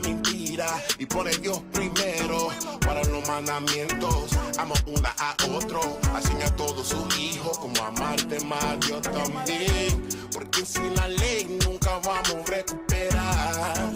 mentira y pone Dios primero para los mandamientos. Amo una a otro, así a todos sus hijos, como amarte más yo también. Porque sin la ley nunca vamos a recuperar.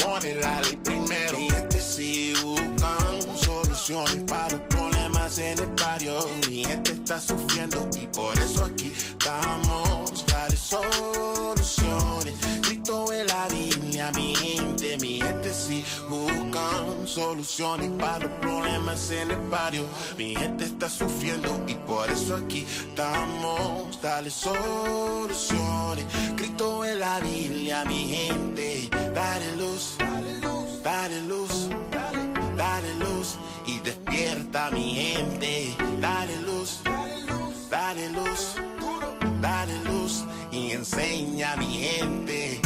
Pone la ley primero. Mi gente sí buscan soluciones para los problemas en el barrio. Mi gente está sufriendo y por eso aquí estamos. Dale soluciones. Cristo en la Biblia, mi gente sí buscan soluciones para los problemas en el barrio. Mi gente está sufriendo y por eso aquí estamos. Dale soluciones. Cristo en la Biblia, mi gente. Dale luz, dale luz, dale luz, dale luz y despierta mi gente. Dale luz, dale luz, dale luz, dale luz y enseña a mi gente.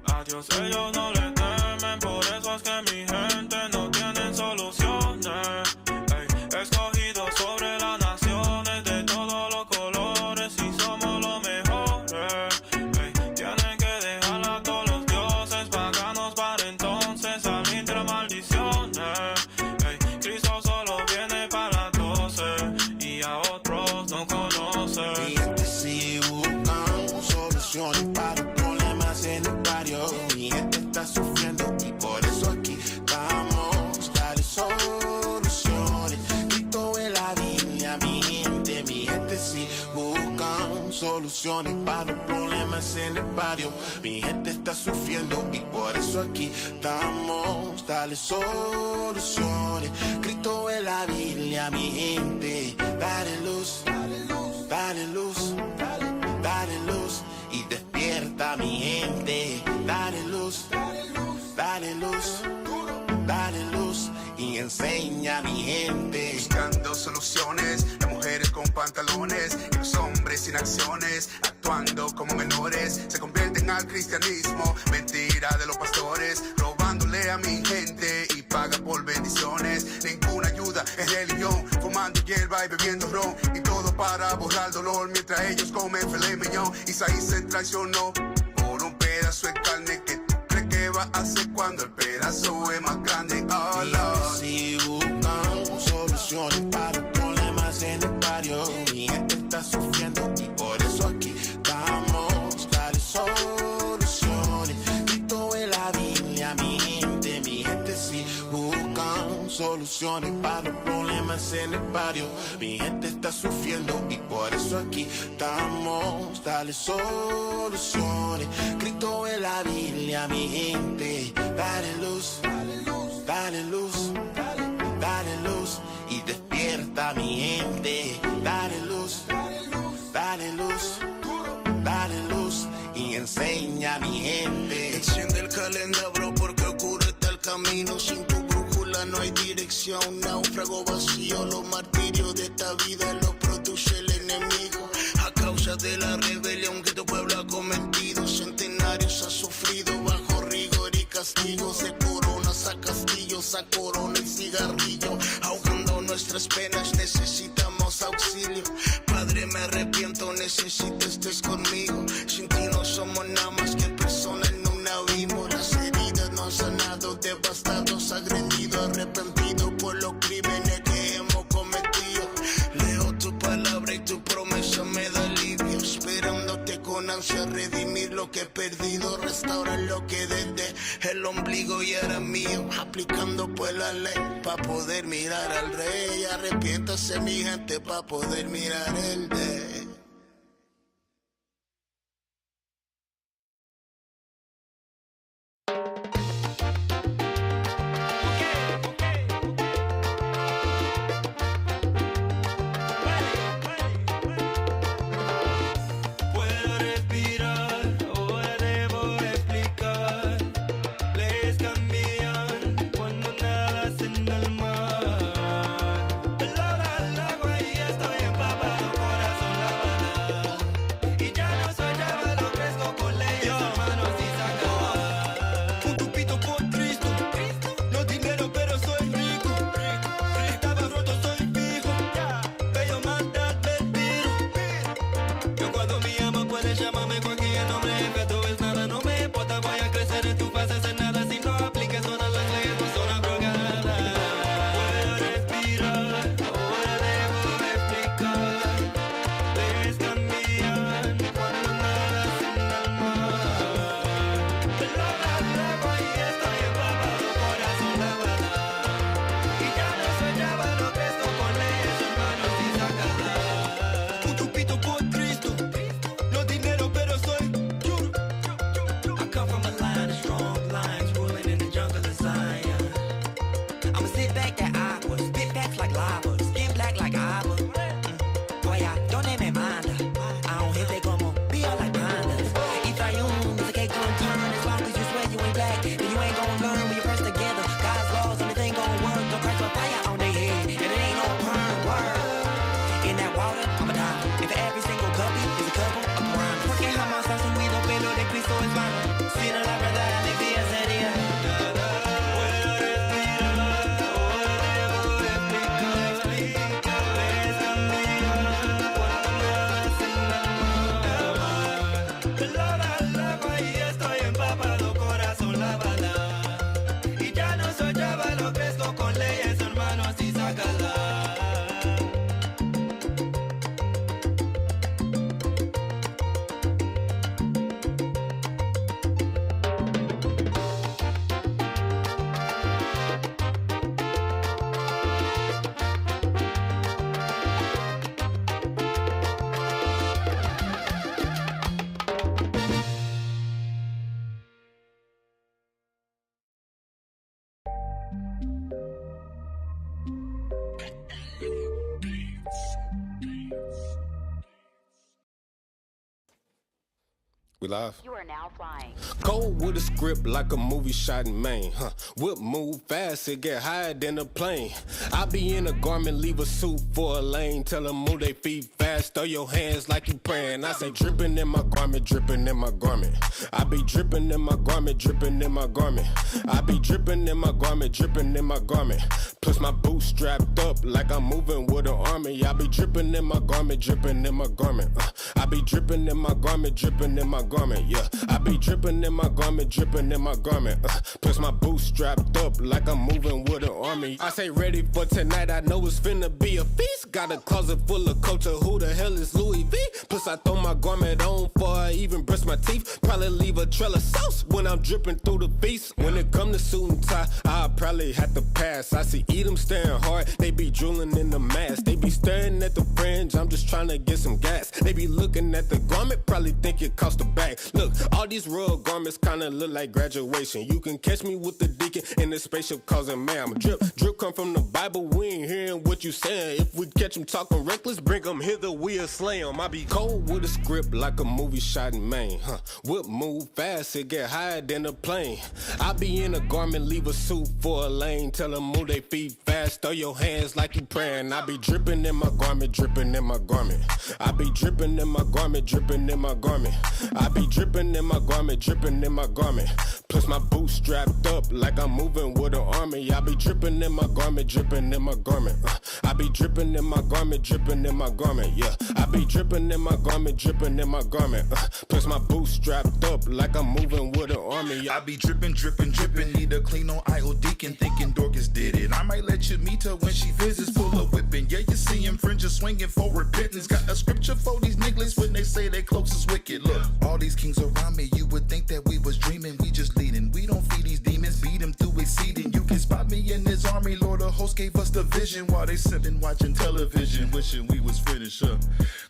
A Dios ellos no le temen, por eso es que mi gente no tienen soluciones. Escogidos sobre las naciones de todos los colores y somos los mejores. Tienen que dejar a todos los dioses paganos para entonces salir de maldiciones. Cristo solo viene para 12 y a otros no conoce. Mi gente sí buscan soluciones para los problemas en el barrio. Mi gente está sufriendo y por eso aquí estamos. Dale soluciones. Cristo en la Biblia, mi gente sí buscan soluciones para los problemas en el barrio. Mi gente está sufriendo y por eso aquí estamos. Dale soluciones. Cristo en la Biblia, mi gente. Dale luz, dale luz, dale luz, dale luz y despierta mi gente. Dale luz, dale luz, dale luz, dale luz y enseña a mi gente. Buscando soluciones, las mujeres con pantalones y los hombres sin acciones, actuando como menores, se convierten al cristianismo. Mentira de los pastores, robándole a mi gente y paga por bendiciones. Ninguna ayuda es religión, fumando hierba y bebiendo ron, y todo para borrar dolor mientras ellos comen filet mignon. Isaí se traicionó por un pedazo de carne que tú crees que va a hacer cuando el pedazo es más grande. Oh, Lord. Si buscan soluciones para los problemas en el barrio, mi gente está sufriendo y por eso aquí estamos. Dale soluciones. Cristo en la Biblia, mi gente sí buscan soluciones para los problemas en el barrio. Mi gente está sufriendo y por eso aquí estamos. Dale soluciones. Cristo en la Biblia, mi gente. Dale luz, dale luz, dale luz, dale luz y despierta mi gente. Dale luz, dale luz, dale luz, dale luz y enseña a mi gente. Enciende el calendario porque ocurre tal camino. Sin tu brújula no hay dirección. Náufrago vacío, los martirios de esta vida los produce el enemigo. A causa de la rebelión que tu pueblo ha cometido, centenarios ha sufrido bajo rigor y castigos. De coronas a castillos, a corona y cigarrillo, ahogando nuestras penas necesitamos auxilio. Padre, me arrepiento, necesito estés conmigo. Sin ti no somos nada más que personas en un abismo. Las heridas no han sanado, devastados, agredidos, arrepentidos por los crímenes que hemos cometido. Leo tu palabra y tu promesa me da alivio, esperándote con ansia redimir lo que he perdido, restaurar lo que desde el ombligo ya era mío, aplicando pues la ley pa' poder mirar al rey. Arrepiéntase mi gente pa' poder mirar el de. Estoy empapado, corazón We live? You are now flying. Cold with a script like a movie shot in Maine. Whip move fast, it get higher than a plane. I be in a garment, leave a suit for a lane. Tell them move they feet fast, throw your hands like you praying. I say dripping in my garment, dripping in my garment. I be dripping in my garment, dripping in my garment. I be dripping in my garment, dripping in my garment. Plus my boots strapped up like I'm moving with an army. I be dripping in my garment, dripping in my garment. I be dripping in my garment, dripping in my garment, yeah. I be dripping in my garment, dripping in my garment. Plus my boots strapped up like I'm moving with an army. I say ready for tonight, I know it's finna be a feast. Got a closet full of culture, who the hell is Louis V? Plus I throw my garment on before I even brush my teeth. Probably leave a trail of sauce when I'm dripping through the feast. When it come to suit and tie, I probably have to pass. I see them staring hard, they be drooling in the mask. They be staring at the fringe, I'm just trying to get some gas. They be looking at the garment, probably think it cost a bag. Look, all these royal garments kinda look like graduation. You can catch me with the deacon in the spaceship causing ma'am. Drip, drip come from the Bible, we ain't hearing what you saying. If we catch them talking reckless, bring them hither, we'll slay them. I be cold with a script like a movie shot in Maine. Whip move fast, it get higher than a plane. I be in a garment, leave a suit for a lane. Tell them move they feet fast, throw your hands like you praying. I be dripping in my garment, dripping in my garment. I be dripping in my garment, dripping in my garment. I be dripping in my garment, dripping in my garment. Plus my boots strapped up like I'm moving with an army. I be dripping in my garment, dripping in my garment. I be dripping in my garment, dripping in my garment, yeah. I be dripping in my garment, dripping in my garment. Plus my boots strapped up like I'm moving with an army. I be dripping, dripping, dripping. Need a clean on IO Deacon, thinking Dorcas did it. I might let you meet her when she visits, full of whipping. Yeah, you see him fringes swinging for repentance. Got a scripture for these niggas when they say they close is wicked. Look, all these kings around me, you would think that we was dreaming. We just leading. We don't feed these demons, beat them through exceeding. You can spot me in this army. Lord, the host gave us the vision while they sitting watching television, wishing we was finished up.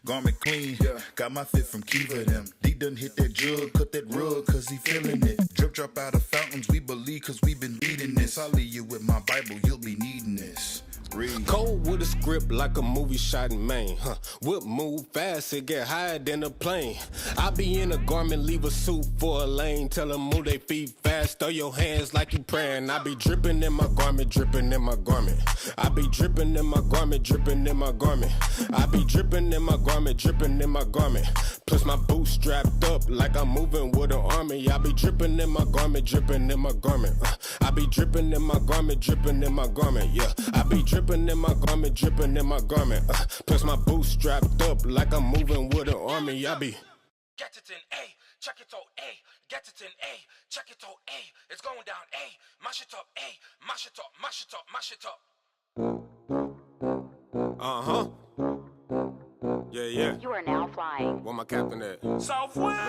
Garment clean, got my fit from Kiva them. D done hit that jug, cut that rug, cause he feeling it. Drip drop out of fountains, we believe cause we been beating this. I'll leave you with my Bible, you'll be needing this. Read. Cold with a script like a movie shot in Maine. Whip move fast, it get higher than a plane. I be in a garment, leave a suit for a lane. Tell them move they feet fast, throw your hands like you praying. I be dripping in my garment, dripping in my garment. I be dripping in my garment, dripping in my garment. I be dripping in my garment, dripping in my garment. Plus my boots strapped up like I'm moving with an army. I be dripping in my garment, dripping in my garment. I be dripping in my garment, dripping in my garment, yeah. I be dripping in my garment, dripping in my garment. Plus my boots strapped up like I'm moving with an army. I be get it in A, check it out A, get it in A, check it out A, it's going down A, mash it up A, mash it up, mash it up, mash it up. Yeah. You are now flying. Where my captain at? Southwest!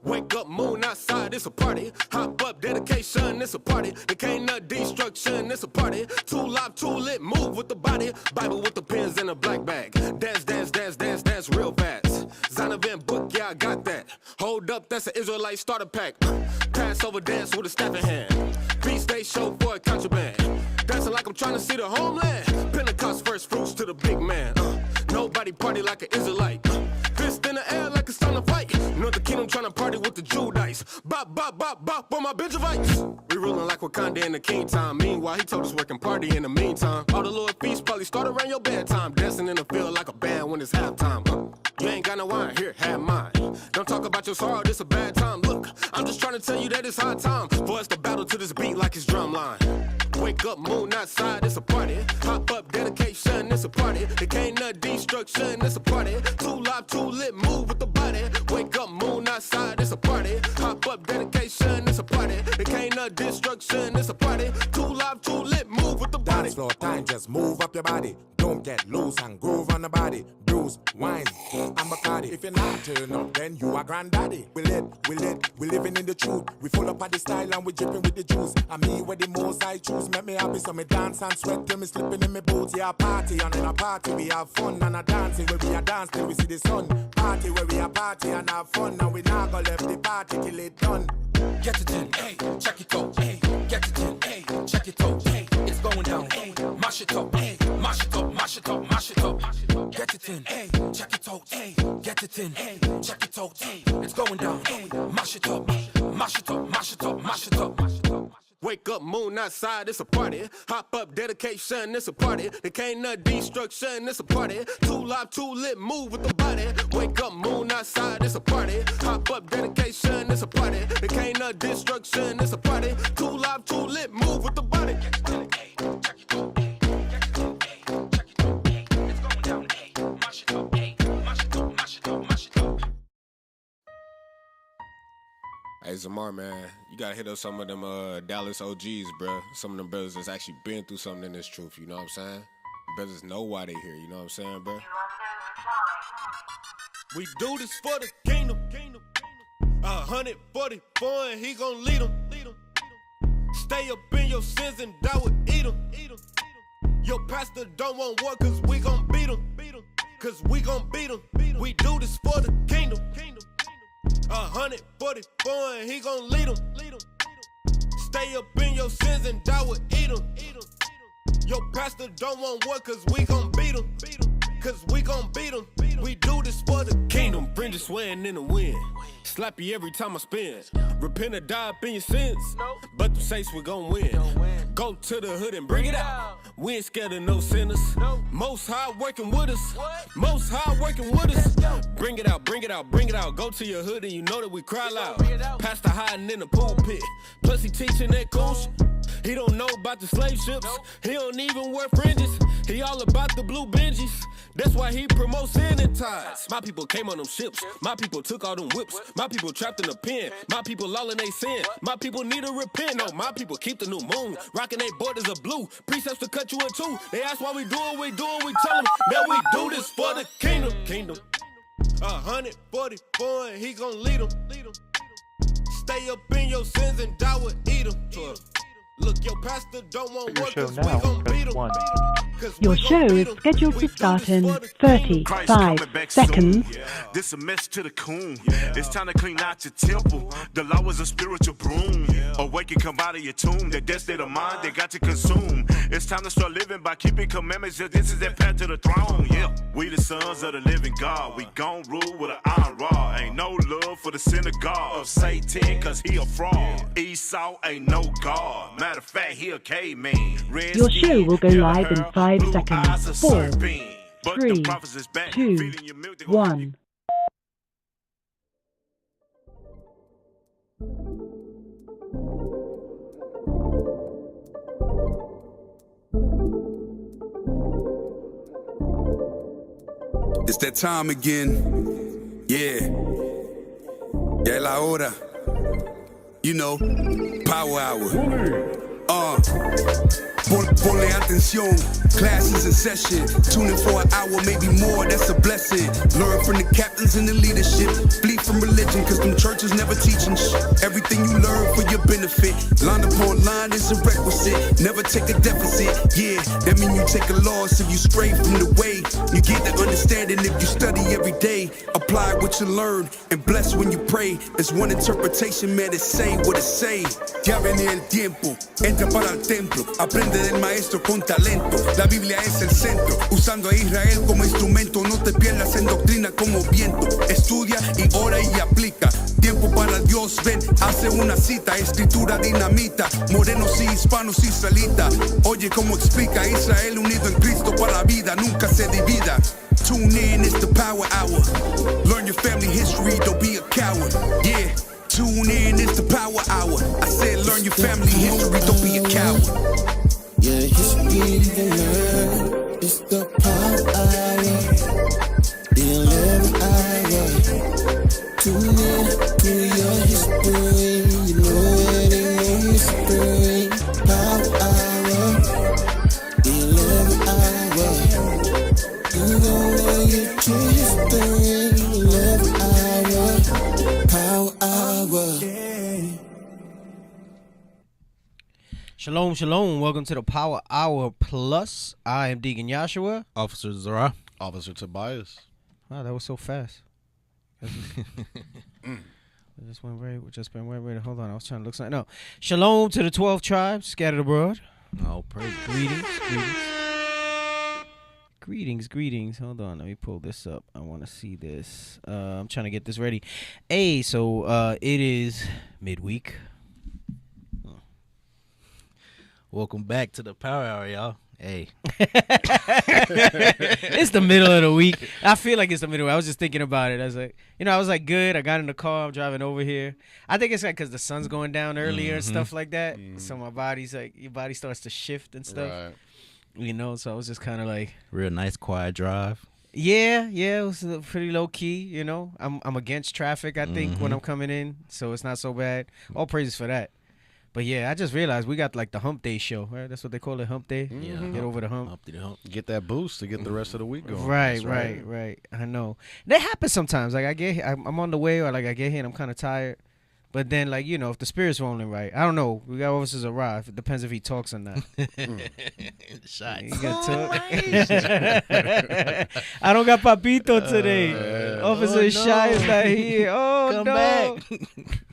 Wake up, moon outside, it's a party. Hop up, dedication, it's a party. There can't no destruction, it's a party. Too live, too lit, move with the body. Bible with the pins in a black bag. Dance, dance, dance, dance, dance real fast. Zonovan book, yeah, I got that. Hold up, that's an Israelite starter pack. Passover dance with a staff in hand. Feast day show for a contraband. Dancing like I'm trying to see the homeland. Pentecost first fruits to the big man. Nobody party like an Israelite. Fist in the air like it's time to fight. Northern Kingdom trying to party with the Judites. Bop, bop, bop, bop on my Benjavites. We ruling like Wakanda in the king time. Meanwhile, he told us work and party in the meantime. All the little feasts probably start around your bedtime. Dancing in the field like a band when it's halftime. You ain't got no wine, here, have mine. Don't talk about your sorrow, this a bad time. Look, I'm just trying to tell you that it's high time for us to battle to this beat like it's drumline. Wake up, moon outside, it's a party. Hop up, dedication, it's a party. There can't no destruction, it's a party. Too live, too lit, move with the body. Wake up, moon outside, it's a party. Hop up, dedication, it's a party. There can't no destruction, it's a party. Too live, too lit, move with the body. Dance floor time, just move up your body. Don't get loose and groove on the body. Bruise, wine, and Bacardi. If you're not turn up, then you are granddaddy. We living in the truth. We full up of the style and we dripping with the juice. And me where the most I choose, make me happy so me dance and sweat till me slipping in me boots. Yeah, party and in a party we have fun and a dancing where we are dance till we see the sun. Party where we are party and have fun and we not go left the party till it done. Get it in A, check it out A, get it in A, check it out A, it's going down A, mash it up A, mash it up, mash it up, mash it up. Get it in A, check it out A, get it it in, check it out, it's going down, mash it up, mash it up, mash it up, mash it up, mash it up. Wake up, moon outside, it's a party. Hop up, dedication, it's a party. There can't no destruction, it's a party. Too live, too lit, move with the body. Wake up, moon outside, it's a party. Hop up, dedication, it's a party. There can't no destruction, it's a party. Too live, too lit, move with the body. Hey, Zamar, man, you gotta hit up some of them Dallas OGs, bruh. Some of them brothers that's actually been through something in this truth, you know what I'm saying? Brothers know why they here, you know what I'm saying, bruh? We do this for the kingdom. 144 and he gon' lead them. Stay up in your sins and die with eat them. Your pastor don't want war cause we gon' beat him. Cause we gon' beat him. We do this for the kingdom. 144 and he gon' lead them. Stay up in your sins and die with eat them. Your pastor don't want war cause we gon' beat him. Cause we gon' beat him. We do this for the kingdom. Fringes swaying in the wind. Slap you every time I spin. Repent or die up in your sins. But the saints we gon' win. Go to the hood and bring it out. We ain't scared of no sinners. Most high working with us. Most high working with us. Bring it out, bring it out, bring it out. Go to your hood and you know that we cry loud. Pastor hiding in the pulpit. Plus he teaching that cool shit. He don't know about the slave ships. He don't even wear fringes. He all about the blue Benjis. That's why he promotes sin and ties. My people came on them ships. My people took all them whips. My people trapped in the pen. My people all in they sin. My people need to repent. No, my people keep the new moon. Rocking they borders of blue. Precepts to cut you in two. They ask why we do it, we do it. We tell them that we do this for the kingdom. 144 and he gon' lead them. Stay up in your sins and die with eat them. Look, your pastor don't want work cause we gon' beat him. Your show is scheduled to start in 35 seconds. This a mess to the coon. It's time to clean out your temple. The law is a spiritual broom. Awake and come out of your tomb. The death state of mind they got to consume. It's time to start living by keeping commandments. This is that path to the throne. Yeah, we the sons of the living God. We gon' rule with an iron rod. Ain't no love for the synagogue of Satan cause he a fraud. Esau ain't no God. Matter of fact, he a caveman. Your show will go live in 5 seconds. 4, 3, 2, 1. It's that time again. Yeah. Ya es la hora. You know, power hour. Ponle atención, class is in session. Tune in for an hour, maybe more, that's a blessing. Learn from the captains and the leadership. Flee from religion, cause them churches never teaching shit. Everything you learn for your benefit. Line upon line is a requisite. Never take a deficit, yeah. That mean you take a loss if you stray from the way. You get the understanding if you study every day. Apply what you learn and bless when you pray. There's one interpretation, man, it say what it say. Ya viene el tiempo, entra para el templo. Aprende del maestro con talento. La Biblia es el centro, usando a Israel como instrumento. No te pierdas en doctrina como viento. Estudia y ora y aplica. Tiempo para Dios, ven, hace una cita. Escritura dinamita, morenos y hispanos israelitas. Oye cómo explica Israel unido en Cristo para la vida. Nunca se divida. Tune in, it's the power hour. Learn your family history, don't be a coward. Yeah. Tune in, it's the power hour. I said learn your family history, don't be a coward. Yeah, history to learn. It's the power hour. The 11th hour. Tune in to your history. You know it ain't no mystery. Power hour. The 11th hour. You gon' wanna get to history. 11th hour. Power hour. Shalom, shalom. Welcome to the Power Hour Plus. I am Deacon Joshua. Officer Zara. Officer Tobias. Wow, that was so fast. It just went very. Hold on, I was trying to look something. No. Shalom to the 12 tribes scattered abroad. Oh, praise. Greetings. Greetings. Hold on, let me pull this up. I want to see this. I'm trying to get this ready. Hey, so it is midweek. Welcome back to the Power Hour, y'all. Hey. It's the middle of the week. I feel like it's the middle. I was just thinking about it. I was like, good. I got in the car. I'm driving over here. I think it's like because the sun's going down earlier and stuff like that. So my body's like, your body starts to shift and stuff. Right. You know, so I was just kind of like, real nice, quiet drive. Yeah, it was pretty low key. You know, I'm against traffic. I think when I'm coming in, so it's not so bad. All praises for that. But yeah, I just realized we got like the hump day show, right? That's what they call it, hump day. Yeah, get over the hump. Hump to the hump. Get that boost to get the rest of the week going. Right. I know that happens sometimes. Like I'm on the way, or like I get here and I'm kind of tired. But then, like, you know, if the spirit's rolling right, I don't know. We got officers arrive. It depends if he talks or not. Shots. He got talk. I don't got Papito today. Officer Shy is not here. Oh, Come no. back.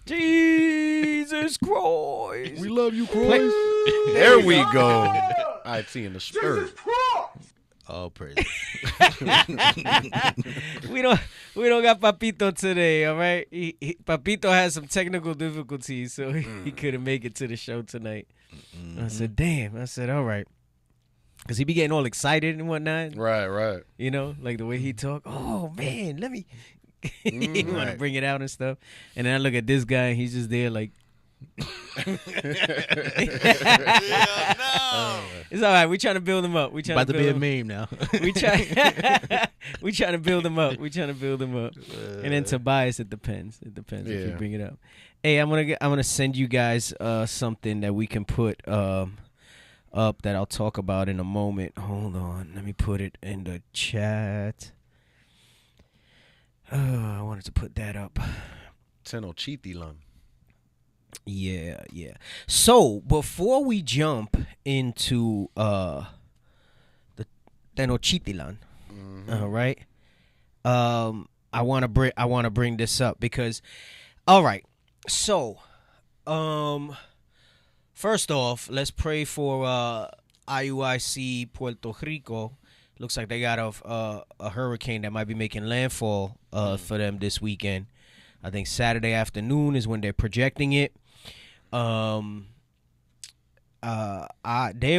Jesus Christ. We love you, Christ. There we go. I see in the spirit. All praise. We don't got Papito today, all right? Papito has some technical difficulties, so he couldn't make it to the show tonight. I said, damn. I said, all right. Because he be getting all excited and whatnot. Right. You know, like the way he talk. Oh, man, let me. He want to bring it out and stuff. And then I look at this guy, and he's just there like. It's all right. We trying to build him up. We trying about to be a build meme now. We trying to build him up. And then Tobias, it depends. It depends if you bring it up. Hey, I'm gonna send you guys something that we can put up that I'll talk about in a moment. Hold on, let me put it in the chat. I wanted to put that up. Tenochtitlan. Yeah. So before we jump into the Tenochtitlan, all right. I want to bring this up because, all right. So, first off, let's pray for IUIC Puerto Rico. Looks like they got a hurricane that might be making landfall for them this weekend. I think Saturday afternoon is when they're projecting it. There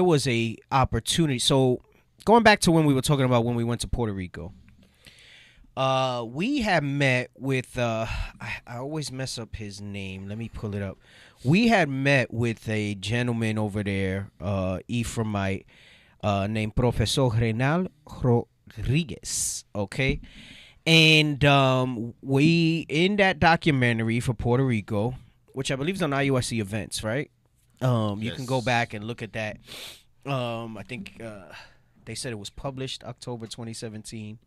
was a opportunity. So going back to when we were talking about when we went to Puerto Rico, we had met with I always mess up his name. Let me pull it up. We had met with a gentleman over there, Ephraimite, named Professor Renal Rodriguez. Okay. And we, in that documentary for Puerto Rico, which I believe is on IUIC events, right? You can go back and look at that. I think they said it was published October 2017.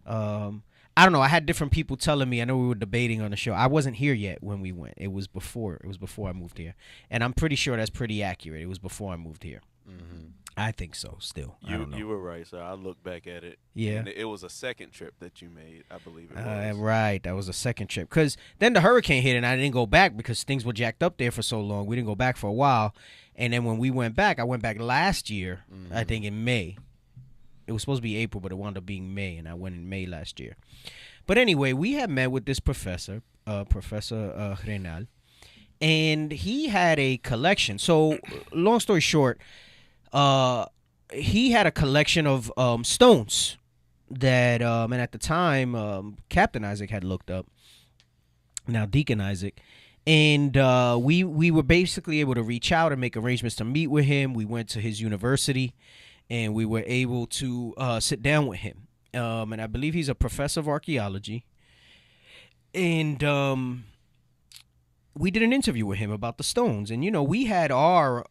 I don't know. I had different people telling me. I know we were debating on the show. I wasn't here yet when we went. It was before I moved here. And I'm pretty sure that's pretty accurate. It was before I moved here. I think so, still. I don't know. You were right, sir. I look back at it. Yeah. And it was a second trip that you made, I believe it was. Right. That was a second trip. Because then the hurricane hit, and I didn't go back because things were jacked up there for so long. We didn't go back for a while. And then when we went back, I went back last year, I think in May. It was supposed to be April, but it wound up being May, and I went in May last year. But anyway, we had met with this professor, Professor Renal, and he had a collection. So, long story short, he had a collection of stones that, and at the time, Captain Isaac had looked up, now Deacon Isaac, and we were basically able to reach out and make arrangements to meet with him. We went to his university, and we were able to sit down with him. And I believe he's a professor of archaeology. And we did an interview with him about the stones. And, you know, we had our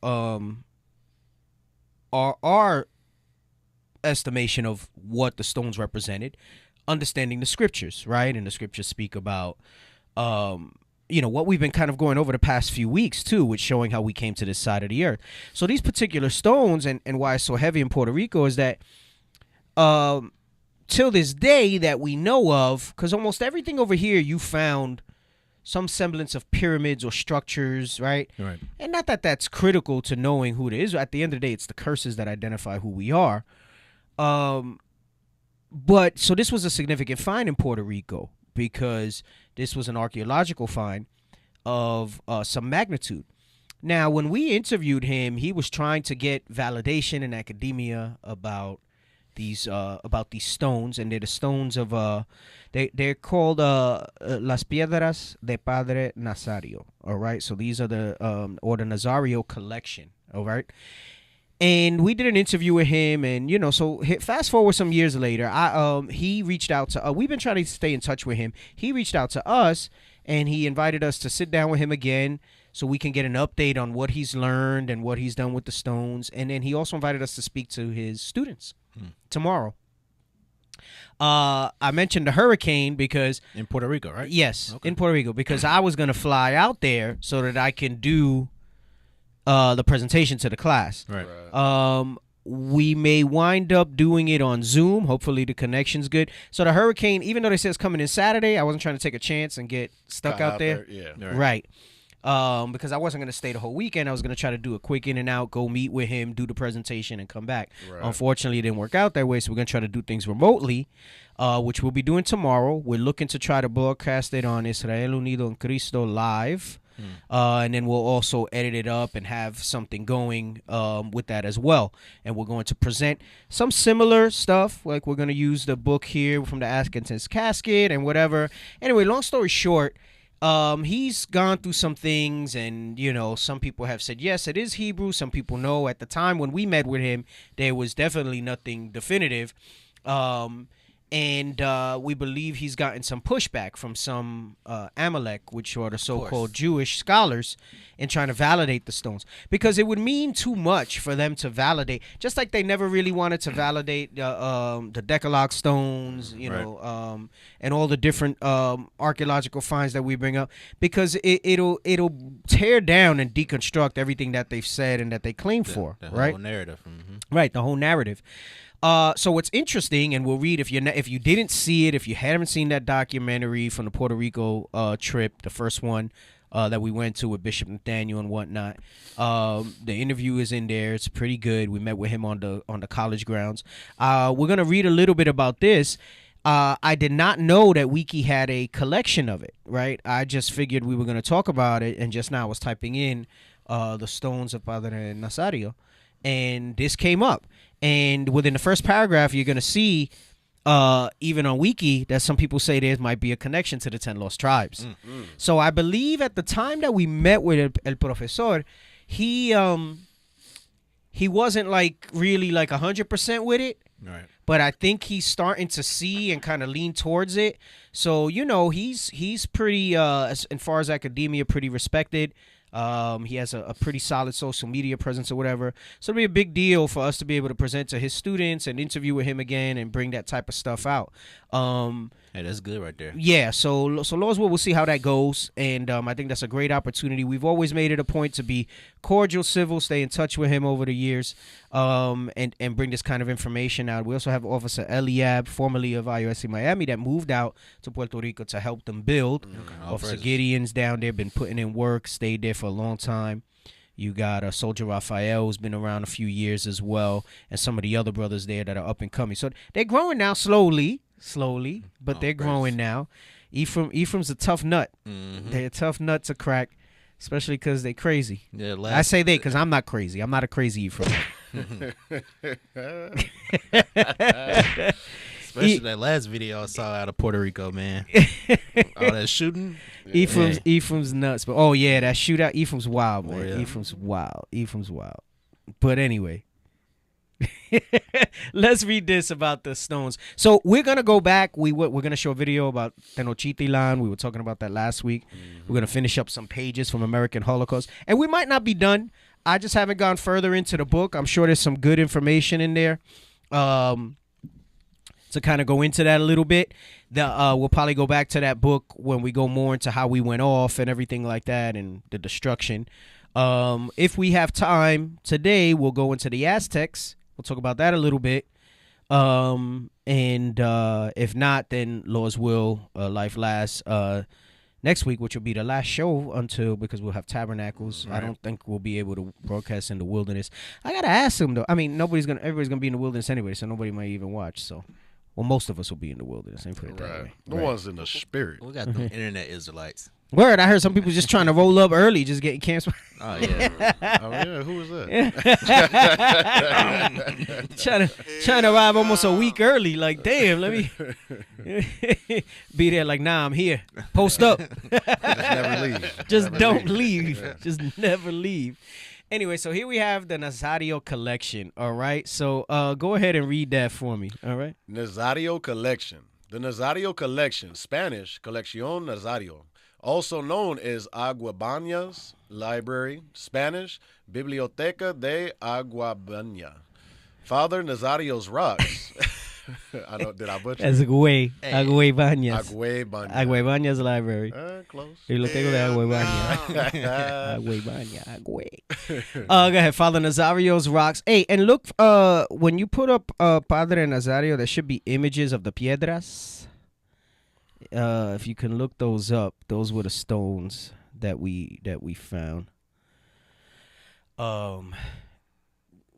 estimation of what the stones represented, understanding the scriptures, right? And the scriptures speak about, you know, what we've been kind of going over the past few weeks, too, with showing how we came to this side of the earth. So these particular stones, and why it's so heavy in Puerto Rico, is that till this day that we know of, because almost everything over here you found some semblance of pyramids or structures, right? Right. And not that that's critical to knowing who it is. At the end of the day, it's the curses that identify who we are. But so this was a significant find in Puerto Rico because this was an archaeological find of some magnitude. Now, when we interviewed him, he was trying to get validation in academia about these stones, and they're the stones of they're called las piedras de Padre Nazario. All right, so these are the Nazario collection. All right. And we did an interview with him, and so fast forward some years later, he reached out to. We've been trying to stay in touch with him. He reached out to us, and he invited us to sit down with him again, so we can get an update on what he's learned and what he's done with the stones. And then he also invited us to speak to his students tomorrow. I mentioned the hurricane because in Puerto Rico, right? Yes, okay. In Puerto Rico, because I was going to fly out there so that I can do the presentation to the class. Right. We may wind up doing it on Zoom. Hopefully the connection's good. So the hurricane, even though they said it's coming in Saturday, I wasn't trying to take a chance and get stuck out there. Yeah. Right. Because I wasn't going to stay the whole weekend. I was going to try to do a quick in and out, go meet with him, do the presentation, and come back. Right. Unfortunately, it didn't work out that way, so we're going to try to do things remotely, which we'll be doing tomorrow. We're looking to try to broadcast it on Israel Unido en Cristo Live. And then we'll also edit it up and have something going with that as well. And we're going to present some similar stuff. Like we're going to use the book here from the Atkinson's Casket and whatever. Anyway, long story short, he's gone through some things, and some people have said yes, it is Hebrew. Some people no. At the time when we met with him, there was definitely nothing definitive. And we believe he's gotten some pushback from some Amalek, which are the so-called Jewish scholars, in trying to validate the stones. Because it would mean too much for them to validate, just like they never really wanted to validate the Decalogue stones, and all the different archaeological finds that we bring up, because it'll tear down and deconstruct everything that they've said and that they claim for, the right? whole narrative. Mm-hmm. Right, the whole narrative. So what's interesting, and we'll read if you didn't see it, if you haven't seen that documentary from the Puerto Rico trip, the first one that we went to with Bishop Nathaniel and whatnot, the interview is in there. It's pretty good. We met with him on the college grounds. We're gonna read a little bit about this. I did not know that Wiki had a collection of it. Right, I just figured we were gonna talk about it, and just now I was typing in the stones of Padre Nazario, and this came up. And within the first paragraph, you're going to see, even on Wiki, that some people say there might be a connection to the 10 lost tribes. Mm-hmm. So I believe at the time that we met with El Profesor, he wasn't really 100% with it. Right. But I think he's starting to see and kind of lean towards it. So, he's pretty, as far as academia, pretty respected. He has a pretty solid social media presence or whatever. So it'll be a big deal for us to be able to present to his students and interview with him again and bring that type of stuff out. Hey, that's good right there. Yeah, so Lord's will, we'll see how that goes. And I think that's a great opportunity. We've always made it a point to be cordial, civil, stay in touch with him over the years, and bring this kind of information out. We also have Officer Eliab, formerly of IUSC Miami, that moved out to Puerto Rico to help them build. Officer Gideon's down there, been putting in work, stayed there for a long time. You got Soldier Raphael, who's been around a few years as well, and some of the other brothers there that are up and coming. So they're growing now slowly, but they're growing now. Ephraim's a tough nut. Mm-hmm. They're a tough nut to crack, especially because they're crazy. Yeah, I say they because I'm not crazy. I'm not a crazy Ephraim. Especially that last video I saw out of Puerto Rico, man. All that shooting. Ephraim's nuts. But that shootout. Ephraim's wild, man. Yeah. Ephraim's wild. But anyway, let's read this about the stones. So we're gonna go back. We're gonna show a video about Tenochtitlan. We were talking about that last week. Mm-hmm. We're gonna finish up some pages from American Holocaust, and we might not be done. I just haven't gone further into the book. I'm sure there's some good information in there. To kind of go into that a little bit. We'll probably go back to that book when we go more into how we went off and everything like that and the destruction. If we have time today, we'll go into the Aztecs. We'll talk about that a little bit. And if not, then Lord's will, life lasts. next week, which will be the last show because we'll have tabernacles. Right. I don't think we'll be able to broadcast in the wilderness. I gotta ask them though. I mean, everybody's gonna be in the wilderness anyway, so nobody might even watch. So, well, most of us will be in the wilderness. Ain't put it that way. The ones in the spirit. We got the internet Israelites. Word, I heard some people just trying to roll up early, just getting canceled. Oh yeah. Oh yeah, who was that? trying to arrive almost a week early. Like, damn, let me be there. Like, nah, I'm here. Post up. Just never leave. Just don't leave. Just never leave. Anyway, so here we have the Nazario collection. All right, so go ahead and read that for me. All right. Nazario collection. The Nazario collection, Spanish, Colección Nazario, also known as Aguabaña's Library, Spanish, Biblioteca de Aguabaña. Father Nazario's rocks. Did I butcher? That's Aguabañas. Aguabaña. Aguabaña's Library. Close. Biblioteca de Aguabaña. Aguabaña. Go ahead, Father Nazario's rocks. Hey, and look, when you put up Padre Nazario, there should be images of the piedras. If you can look those up, those were the stones that we found.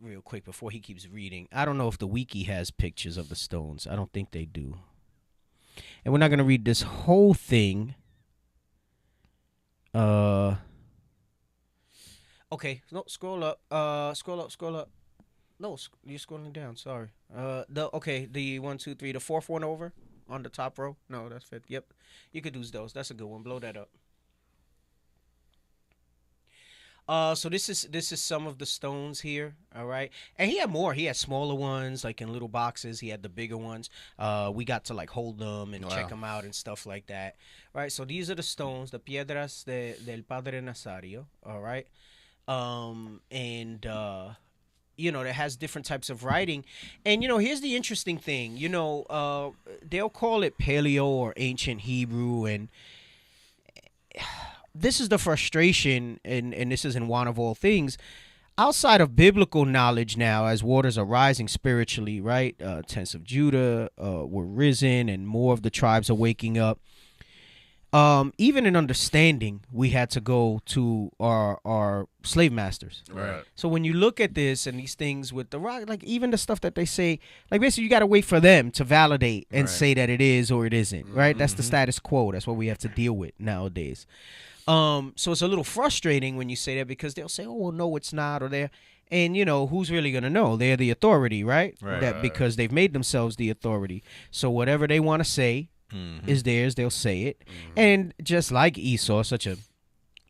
Real quick before he keeps reading, I don't know if the wiki has pictures of the stones. I don't think they do. And we're not gonna read this whole thing. Okay, no, scroll up. Scroll up. No, you're scrolling down. Sorry. The 1, 2, 3, the fourth one over. On the top row? No, that's fifth. Yep. You could use those. That's a good one. Blow that up. So this is some of the stones here, all right? And he had more. He had smaller ones, like in little boxes. He had the bigger ones. We got to like hold them and check them out and stuff like that. Right? So these are the stones, the piedras del Padre Nazario, all right? That has different types of writing. And, here's the interesting thing. They'll call it Paleo or Ancient Hebrew. And this is the frustration, and this is in one of all things. Outside of biblical knowledge now, as waters are rising spiritually, right? Tents of Judah were risen, and more of the tribes are waking up. Even in understanding, we had to go to our slave masters. Right. So when you look at this and these things with the rock, like even the stuff that they say, like basically you got to wait for them to validate and say that it is or it isn't, right? That's the status quo. That's what we have to deal with nowadays. So it's a little frustrating when you say that because they'll say, oh, well, no, it's not, or they're, and who's really going to know? They're the authority, right? Because they've made themselves the authority. So whatever they want to say, is theirs, they'll say it. And just like Esau, such a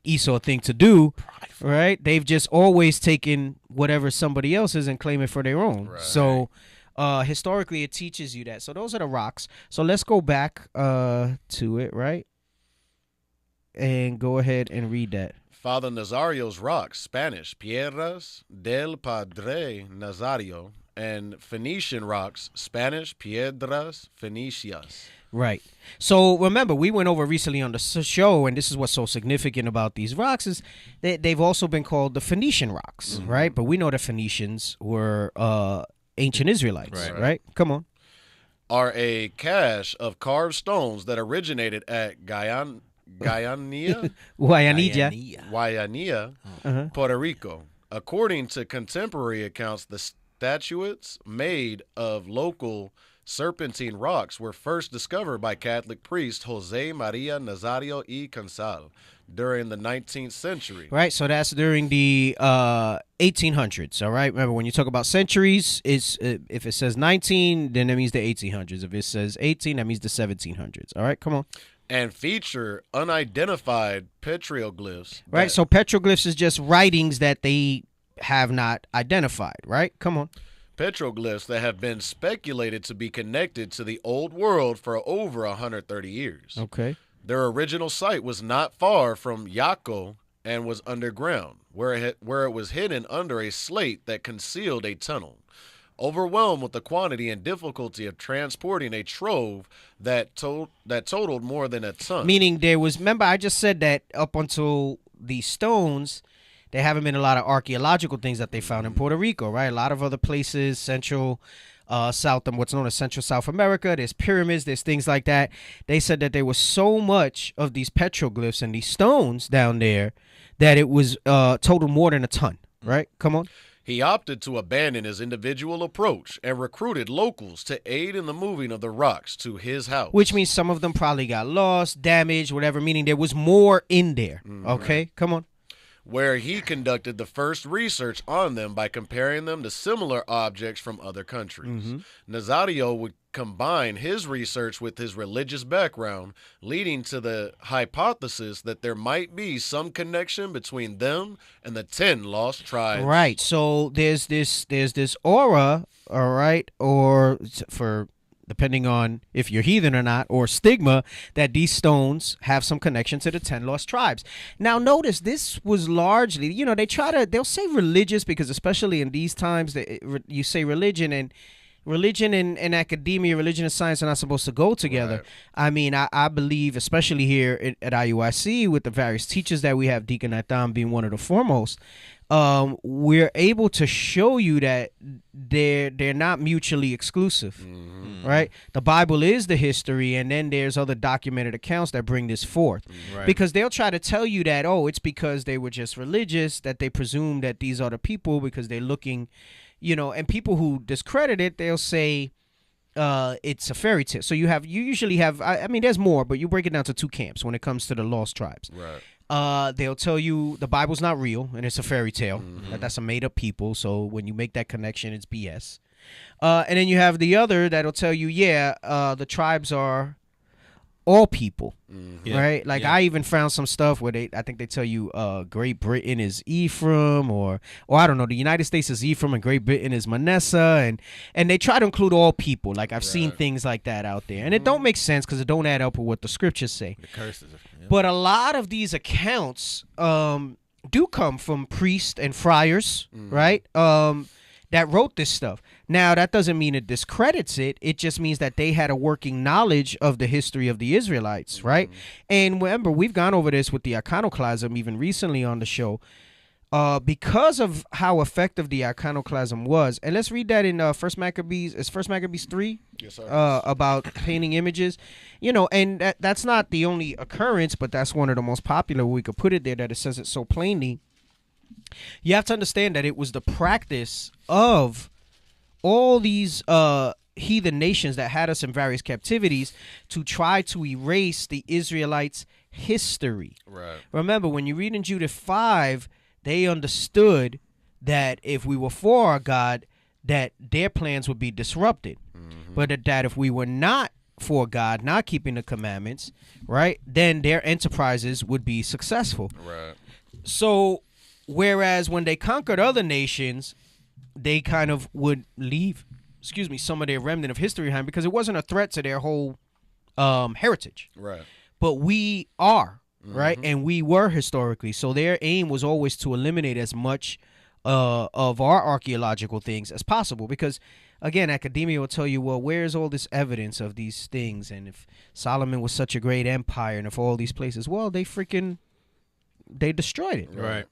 Esau thing to do, right? They've just always taken whatever somebody else is and claim it for their own. So historically it teaches you that. So those are the rocks. So let's go back to it, right? And go ahead and read that. Father Nazario's rocks, Spanish, Piedras del Padre Nazario, and Phoenician rocks, Spanish, Piedras Phoenicias. Right. So remember, we went over recently on the show, and this is what's so significant about these rocks is that they've also been called the Phoenician rocks, right? But we know the Phoenicians were ancient Israelites, right? Come on. Are a cache of carved stones that originated at Guayanilla, Puerto Rico. According to contemporary accounts, the statuettes made of local serpentine rocks were first discovered by Catholic priest Jose Maria Nazario y Cansal during the 19th century. Right, so that's during the 1800s, all right? Remember, when you talk about centuries, it's if it says 19, then that means the 1800s. If it says 18, that means the 1700s, all right? Come on. And feature unidentified petroglyphs. Right, so petroglyphs is just writings that they have not identified, right? Come on. Petroglyphs that have been speculated to be connected to the old world for over 130 years. Okay. Their original site was not far from Yaco and was underground, where it was hidden under a slate that concealed a tunnel. Overwhelmed with the quantity and difficulty of transporting a trove that totaled more than a ton. Meaning there was, remember I just said that up until these stones, there haven't been a lot of archaeological things that they found in Puerto Rico, right? A lot of other places, Central South and what's known as Central South America. There's pyramids, there's things like that. They said that there was so much of these petroglyphs and these stones down there that it was total more than a ton, right? Come on. He opted to abandon his individual approach and recruited locals to aid in the moving of the rocks to his house. Which means some of them probably got lost, damaged, whatever, meaning there was more in there. Okay, come on. Where he conducted the first research on them by comparing them to similar objects from other countries. Nazario would combine his research with his religious background, leading to the hypothesis that there might be some connection between them and the 10 lost tribes. Right. So there's this aura, all right, or for depending on if you're heathen or not, or stigma, that these stones have some connection to the 10 lost tribes. Now, notice this was largely, they'll say religious because especially in these times, you say religion and academia, religion and science are not supposed to go together. Right. I mean, I believe, especially here at IUIC with the various teachers that we have, Deacon Nathan being one of the foremost, we're able to show you that they're not mutually exclusive, right? The Bible is the history, and then there's other documented accounts that bring this forth. Right. Because they'll try to tell you that, it's because they were just religious, that they presume that these are the people because they're looking, and people who discredit it, they'll say it's a fairy tale. So you usually have, I mean, there's more, but you break it down to two camps when it comes to the lost tribes. Right. They'll tell you the Bible's not real and it's a fairy tale. That's a made up people. So when you make that connection, it's BS. And then you have the other that'll tell you, the tribes are all people, right? Like I even found some stuff where I think they tell you Great Britain is Ephraim, or I don't know, the United States is Ephraim and Great Britain is Manasseh, and they try to include all people. Like I've seen things like that out there, and it don't make sense because it don't add up with what the scriptures say. The curses. But a lot of these accounts do come from priests and friars, right? That wrote this stuff. Now, that doesn't mean it discredits it. It just means that they had a working knowledge of the history of the Israelites, right? And remember, we've gone over this with the iconoclasm even recently on the show. Because of how effective the iconoclasm was, and let's read that in First Maccabees. It's First Maccabees 3. Yes, sir. About painting images, and that's not the only occurrence, but that's one of the most popular. We could put it there that it says it so plainly. You have to understand that it was the practice of all these heathen nations that had us in various captivities to try to erase the Israelites' history. Right. Remember, when you read in Judith 5, they understood that if we were for our God, that their plans would be disrupted. But that if we were not for God, not keeping the commandments, right, then their enterprises would be successful. Right. So, whereas when they conquered other nations, they kind of would leave, some of their remnant of history behind because it wasn't a threat to their whole heritage. Right. But we are, right? And we were historically. So their aim was always to eliminate as much of our archaeological things as possible because, again, academia will tell you, well, where's all this evidence of these things? And if Solomon was such a great empire and if all these places, well, they destroyed it. Right.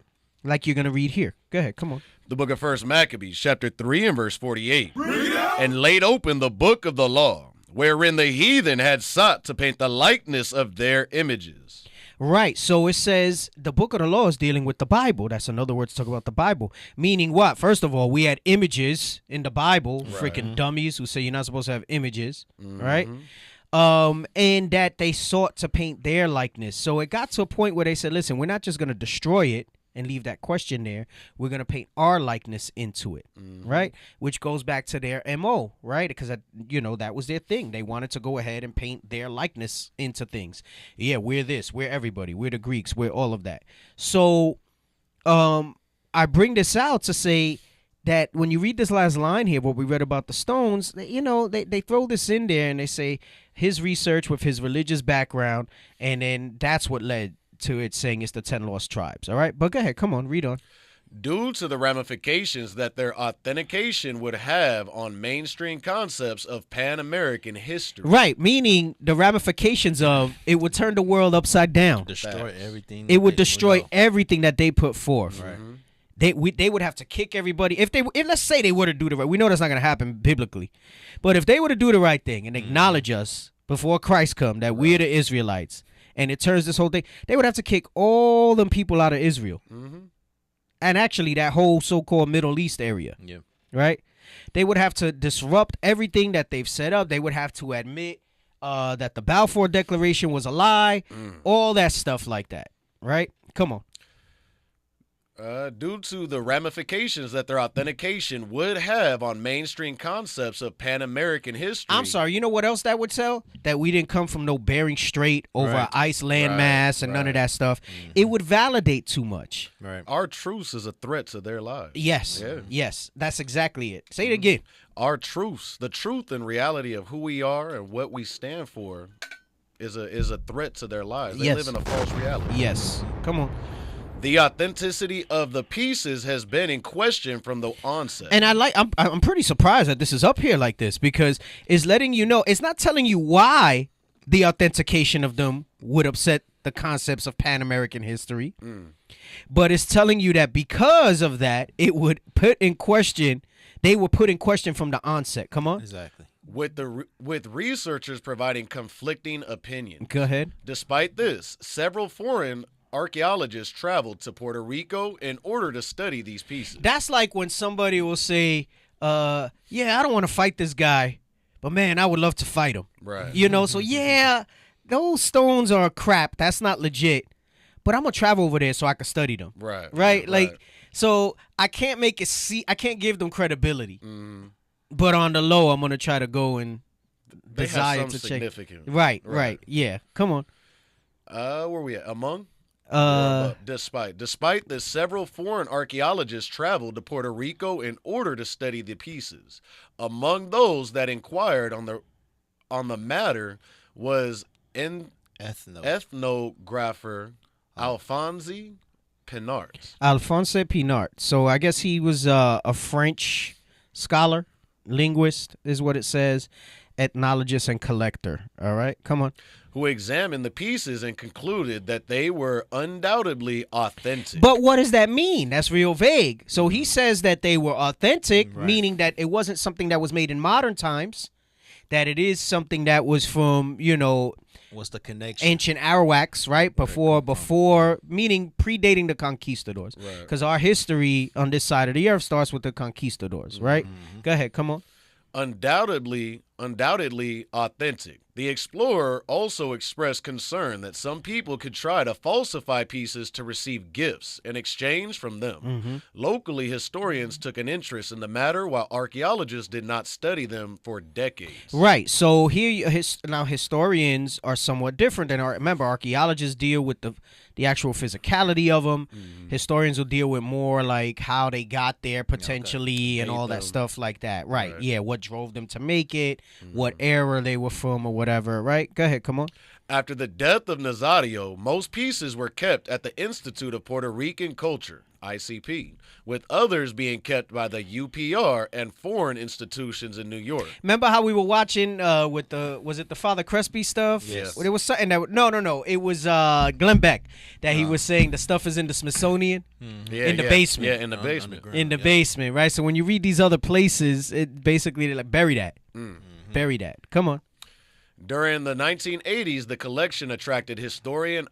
Like you're going to read here. Go ahead. Come on. The book of First Maccabees, chapter 3 and verse 48. And laid open the book of the law, wherein the heathen had sought to paint the likeness of their images. Right. So it says the book of the law is dealing with the Bible. That's another word to talk about the Bible. Meaning what? First of all, we had images in the Bible, freaking dummies who say you're not supposed to have images, right? And that they sought to paint their likeness. So it got to a point where they said, listen, we're not just going to destroy it and leave that question there. We're going to paint our likeness into it, right? Which goes back to their MO, right? Because, that was their thing. They wanted to go ahead and paint their likeness into things. Yeah, we're this. We're everybody. We're the Greeks. We're all of that. So I bring this out to say that when you read this last line here, what we read about the stones, they throw this in there and they say his research with his religious background, and then that's what led to it saying it's the 10 lost tribes. All right, but go ahead, come on, read on. Due to the ramifications that their authentication would have on mainstream concepts of Pan-American history. Right, meaning the ramifications of it would turn the world upside down. Destroy everything. It would destroy everything that they put forth. Right. They would have to kick everybody if let's say they were to do the right. We know that's not going to happen biblically, but if they were to do the right thing and acknowledge us before Christ come that we're the Israelites, and it turns this whole thing, they would have to kick all them people out of Israel, and actually that whole so-called Middle East area. Yeah. Right. They would have to disrupt everything that they've set up. They would have to admit that the Balfour Declaration was a lie. All that stuff like that. Right. Come on. Due to the ramifications that their authentication would have on mainstream concepts of Pan-American history. I'm sorry, you know what else that would tell? That we didn't come from no Bering Strait over an ice landmass and none of that stuff. It would validate too much. Right. Our truce is a threat to their lives. Yes. Yeah. Yes. That's exactly it. Say it again. Our truce, the truth and reality of who we are and what we stand for is a threat to their lives. They live in a false reality. Yes. Come on. The authenticity of the pieces has been in question from the onset. And I'm pretty surprised that this is up here like this, because it's letting you know, it's not telling you why the authentication of them would upset the concepts of Pan-American history, but it's telling you that because of that, it would put in question, they were put in question from the onset. Come on. Exactly. With researchers providing conflicting opinions. Go ahead. Despite this, several foreign archaeologists traveled to Puerto Rico in order to study these pieces. That's like when somebody will say, yeah, I don't want to fight this guy, but man, I would love to fight him. Right. You know, so yeah, those stones are crap. That's not legit. But I'm going to travel over there so I can study them. Right. Right? Like, so I can't make it I can't give them credibility. But on the low, I'm going to try to go and desire to check. Right. Yeah. Come on. Where we at? Among? Despite this, several foreign archaeologists traveled to Puerto Rico in order to study the pieces. Among those that inquired on the matter was ethnographer Alphonse Pinart. Alphonse Pinart. So I guess he was a French scholar, linguist is what it says, ethnologist and collector. All right, come on. Who examined the pieces and concluded that they were undoubtedly authentic. But what does that mean? That's real vague. So he says that they were authentic, meaning that it wasn't something that was made in modern times, that it is something that was from, what's the connection? Ancient Arawaks, right? Before, meaning predating the conquistadors. Because our history on this side of the earth starts with the conquistadors, right? Go ahead, come on. Undoubtedly authentic. The explorer also expressed concern that some people could try to falsify pieces to receive gifts in exchange from them. Locally, historians took an interest in the matter, while archaeologists did not study them for decades. Right. So here, now historians are somewhat different than remember, archaeologists deal with the actual physicality of them. Historians will deal with more like how they got there potentially and all that stuff like that. Right. Yeah. What drove them to make it, what era they were from or whatever. Right. Go ahead. Come on. After the death of Nazario, most pieces were kept at the Institute of Puerto Rican Culture, ICP, with others being kept by the UPR and foreign institutions in New York. Remember how we were watching was it the Father Crespi stuff? Yes. It was something that no. It was Glenn Beck that he was saying the stuff is in the Smithsonian, in the basement. Yeah, in the basement. In the basement, right? So when you read these other places, it basically they're like bury that, bury that. Come on. During the 1980s, the collection attracted historian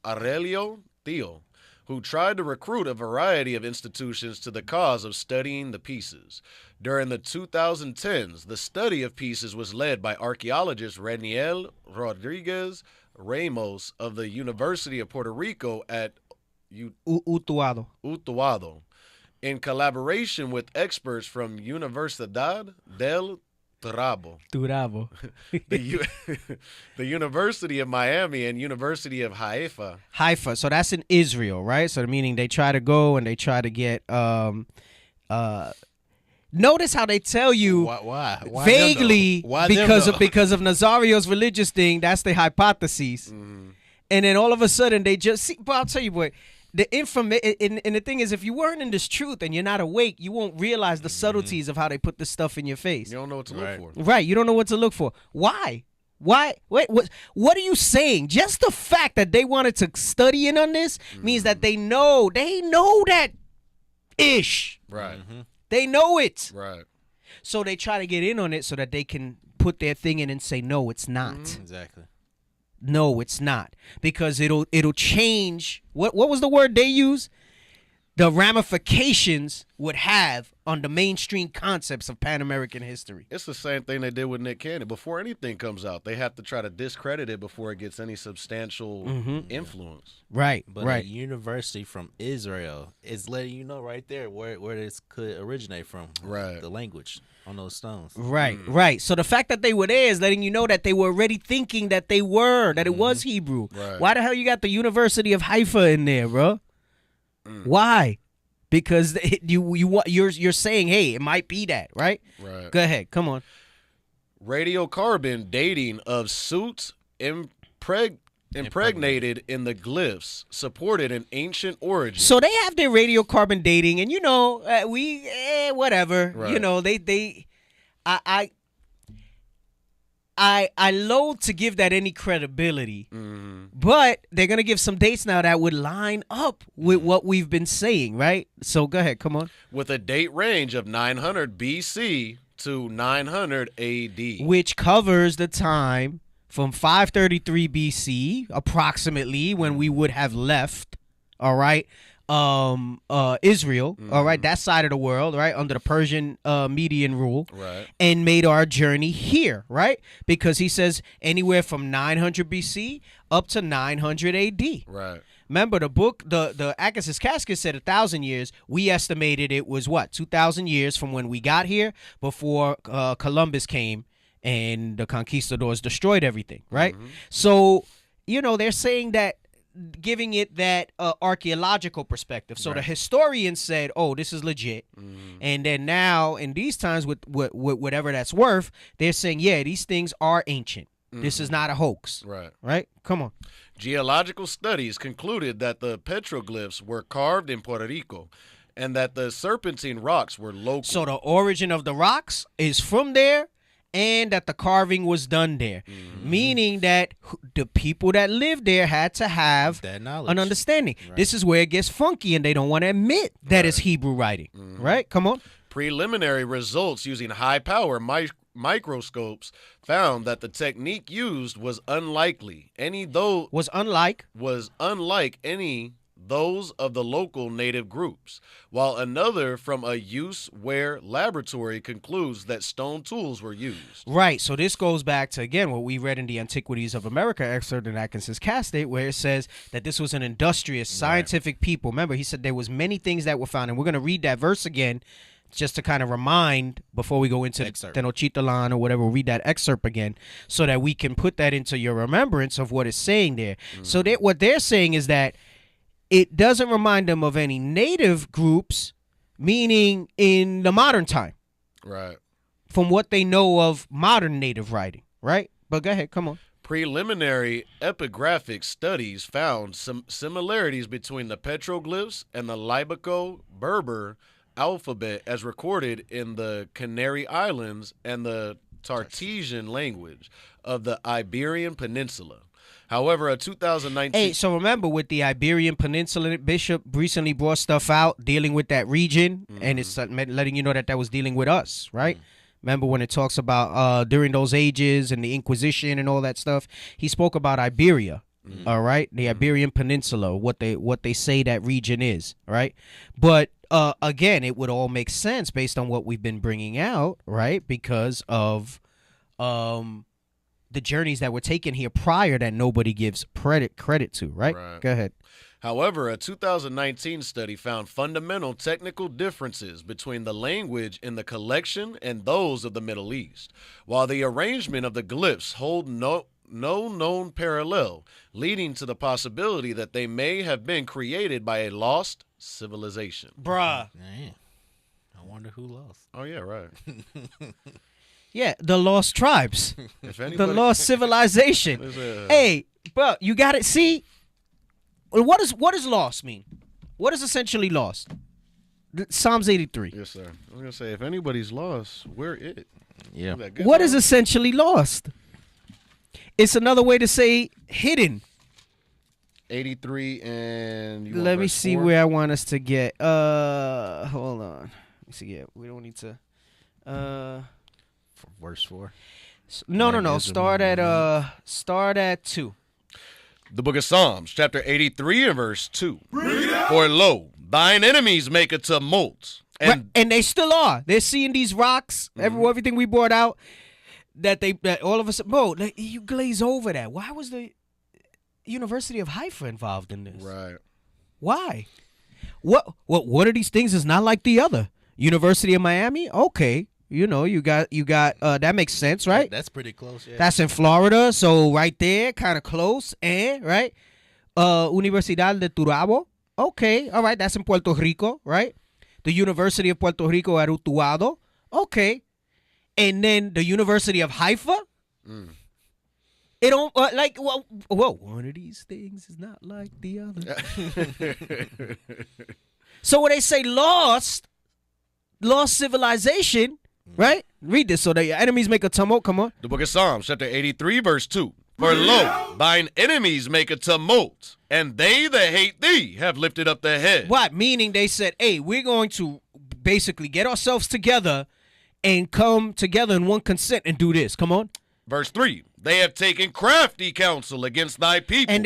Aurelio Theo, who tried to recruit a variety of institutions to the cause of studying the pieces. During the 2010s, the study of pieces was led by archaeologist Reniel Rodriguez Ramos of the University of Puerto Rico at Utuado, in collaboration with experts from Universidad del Turabo, the University of Miami and University of Haifa. So that's in Israel, right? So meaning they try to go and they try to get notice how they tell you why vaguely because of Nazario's religious thing. That's the hypotheses, and then all of a sudden they just see. But I'll tell you what. The information and the thing is, if you weren't in this truth and you're not awake, you won't realize the subtleties of how they put this stuff in your face. You don't know what to look for. Right, you don't know what to look for. Why? Wait, what are you saying? Just the fact that they wanted to study in on this means that they know that Ish. Right. They know it. Right. So they try to get in on it so that they can put their thing in and say, no, it's not. Exactly. No, it's not. Because it'll change. What was the word they use? The ramifications would have on the mainstream concepts of Pan American history. It's the same thing they did with Nick Cannon. Before anything comes out, they have to try to discredit it before it gets any substantial influence. Right, But a university from Israel is letting you know right there where this could originate from. Right. The language on those stones. Right, right. So the fact that they were there is letting you know that they were already thinking that it was Hebrew. Right. Why the hell you got the University of Haifa in there, bro? Why? Because you're saying, hey, it might be that, right? Right. Go ahead, come on. Radiocarbon dating of suits impregnated in the glyphs supported an ancient origin. So they have their radiocarbon dating, and whatever. Right. You know, I loathe to give that any credibility, but they're going to give some dates now that would line up with what we've been saying, right? So go ahead, come on. With a date range of 900 BC to 900 AD. Which covers the time from 533 BC, approximately, when we would have left, all right, Israel, all right, that side of the world, right, under the Persian Median rule, right, and made our journey here, right, because he says anywhere from 900 BC up to 900 AD. Right. Remember the book, the Agassiz Casket said 1,000 years. We estimated it was 2,000 years from when we got here before Columbus came and the conquistadors destroyed everything, right? So, they're saying that, giving it that archaeological perspective. So the historians said, oh, this is legit. And then now, in these times, with whatever that's worth, they're saying, yeah, these things are ancient. This is not a hoax. Right. Right? Come on. Geological studies concluded that the petroglyphs were carved in Puerto Rico and that the serpentine rocks were local. So the origin of the rocks is from there, and that the carving was done there, meaning that the people that lived there had to have that knowledge, an understanding. Right. This is where it gets funky, and they don't want to admit that it's Hebrew writing. Right? Come on. Preliminary results using high-power microscopes found that the technique used was unlike any those of the local native groups, while another from a use-where laboratory concludes that stone tools were used. Right, so this goes back to, again, what we read in the Antiquities of America excerpt in Atkinson's Castate, where it says that this was an industrious, scientific people. Remember, he said there was many things that were found, and we're going to read that verse again just to kind of remind, before we go into Tenochtitlan or whatever, we'll read that excerpt again so that we can put that into your remembrance of what it's saying there. So what they're saying is that it doesn't remind them of any native groups, meaning in the modern time. Right. From what they know of modern native writing, right? But go ahead, come on. Preliminary epigraphic studies found some similarities between the petroglyphs and the Libico-Berber alphabet as recorded in the Canary Islands and the Tartessian language of the Iberian Peninsula. However, a 2019... Hey, so remember, with the Iberian Peninsula, Bishop recently brought stuff out dealing with that region, and it's letting you know that was dealing with us, right? Remember when it talks about during those ages and the Inquisition and all that stuff, he spoke about Iberia, all right? The Iberian Peninsula, what they say that region is, right? But again, it would all make sense based on what we've been bringing out, right? Because of the journeys that were taken here prior that nobody gives credit to, right? Go ahead. However, a 2019 study found fundamental technical differences between the language in the collection and those of the Middle East, while the arrangement of the glyphs hold no known parallel, leading to the possibility that they may have been created by a lost civilization. Bruh. Man, I wonder who lost. Oh, yeah, right. Yeah, the lost tribes, the lost civilization. Hey, bro, you got it. See, what does lost mean? What is essentially lost? Psalms 83. Yes, sir. I'm gonna say if anybody's lost, we're it. Yeah. What is essentially lost? It's another way to say hidden. 83 and you want Let me verse see 4? where I want us to get. Hold on. Let me see. Yeah, we don't need to. Verse 4. No. Start at 2. The book of Psalms, chapter 83 and verse 2. For lo, thine enemies make a tumult. And they still are. They're seeing these rocks, everything we brought out, that all of a sudden, bro, you glaze over that. Why was the University of Haifa involved in this? Right. Why? What are these things is not like the other? University of Miami? Okay. You got that makes sense, right? That's pretty close, yeah. That's in Florida, so right there, kind of close, right? Universidad de Turabo. Okay, all right, that's in Puerto Rico, right? The University of Puerto Rico at Utuado. Okay. And then the University of Haifa? It don't, one of these things is not like the other. So when they say lost civilization, right? Read this so that your enemies make a tumult. Come on. The book of Psalms, chapter 83, verse 2. For lo, thine enemies make a tumult, and they that hate thee have lifted up their head. What? Meaning they said, hey, we're going to basically get ourselves together and come together in one consent and do this. Come on. Verse 3. They have taken crafty counsel against thy people. And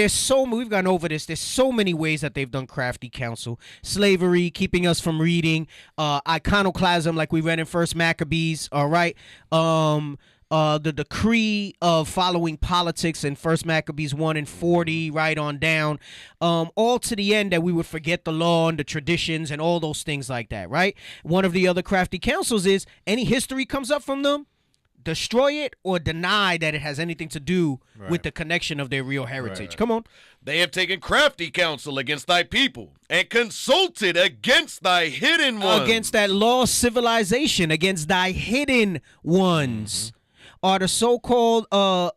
we've gone over this. There's so many ways that they've done crafty counsel. Slavery, keeping us from reading, iconoclasm, like we read in First Maccabees, all right? The decree of following politics in First Maccabees 1 and 40, right on down, all to the end that we would forget the law and the traditions and all those things like that, right? One of the other crafty counsels is any history comes up from them, destroy it or deny that it has anything to do with the connection of their real heritage. Right. Come on. They have taken crafty counsel against thy people and consulted against thy hidden ones. Against that lost civilization, against thy hidden ones. Are the so-called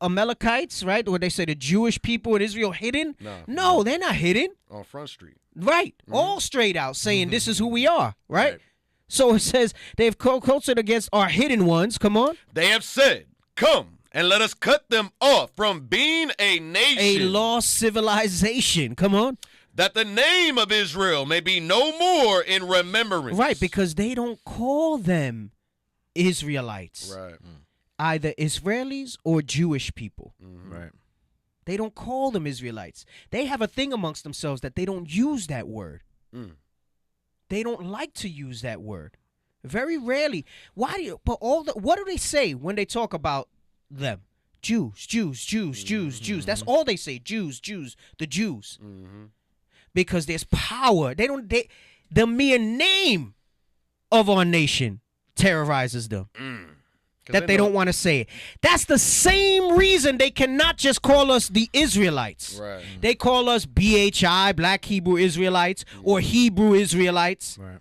Amalekites, right? Where they say the Jewish people in Israel hidden? No, they're not hidden. On Front Street. Right. All straight out saying this is who we are, right? So it says they've consulted against our hidden ones. Come on. They have said, come and let us cut them off from being a nation. A lost civilization. Come on. That the name of Israel may be no more in remembrance. Right, because they don't call them Israelites. Right. Either Israelis or Jewish people. Right. They don't call them Israelites. They have a thing amongst themselves that they don't use that word. They don't like to use that word. Very rarely. What do they say when they talk about them? Jews. That's all they say. Jews, the Jews. Because there's power. The mere name of our nation terrorizes them. That they don't want to say it. That's the same reason they cannot just call us the Israelites. Right. They call us BHI, Black Hebrew Israelites, or Hebrew Israelites. Right.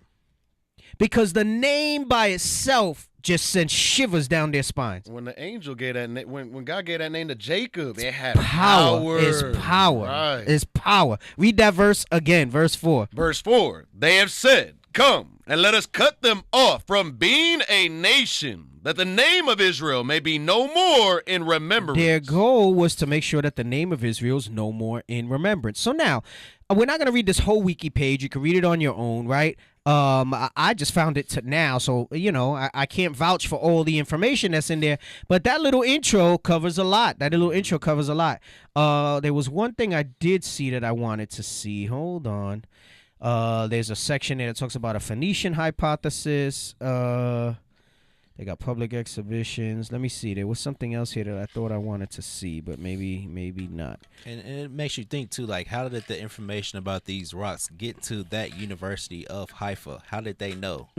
Because the name by itself just sends shivers down their spines. When the angel gave that name, when God gave that name to Jacob, it had power. It's power. Right. It's power. Read that verse again, verse 4. Verse 4. They have said, come and let us cut them off from being a nation, that the name of Israel may be no more in remembrance. Their goal was to make sure that the name of Israel is no more in remembrance. So now, we're not going to read this whole wiki page. You can read it on your own, right? I just found it now, so, I can't vouch for all the information that's in there. But that little intro covers a lot. There was one thing I did see that I wanted to see. Hold on. There's a section there that talks about a Phoenician hypothesis. They got public exhibitions. Let me see. There was something else here that I thought I wanted to see, but maybe not. And it makes you think, too, like, how did the information about these rocks get to that University of Haifa? How did they know?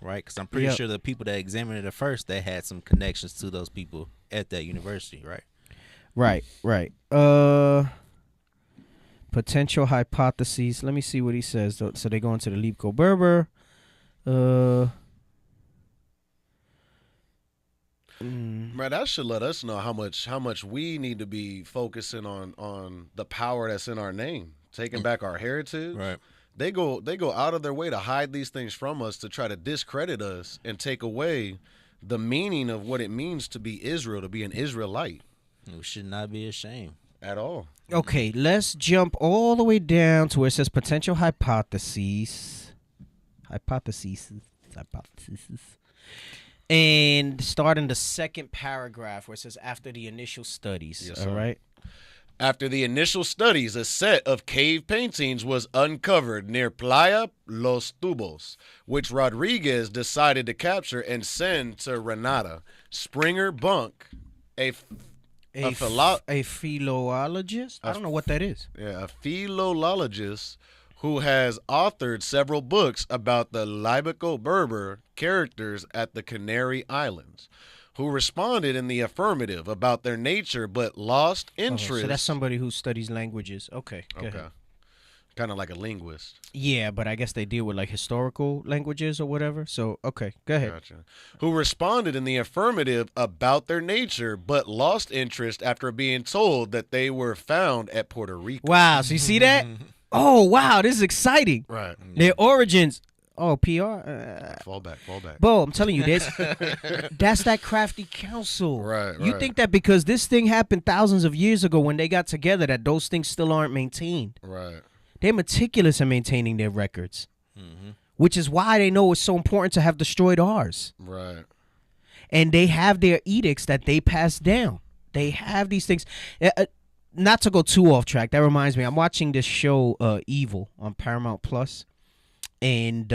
Right? Because I'm pretty sure the people that examined it at first, they had some connections to those people at that university, right? Right. Potential hypotheses. Let me see what he says. So they go into the Liebko Berber. Right, that should let us know how much we need to be focusing on the power that's in our name, taking back our heritage. Right. They go out of their way to hide these things from us, to try to discredit us and take away the meaning of what it means to be Israel, to be an Israelite. We should not be ashamed. At all. Okay, let's jump all the way down to where it says potential hypotheses. Hypotheses. And start in the second paragraph where it says after the initial studies. Yes, all right. After the initial studies, a set of cave paintings was uncovered near Playa Los Tubos, which Rodriguez decided to capture and send to Renata. Springer Bunk, a philologist? I don't know what that is. Yeah, a philologist who has authored several books about the Libico-Berber characters at the Canary Islands, who responded in the affirmative about their nature but lost interest. So that's somebody who studies languages. Okay, go ahead. Kind of like a linguist. Yeah, but I guess they deal with like historical languages or whatever. So, okay, go ahead. Gotcha. Who responded in the affirmative about their nature but lost interest after being told that they were found at Puerto Rico. Wow, so you see that? Oh, wow, this is exciting. Right. Their origins. Oh, PR? Fall back. Bo, I'm telling you, that's that crafty council. Right. You think that because this thing happened thousands of years ago when they got together that those things still aren't maintained. Right. They're meticulous in maintaining their records, which is why they know it's so important to have destroyed ours. Right. And they have their edicts that they pass down. They have these things. Not to go too off track, that reminds me, I'm watching this show, Evil, on Paramount Plus. And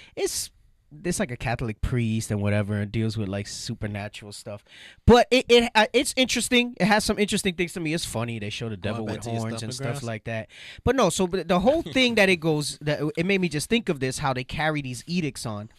it's like a Catholic priest and whatever, and deals with like supernatural stuff. But it's interesting. It has some interesting things to me. It's funny. They show the devil with horns and stuff like that. But no, so the whole thing that it made me just think of this, how they carry these edicts on,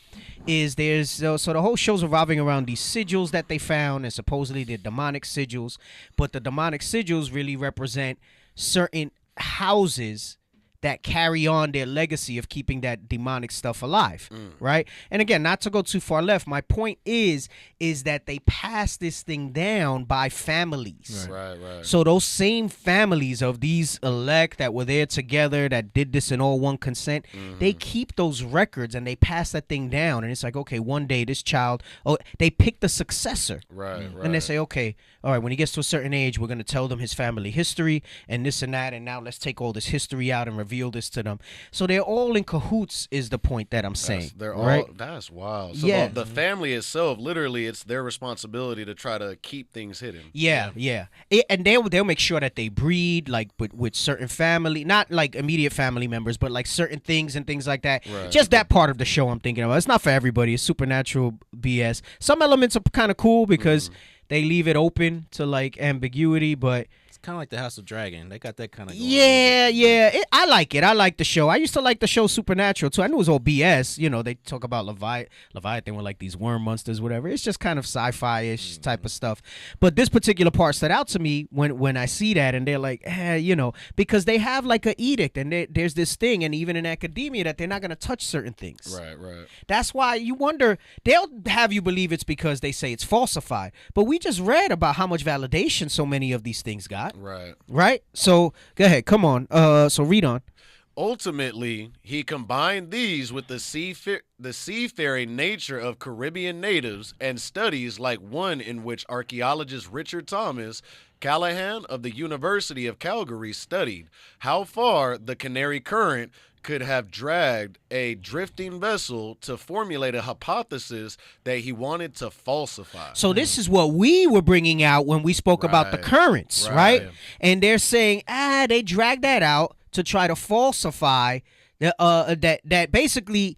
is so the whole show's revolving around these sigils that they found, and supposedly they're demonic sigils. But the demonic sigils really represent certain houses that carry on their legacy of keeping that demonic stuff alive, right? And again, not to go too far left, my point is that they pass this thing down by families. Right. So those same families of these elect that were there together, that did this in all one consent, they keep those records and they pass that thing down. And it's like, okay, one day this child, they pick the successor. Right. And they say, okay, all right, when he gets to a certain age, we're going to tell them his family history and this and that, and now let's take all this history out and reveal this to them. So they're all in cahoots is the point that I'm saying. That's wild. So the family itself, literally, it's their responsibility to try to keep things hidden. Yeah. And they'll make sure that they breed like with certain family, not like immediate family members, but like certain things and things like that. Right. Just that part of the show I'm thinking about. It's not for everybody. It's supernatural BS. Some elements are kind of cool because they leave it open to like ambiguity, but kind of like the House of Dragon. They got that kind of I like it. I like the show. I used to like the show Supernatural too. I knew it was all BS. You know, they talk about Leviathan with like these worm monsters, whatever. It's just kind of sci-fi-ish type of stuff. But this particular part stood out to me when I see that, and they're like, because they have like an edict, and there's this thing, and even in academia, that they're not going to touch certain things. Right. That's why you wonder, they'll have you believe it's because they say it's falsified. But we just read about how much validation so many of these things got. Right? So, go ahead. Come on. So read on. Ultimately, he combined these with the seafaring nature of Caribbean natives and studies like one in which archaeologist Richard Thomas Callahan of the University of Calgary studied how far the Canary Current could have dragged a drifting vessel to formulate a hypothesis that he wanted to falsify. So this is what we were bringing out when we spoke about the currents, right? And they're saying, they dragged that out to try to falsify that basically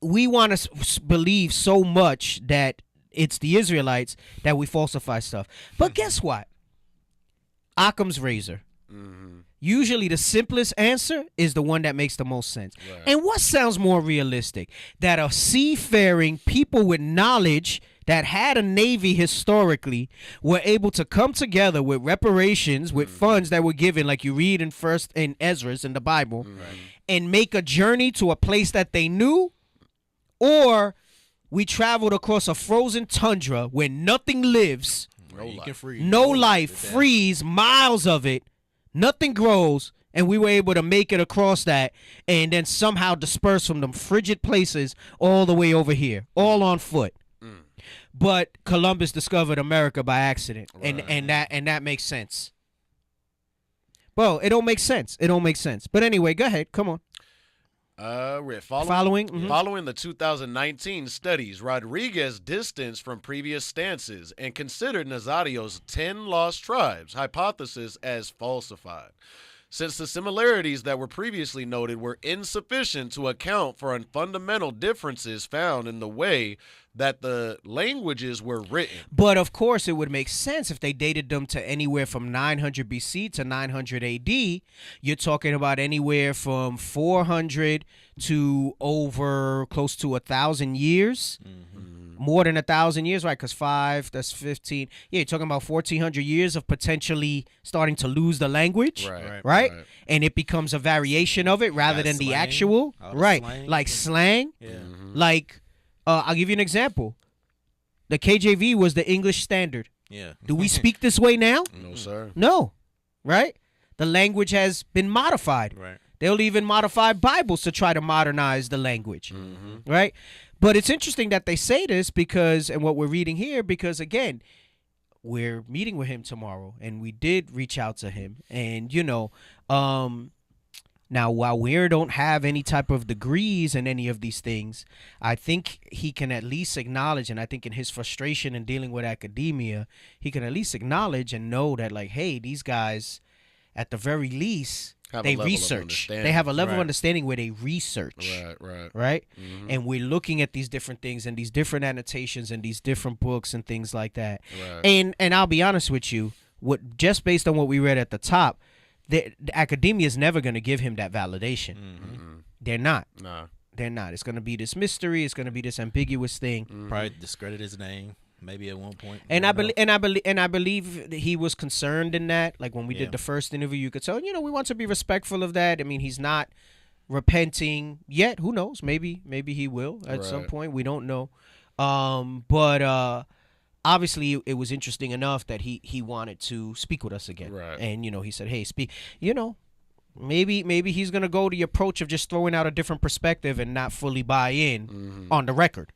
we want to believe so much that it's the Israelites that we falsify stuff. But guess what? Occam's razor. Usually the simplest answer is the one that makes the most sense. And what sounds more realistic? That a seafaring people with knowledge that had a navy historically were able to come together with reparations, with funds that were given, like you read in Ezra's in the Bible, and make a journey to a place that they knew, or we traveled across a frozen tundra where nothing lives, no life, freeze miles of it, nothing grows, and we were able to make it across that and then somehow disperse from them frigid places all the way over here, all on foot. But Columbus discovered America by accident, and that makes sense. Well, it don't make sense. It don't make sense. But anyway, go ahead. Come on. Following Mm-hmm. the 2019 studies, Rodriguez distanced from previous stances and considered Nazario's 10 lost tribes hypothesis as falsified, since the similarities that were previously noted were insufficient to account for fundamental differences found in the way that the languages were written. But of course, it would make sense if they dated them to anywhere from 900 BC to 900 AD. You're talking about anywhere from 400 to over close to 1,000 years. More than 1,000 years, right? Because 5, that's 15. Yeah, you're talking about 1,400 years of potentially starting to lose the language, right? And it becomes a variation of it rather than the actual, right? Like slang, like. I'll give you an example. The KJV was the English standard. Yeah. Do we speak this way now? No, sir. No, right? The language has been modified. Right. They'll even modify Bibles to try to modernize the language, right? But it's interesting that they say this because, and what we're reading here, because again, we're meeting with him tomorrow, and we did reach out to him, and now, while we don't have any type of degrees in any of these things, I think he can at least acknowledge, and I think in his frustration in dealing with academia, he can at least acknowledge and know that, like, hey, these guys, at the very least, they research. They have a level of understanding where they research. Right? And we're looking at these different things and these different annotations and these different books and things like that. And I'll be honest with you, just based on what we read at the top, the academia is never going to give him that validation. They're not. Nah. They're not. It's going to be this mystery. It's going to be this ambiguous thing. Probably discredit his name, maybe at one point. And I believe that he was concerned in that. Like when we did the first interview, you could tell, we want to be respectful of that. I mean, he's not repenting yet. Who knows? Maybe he will at some point. We don't know. But obviously, it was interesting enough that he wanted to speak with us again. And, he said, hey, speak, maybe he's going to go the approach of just throwing out a different perspective and not fully buy in on the record.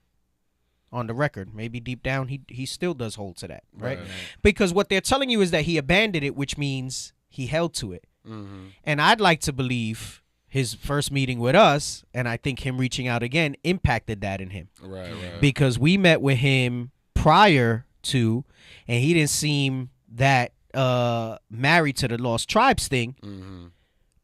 On the record. Maybe deep down, he still does hold to that, right? Because what they're telling you is that he abandoned it, which means he held to it. And I'd like to believe his first meeting with us, and I think him reaching out again impacted that in him. Because we met with him prior to, and he didn't seem that married to the Lost Tribes thing,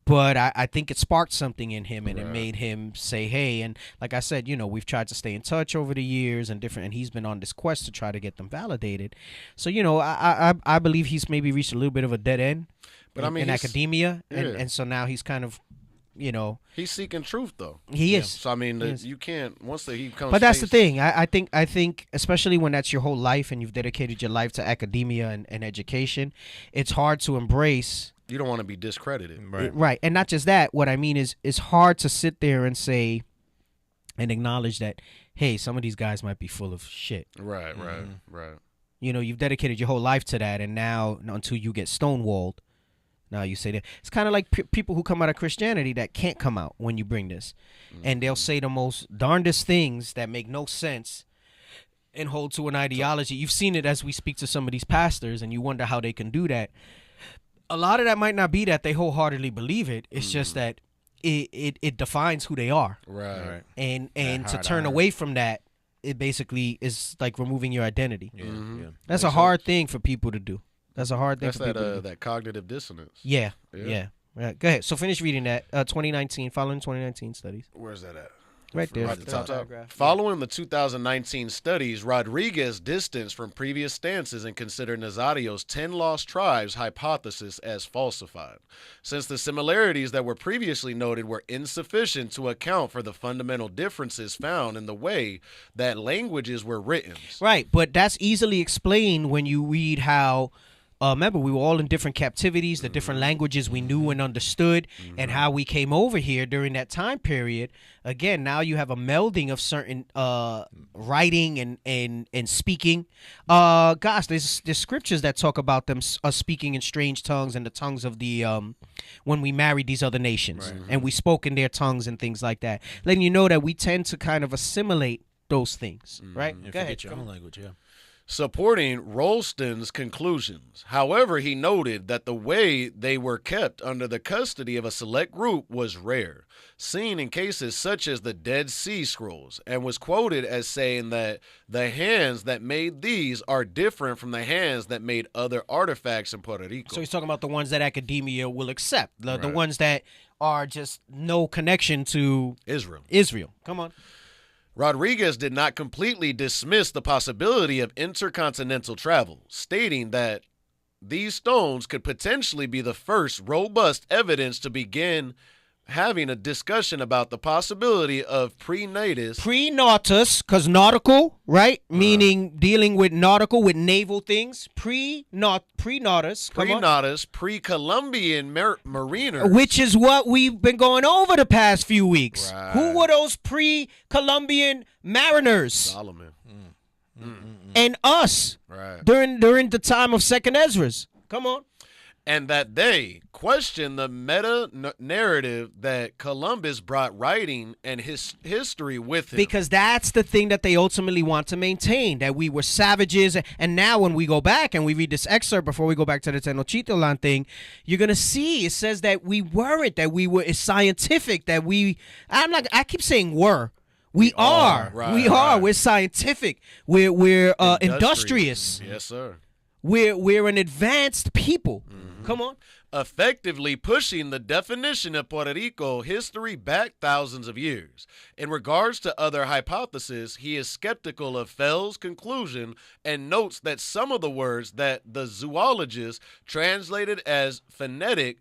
but I think it sparked something in him, and it made him say, hey, and like I said, we've tried to stay in touch over the years and he's been on this quest to try to get them validated. So, I believe he's maybe reached a little bit of a dead end in academia, and so now he's kind of, he's seeking truth though. He is. So I mean, you can't once he comes. But that's the thing. I think especially when that's your whole life and you've dedicated your life to academia and education, it's hard to embrace. You don't want to be discredited, right? And not just that. What I mean is, it's hard to sit there and say, and acknowledge that, hey, some of these guys might be full of shit. Right. You've dedicated your whole life to that, and now until you get stonewalled. Now you say that it's kind of like people who come out of Christianity that can't come out when you bring this, and they'll say the most darndest things that make no sense and hold to an ideology. You've seen it as we speak to some of these pastors, and you wonder how they can do that. A lot of that might not be that they wholeheartedly believe it. It's just that it defines who they are, right? And to turn away from that, it basically is like removing your identity. That's a hard thing for people to do. That's a hard thing for people to do. That cognitive dissonance. Yeah. Right. Go ahead. So finish reading that. 2019, following 2019 studies. Where's that at? Right there. Right at the top. Following the 2019 studies, Rodriguez distanced from previous stances and considered Nazario's 10 lost tribes hypothesis as falsified, since the similarities that were previously noted were insufficient to account for the fundamental differences found in the way that languages were written. Right, but that's easily explained when you read how remember, we were all in different captivities, the different languages we knew and understood, and how we came over here during that time period. Again, now you have a melding of certain writing and speaking. Gosh, there's scriptures that talk about them speaking in strange tongues and the tongues of the when we married these other nations, and we spoke in their tongues and things like that. Letting you know that we tend to kind of assimilate those things, right? Go ahead. Your own language, supporting Rolston's conclusions. However, he noted that the way they were kept under the custody of a select group was rare, seen in cases such as the Dead Sea Scrolls, and was quoted as saying that the hands that made these are different from the hands that made other artifacts in Puerto Rico. So he's talking about the ones that academia will accept, the ones that are just no connection to Israel. Come on. Rodriguez did not completely dismiss the possibility of intercontinental travel, stating that these stones could potentially be the first robust evidence to begin having a discussion about the possibility of pre-nautus, because nautical, right? Meaning dealing with nautical, with naval things. Pre-nautus, pre-Columbian mariners. Which is what we've been going over the past few weeks. Right. Who were those pre-Columbian mariners? Solomon. And us. Right. During the time of Second Ezra's. Come on. And that they question the meta-narrative that Columbus brought writing and his history with him. Because that's the thing that they ultimately want to maintain, that we were savages. And now when we go back and we read this excerpt before we go back to the Tenochtitlan thing, you're going to see it says that we weren't, that we were scientific, that I keep saying were. We are. Right, we are. We're scientific. We're industrious. Yes, sir. We're an advanced people. Come on. Effectively pushing the definition of Puerto Rico history back thousands of years. In regards to other hypotheses, he is skeptical of Fell's conclusion and notes that some of the words that the zoologists translated as phonetic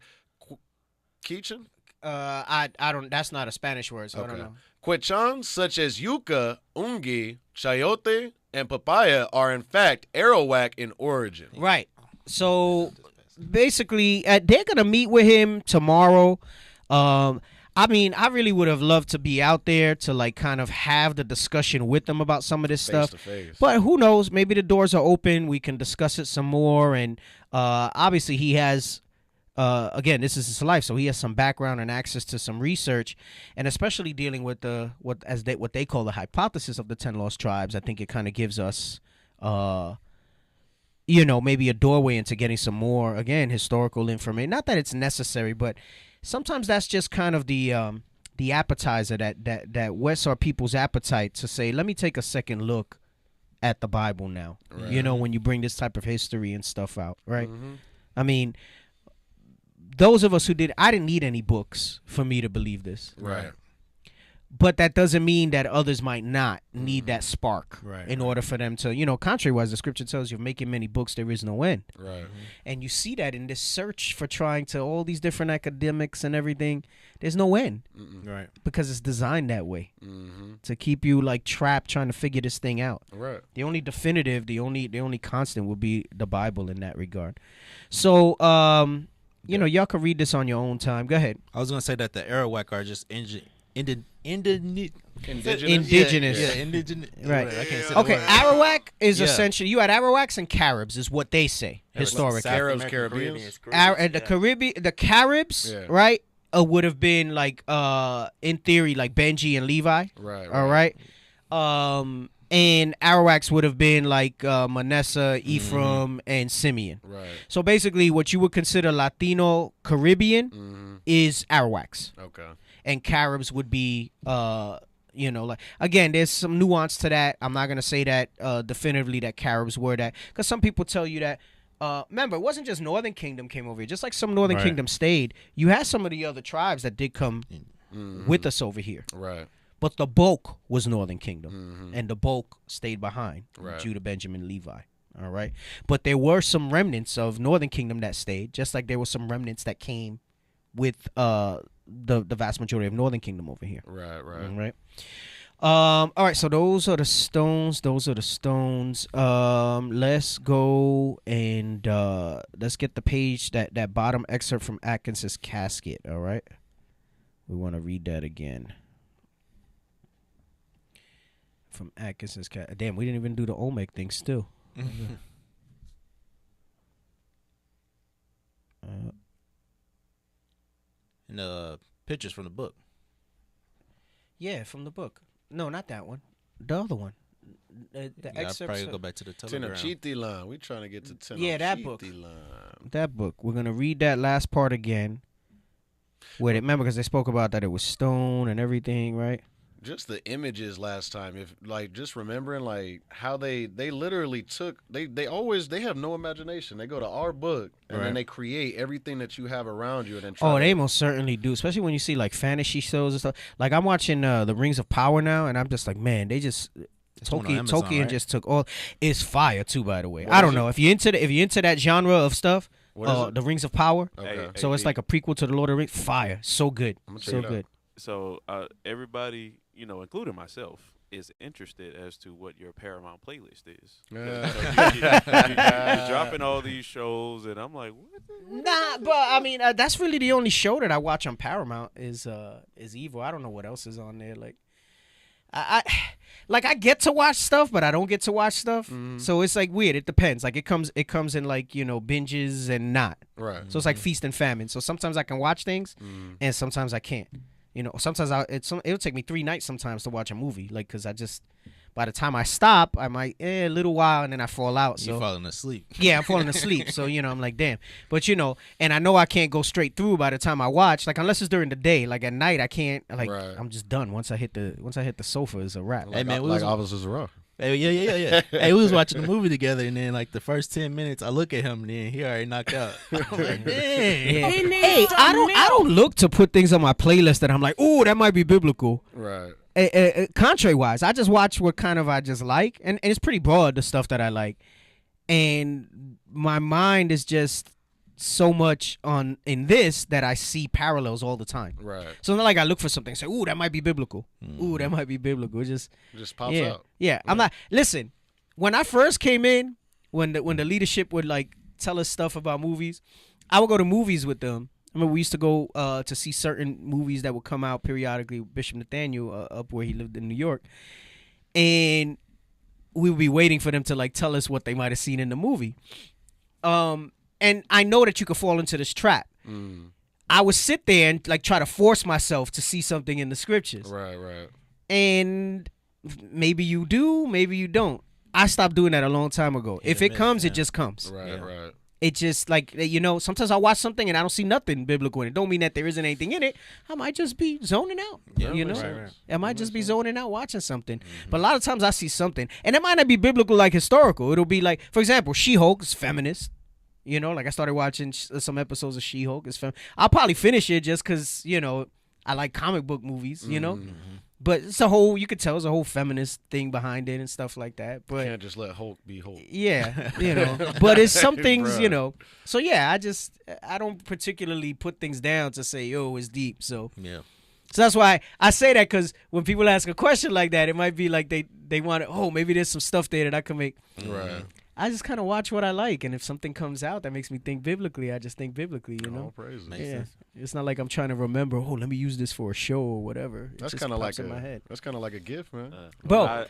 Quechan? I don't. That's not a Spanish word, so I don't know. Quechan, such as yucca, ungi, chayote, and papaya, are in fact Arawak in origin. Right. So basically, they're gonna meet with him tomorrow. I mean, I really would have loved to be out there to like kind of have the discussion with them about some of this stuff. Face. But who knows? Maybe the doors are open. We can discuss it some more. And obviously, he has. Again, this is his life, so he has some background and access to some research, and especially dealing with what they call the hypothesis of the 10 lost tribes. I think it kind of gives us, maybe a doorway into getting some more, again, historical information. Not that it's necessary, but sometimes that's just kind of the appetizer that whets our people's appetite to say, let me take a second look at the Bible now. Right. When you bring this type of history and stuff out, right? Mm-hmm. I mean. Those of us who I didn't need any books for me to believe this. Right. But that doesn't mean that others might not need that spark in order for them to, contrary-wise, the scripture tells you, of making many books, there is no end. Right. And you see that in this search for trying to, all these different academics and everything, there's no end. Right. Because it's designed that way. To keep you, like, trapped trying to figure this thing out. Right. The only definitive, the only constant will be the Bible in that regard. So, y'all can read this on your own time. Go ahead. I was going to say that the Arawak are just indigenous. Yeah, indigenous. Right. I can't say okay, Arawak is essentially, you had Arawaks and Caribs is what they say historically. Arabs, Caribbeans. The Caribs, right, would have been like, in theory, like Benji and Levi. Right. All right. And Arawaks would have been like Manasseh, Ephraim, and Simeon. Right. So basically, what you would consider Latino Caribbean is Arawaks. Okay. And Caribs would be, like, again, there's some nuance to that. I'm not going to say that definitively that Caribs were that. Because some people tell you that, remember, it wasn't just Northern Kingdom came over here. Just like some Northern Kingdom stayed, you had some of the other tribes that did come with us over here. Right. But the bulk was Northern Kingdom, and the bulk stayed behind, right. Judah, Benjamin, Levi. All right, but there were some remnants of Northern Kingdom that stayed, just like there were some remnants that came with the vast majority of Northern Kingdom over here. Right, right, all right. All right, so those are the stones. Let's go and let's get the page that bottom excerpt from Atkins's casket. All right, we want to read that again. From Atkinson's cat. Damn, we didn't even do the Olmec thing still. And the pictures from the book. Yeah, from the book. No, not that one. The other one. the Yeah, I'll excerpts. probably go back to the telegram. Tenochtitlan. We trying to get to Tenochtitlan. Yeah, that book. That book. We're gonna read that last part again. Remember, because they spoke about that it was stone and everything, right? Just the images last time, if like just remembering like how they literally took they have no imagination. They go to our book and then they create everything that you have around you and then try they most certainly do, especially when you see like fantasy shows and stuff. Like I'm watching the Rings of Power now, and I'm just like, man, they just Tolkien right? just took all. It's fire too, by the way. I don't know if you're into that genre of stuff. The Rings of Power. Okay. So it's like a prequel to the Lord of the Rings. Fire, so good, so good. So everybody, including myself, is interested as to what your Paramount playlist is. You're dropping all these shows, and I'm like, what? Nah, but I mean, that's really the only show that I watch on Paramount is Evil. I don't know what else is on there. Like, I get to watch stuff, but I don't get to watch stuff. So it's like weird. It depends. Like it comes in like binges and not. Right. So it's like feast and famine. So sometimes I can watch things, and sometimes I can't. Sometimes it'll take me 3 nights sometimes to watch a movie, like because by the time I stop, I might a little while and then I fall out. So you're falling asleep. Yeah, I'm falling asleep. So I'm like, damn. But and I know I can't go straight through by the time I watch, like unless it's during the day. Like at night, I can't. Like I'm just done. Once I hit the sofa, it's a wrap. Hey man, like Officers Rough. Hey, yeah. Hey, we was watching the movie together, and then like the first 10 minutes, I look at him, and then he already knocked out. I'm like, dang. Hey, I don't look to put things on my playlist that I'm like, oh, that might be biblical. Right. Contrary wise, I just watch what kind of I just like, and it's pretty broad, the stuff that I like, and my mind is just so much in this that I see parallels all the time. Right. So it's not like I look for something and say, ooh, that might be biblical. Ooh, that might be biblical. It just pops out. Yeah. I'm not. Listen, when I first came in, when the leadership would like tell us stuff about movies, I would go to movies with them. I mean, we used to go to see certain movies that would come out periodically with Bishop Nathaniel up where he lived in New York. And we would be waiting for them to like tell us what they might have seen in the movie. And I know that you could fall into this trap. I would sit there and like try to force myself to see something in the scriptures. Right. And maybe you do, maybe you don't. I stopped doing that a long time ago. If it comes, it just comes. Right. It just like, sometimes I watch something and I don't see nothing biblical in it. Don't mean that there isn't anything in it. I might just be zoning out. Right. I might just be zoning out watching something. But a lot of times I see something. And it might not be biblical like historical. It'll be like, for example, She-Hulk is feminist. Like I started watching some episodes of She-Hulk. I'll probably finish it just because, I like comic book movies, But it's you could tell it's a whole feminist thing behind it and stuff like that. But you can't just let Hulk be Hulk. Yeah, But it's some things, So yeah, I don't particularly put things down to say, yo, it's deep. So yeah. So that's why I say that, because when people ask a question like that, it might be like they want to, maybe there's some stuff there that I can make. Right. I just kind of watch what I like, and if something comes out that makes me think biblically, I just think biblically, All praises. Yeah. It's not like I'm trying to remember, let me use this for a show or whatever. That's kind of like in my head. That's kind of like a gift, man.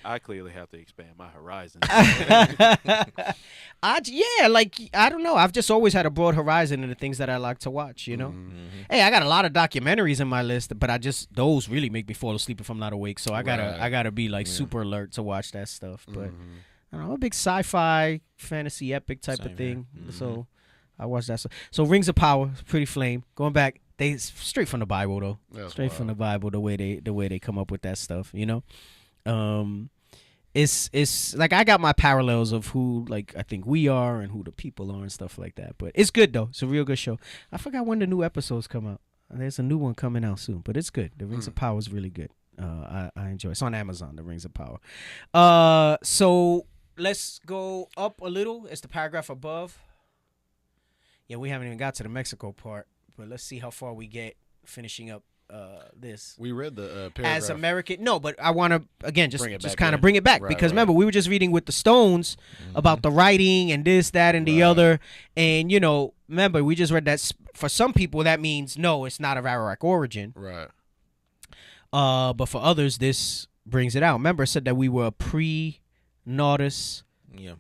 I clearly have to expand my horizon. I don't know. I've just always had a broad horizon in the things that I like to watch, Hey, I got a lot of documentaries in my list, but those really make me fall asleep if I'm not awake. So I gotta be like super alert to watch that stuff. But I don't know, I'm a big sci-fi, fantasy, epic type of thing. So I watch that. So Rings of Power, pretty flame. Going back, they straight from the Bible though. That's straight wild. from the Bible, the way they come up with that stuff. It's like I got my parallels of who like I think we are and who the people are and stuff like that. But it's good though. It's a real good show. I forgot when the new episodes come out. There's a new one coming out soon, but it's good. The Rings of Power is really good. I enjoy it. It's on Amazon, The Rings of Power. So let's go up a little. It's the paragraph above. Yeah, we haven't even got to the Mexico part, but let's see how far we get finishing up this. We read the paragraph. As American, no, but I want to again just kind of in. bring it back, Right, because right. remember we were just reading with the Stones about the writing and this, that, and the other, and remember we just read that for some people that means no, it's not of Arawak origin, Right. but for others this brings it out. Remember, it said that we were pre-Nautis,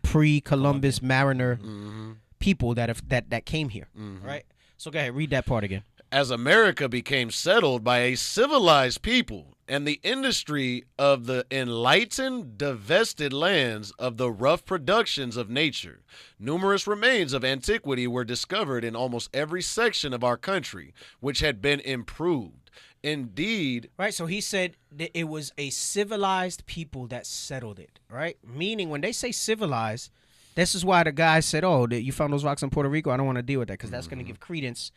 pre-Columbus mariner people that came here, right? So go ahead, read that part again. As America became settled by a civilized people and the industry of the enlightened, divested lands of the rough productions of nature. Numerous remains of antiquity were discovered in almost every section of our country, which had been improved. Indeed. Right, so he said that it was a civilized people that settled it, right? Meaning when they say civilized, this is why the guy said, oh, you found those rocks in Puerto Rico? I don't want to deal with that because that's going to give credence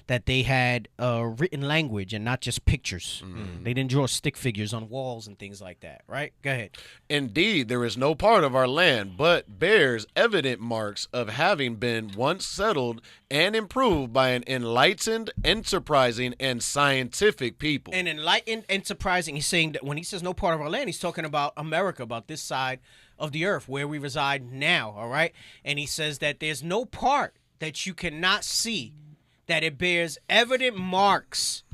that they had written language and not just pictures. They didn't draw stick figures on walls and things like that, right? Go ahead. Indeed, there is no part of our land but bears evident marks of having been once settled and improved by an enlightened, enterprising, and scientific people. An enlightened, enterprising, he's saying that when he says no part of our land, he's talking about America, about this side of the earth where we reside now, all right? And he says that there's no part that you cannot see that it bears evident marks,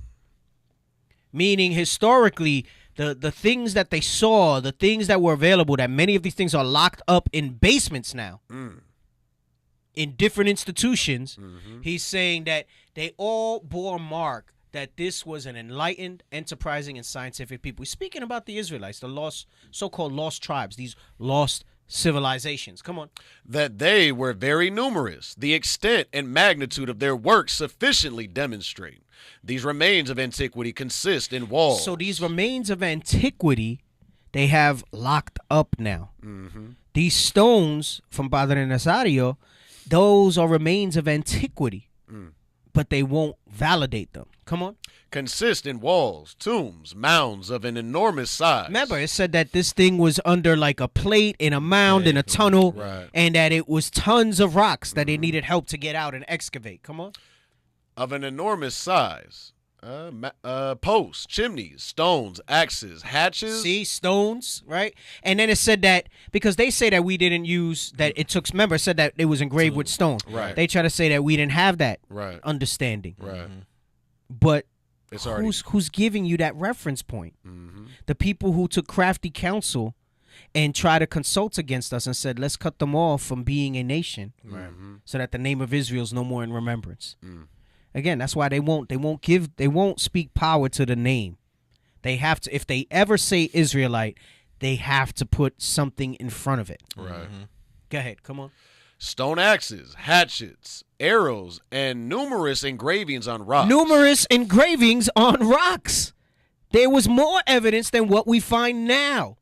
meaning historically the things that they saw, the things that were available, that many of these things are locked up in basements now in different institutions. He's saying that they all bore mark that this was an enlightened, enterprising, and scientific people. We're speaking about the Israelites, the lost, so-called lost tribes, these lost civilizations. Come on. That they were very numerous. The extent and magnitude of their work sufficiently demonstrate. These remains of antiquity consist in walls. So these remains of antiquity, they have locked up now. These stones from Padre Nazario, those are remains of antiquity, but they won't validate them. Come on. Consist in walls, tombs, mounds of an enormous size. Remember, it said that this thing was under like a plate in a mound in a tunnel, and that it was tons of rocks that they needed help to get out and excavate. Come on. Of an enormous size. Posts, chimneys, stones, axes, hatches. See, stones, right? And then it said that, because they say that we didn't use, that it took, remember, it said that it was engraved with stone. Right. They try to say that we didn't have that understanding. But who's giving you that reference point? The people who took crafty counsel and tried to consult against us and said, let's cut them off from being a nation so that the name of Israel is no more in remembrance. Again, that's why they won't speak power to the name. They have to, if they ever say Israelite, they have to put something in front of it. Go ahead, come on. Stone axes, hatchets, arrows, and numerous engravings on rocks. Numerous engravings on rocks. There was more evidence than what we find now.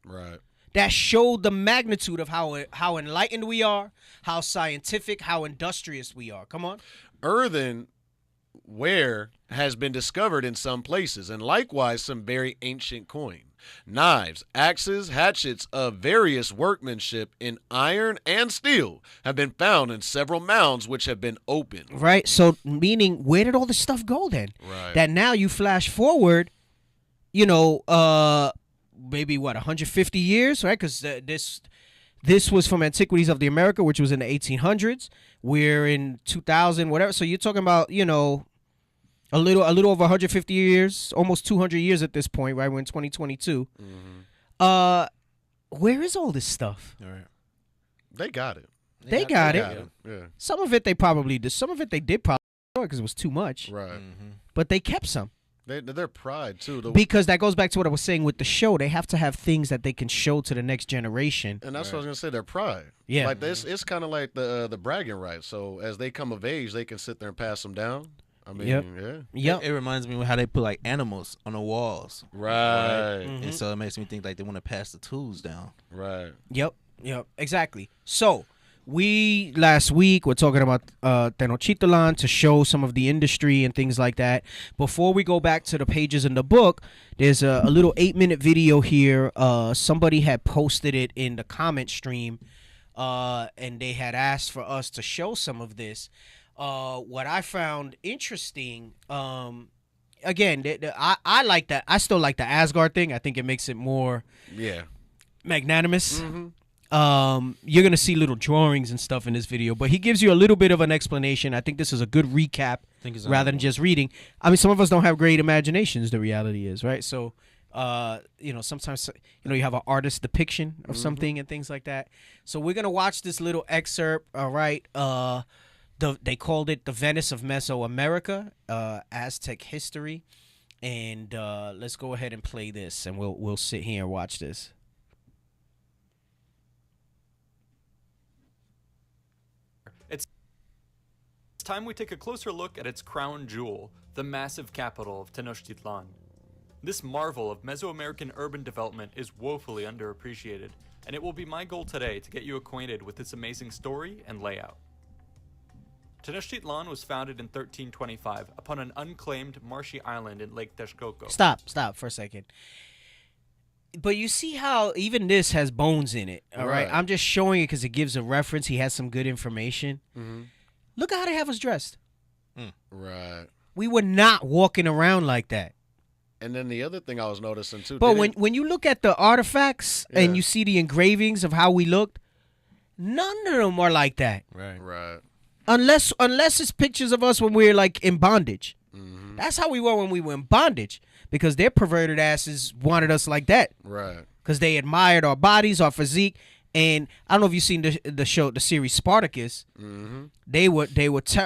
That showed the magnitude of how enlightened we are, how scientific, how industrious we are. Come on. Earthenware has been discovered in some places, and likewise some very ancient coin. Knives, axes, hatchets of various workmanship in iron and steel have been found in several mounds which have been opened. Right, so meaning, where did all this stuff go then? That now you flash forward, you know, maybe what, 150 years, right? Because this was from Antiquities of the America, which was in the 1800s. We're in 2000, whatever. So you're talking about, you know, a little over 150 years, almost 200 years at this point, right? We're in 2022. Where is all this stuff? They got it. They got it. Yeah. Some of it they probably did. Some of it they did probably because it was too much. But they kept some. Their pride too. Because that goes back to what I was saying with the show. They have to have things that they can show to the next generation. And that's what I was gonna say. Their pride. Yeah. Like this, it's kind of like the bragging rights. So as they come of age, they can sit there and pass them down. I mean, It reminds me of how they put like animals on the walls. And so it makes me think like they want to pass the tools down. Yep, exactly. So we last week were talking about Tenochtitlan to show some of the industry and things like that. Before we go back to the pages in the book, there's a little 8-minute video here. Somebody had posted it in the comment stream, and they had asked for us to show some of this. What I found interesting, again, I like that. I still like the Asgard thing. I think it makes it more magnanimous. You're gonna see little drawings and stuff in this video, but he gives you a little bit of an explanation. I think this is a good recap rather than just reading. I mean, some of us don't have great imaginations. The reality is, right? So, you know, sometimes you have an artist's depiction of something and things like that. So we're gonna watch this little excerpt. All right. They called it the Venice of Mesoamerica, Aztec history. And let's go ahead and play this, and we'll sit here and watch this. It's time we take a closer look at its crown jewel, the massive capital of Tenochtitlan. This marvel of Mesoamerican urban development is woefully underappreciated, and it will be my goal today to get you acquainted with its amazing story and layout. Tenochtitlan was founded in 1325 upon an unclaimed marshy island in Lake Texcoco. Stop for a second. But you see how even this has bones in it, all right? I'm just showing it because it gives a reference. He has some good information. Mm-hmm. Look at how they have us dressed. Right. We were not walking around like that. And then the other thing I was noticing, too. But when you look at the artifacts and you see the engravings of how we looked, none of them are like that. Right. Unless it's pictures of us when we were like in bondage. Mm-hmm. That's how we were when we were in bondage, because their perverted asses wanted us like that. Right. Because they admired our bodies, our physique, and I don't know if you've seen the series Spartacus. Mm-hmm. They were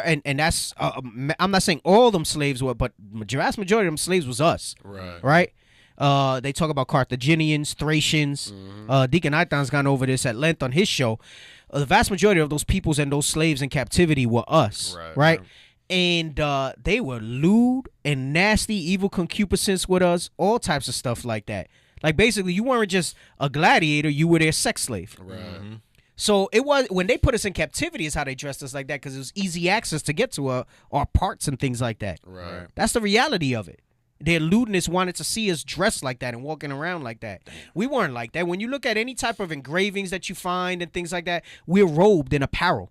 and that's I'm not saying all them slaves were, but vast majority of them slaves was us. Right. They talk about Carthaginians, Thracians. Deacon Aitan's gone over this at length on his show. The vast majority of those peoples and those slaves in captivity were us, right? And they were lewd and nasty, evil concupiscence with us, all types of stuff like that. Like basically, you weren't just a gladiator; you were their sex slave. Right. Mm-hmm. So it was when they put us in captivity is how they dressed us like that, because it was easy access to get to our parts and things like that. Right. That's the reality of it. Their lewdness wanted to see us dressed like that and walking around like that. We weren't like that. When you look at any type of engravings that you find and things like that, we're robed in apparel.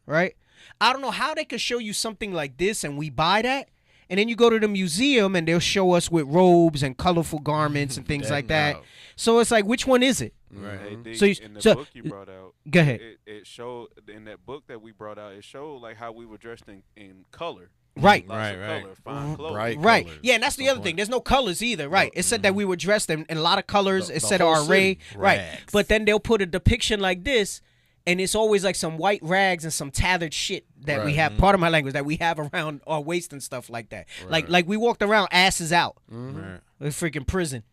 Right? I don't know how they could show you something like this and we buy that, and then you go to the museum and they'll show us with robes and colorful garments and things like that. So it's like, which one is it? Right. So in the book you brought out, go ahead. It showed in that book that we brought out. It showed like how we were dressed in color. Right. Color, fine clothes. Right. Yeah, and that's the other thing. There's no colors either. Right. It said that we were dressed in a lot of colors. It said our array. Right. But then they'll put a depiction like this, and it's always like some white rags and some tethered shit that we have, part of my language, that we have around our waist and stuff like that. Like we walked around asses out. Like freaking prison.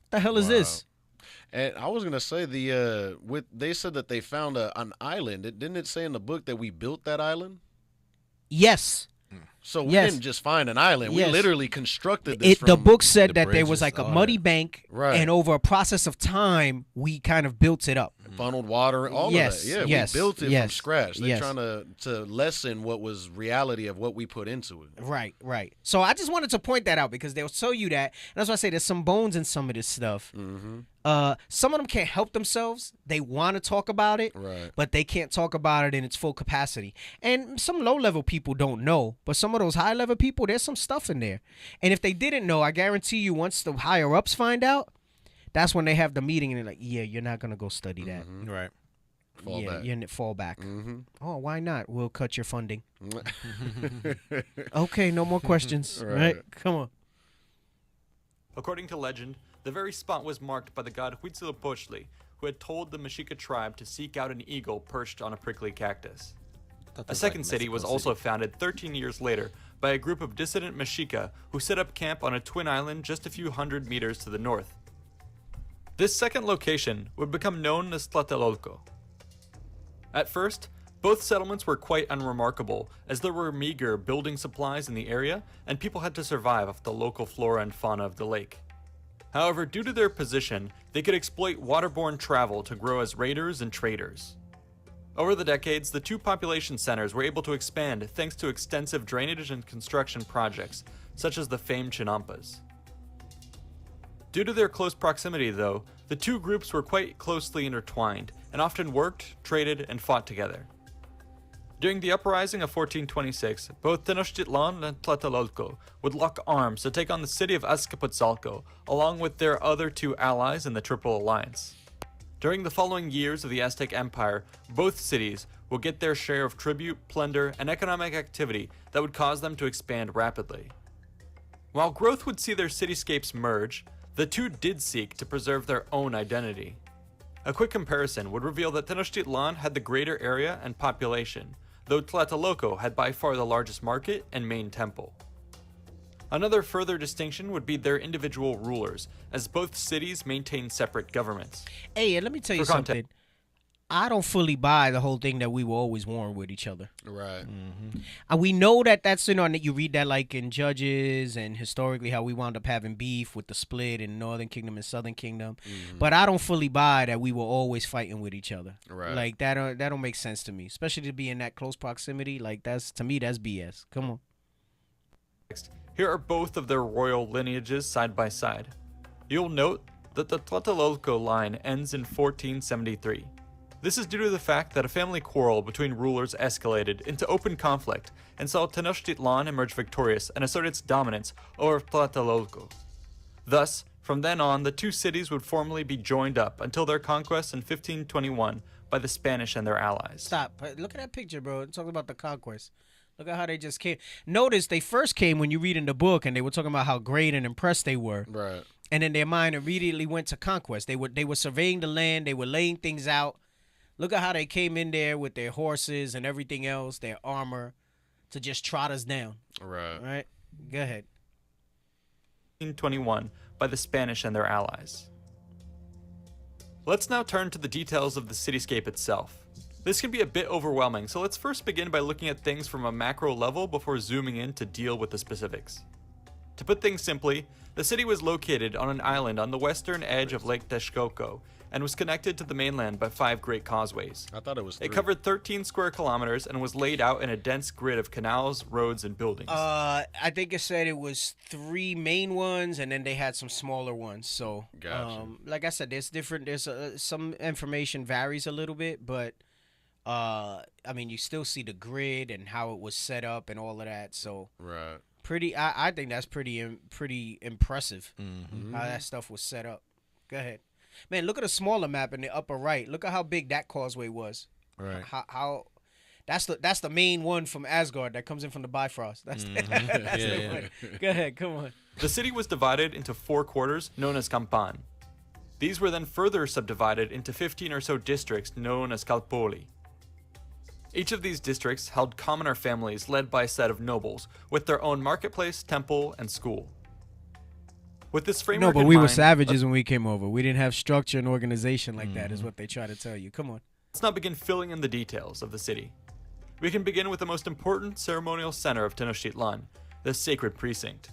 What the hell is this? And I was gonna say they said that they found an island. Didn't it say in the book that we built that island? Yes. So we didn't just find an island. We literally constructed this. The book said that there was like a muddy bank, and over a process of time, we kind of built it up. Funneled water, all of that. Yeah, we built it from scratch. They're trying to lessen what was reality of what we put into it. Right. So I just wanted to point that out because they'll show you that. And that's why I say there's some bones in some of this stuff. Some of them can't help themselves. They want to talk about it, but they can't talk about it in its full capacity. And some low-level people don't know, but some of those high-level people, there's some stuff in there. And if they didn't know, I guarantee you once the higher-ups find out, that's when they have the meeting and they're like, yeah, you're not going to go study that. Right. Fall back. Oh, why not? We'll cut your funding. Okay, no more questions. Right. Come on. According to legend, the very spot was marked by the god Huitzilopochtli, who had told the Mexica tribe to seek out an eagle perched on a prickly cactus. A second city was also founded 13 years later by a group of dissident Mexica who set up camp on a twin island just a few hundred meters to the north. This second location would become known as Tlatelolco. At first, both settlements were quite unremarkable, as there were meager building supplies in the area and people had to survive off the local flora and fauna of the lake. However, due to their position, they could exploit waterborne travel to grow as raiders and traders. Over the decades, the two population centers were able to expand thanks to extensive drainage and construction projects, such as the famed Chinampas. Due to their close proximity, though, the two groups were quite closely intertwined and often worked, traded, and fought together. During the uprising of 1426, both Tenochtitlan and Tlatelolco would lock arms to take on the city of Azcapotzalco, along with their other two allies in the Triple Alliance. During the following years of the Aztec Empire, both cities would get their share of tribute, plunder, and economic activity that would cause them to expand rapidly. While growth would see their cityscapes merge, the two did seek to preserve their own identity. A quick comparison would reveal that Tenochtitlan had the greater area and population, though Tlatelolco had by far the largest market and main temple. Another further distinction would be their individual rulers, as both cities maintain separate governments. Hey, and let me tell you something. I don't fully buy the whole thing that we were always warring with each other. Right. And we know that that's, you know, you read that like in Judges and historically how we wound up having beef with the split in Northern Kingdom and Southern Kingdom. But I don't fully buy that we were always fighting with each other. Right. Like that don't make sense to me, especially to be in that close proximity. Like to me, that's BS. Come on. Here are both of their royal lineages side by side. You'll note that the Tlatelolco line ends in 1473. This is due to the fact that a family quarrel between rulers escalated into open conflict and saw Tenochtitlan emerge victorious and assert its dominance over Tlatelolco. Thus, from then on, the two cities would formally be joined up until their conquest in 1521 by the Spanish and their allies. Stop. Look at that picture, bro. It's talking about the conquest. Look at how they just came. Notice they first came when you read in the book, and they were talking about how great and impressed they were. Right. And then their mind immediately went to conquest. They were surveying the land. They were laying things out. Look at how they came in there with their horses and everything else, their armor, to just trot us down. Right. All right. Go ahead. 1521 by the Spanish and their allies. Let's now turn to the details of the cityscape itself. This can be a bit overwhelming, so let's first begin by looking at things from a macro level before zooming in to deal with the specifics. To put things simply, the city was located on an island on the western edge of Lake Texcoco and was connected to the mainland by 5 great causeways. I thought it was 3. It covered 13 square kilometers and was laid out in a dense grid of canals, roads, and buildings. I think it said it was 3 main ones, and then they had some smaller ones. So, Gotcha. like I said, there's some information varies a little bit, but I mean, you still see the grid and how it was set up and all of that. So, right. I think that's pretty impressive how that stuff was set up. Go ahead. Man, look at a smaller map in the upper right. Look at how big that causeway was. Right. How that's the main one from Asgard that comes in from the Bifrost. That's the one. Go ahead, come on. The city was divided into 4 quarters known as Campan. These were then further subdivided into 15 or so districts known as Calpoli. Each of these districts held commoner families led by a set of nobles with their own marketplace, temple, and school. With this framework No, but in we were mind, savages when we came over. We didn't have structure and organization like that, is what they try to tell you. Come on. let's now begin filling in the details of the city. We can begin with the most important ceremonial center of Tenochtitlan, the Sacred Precinct.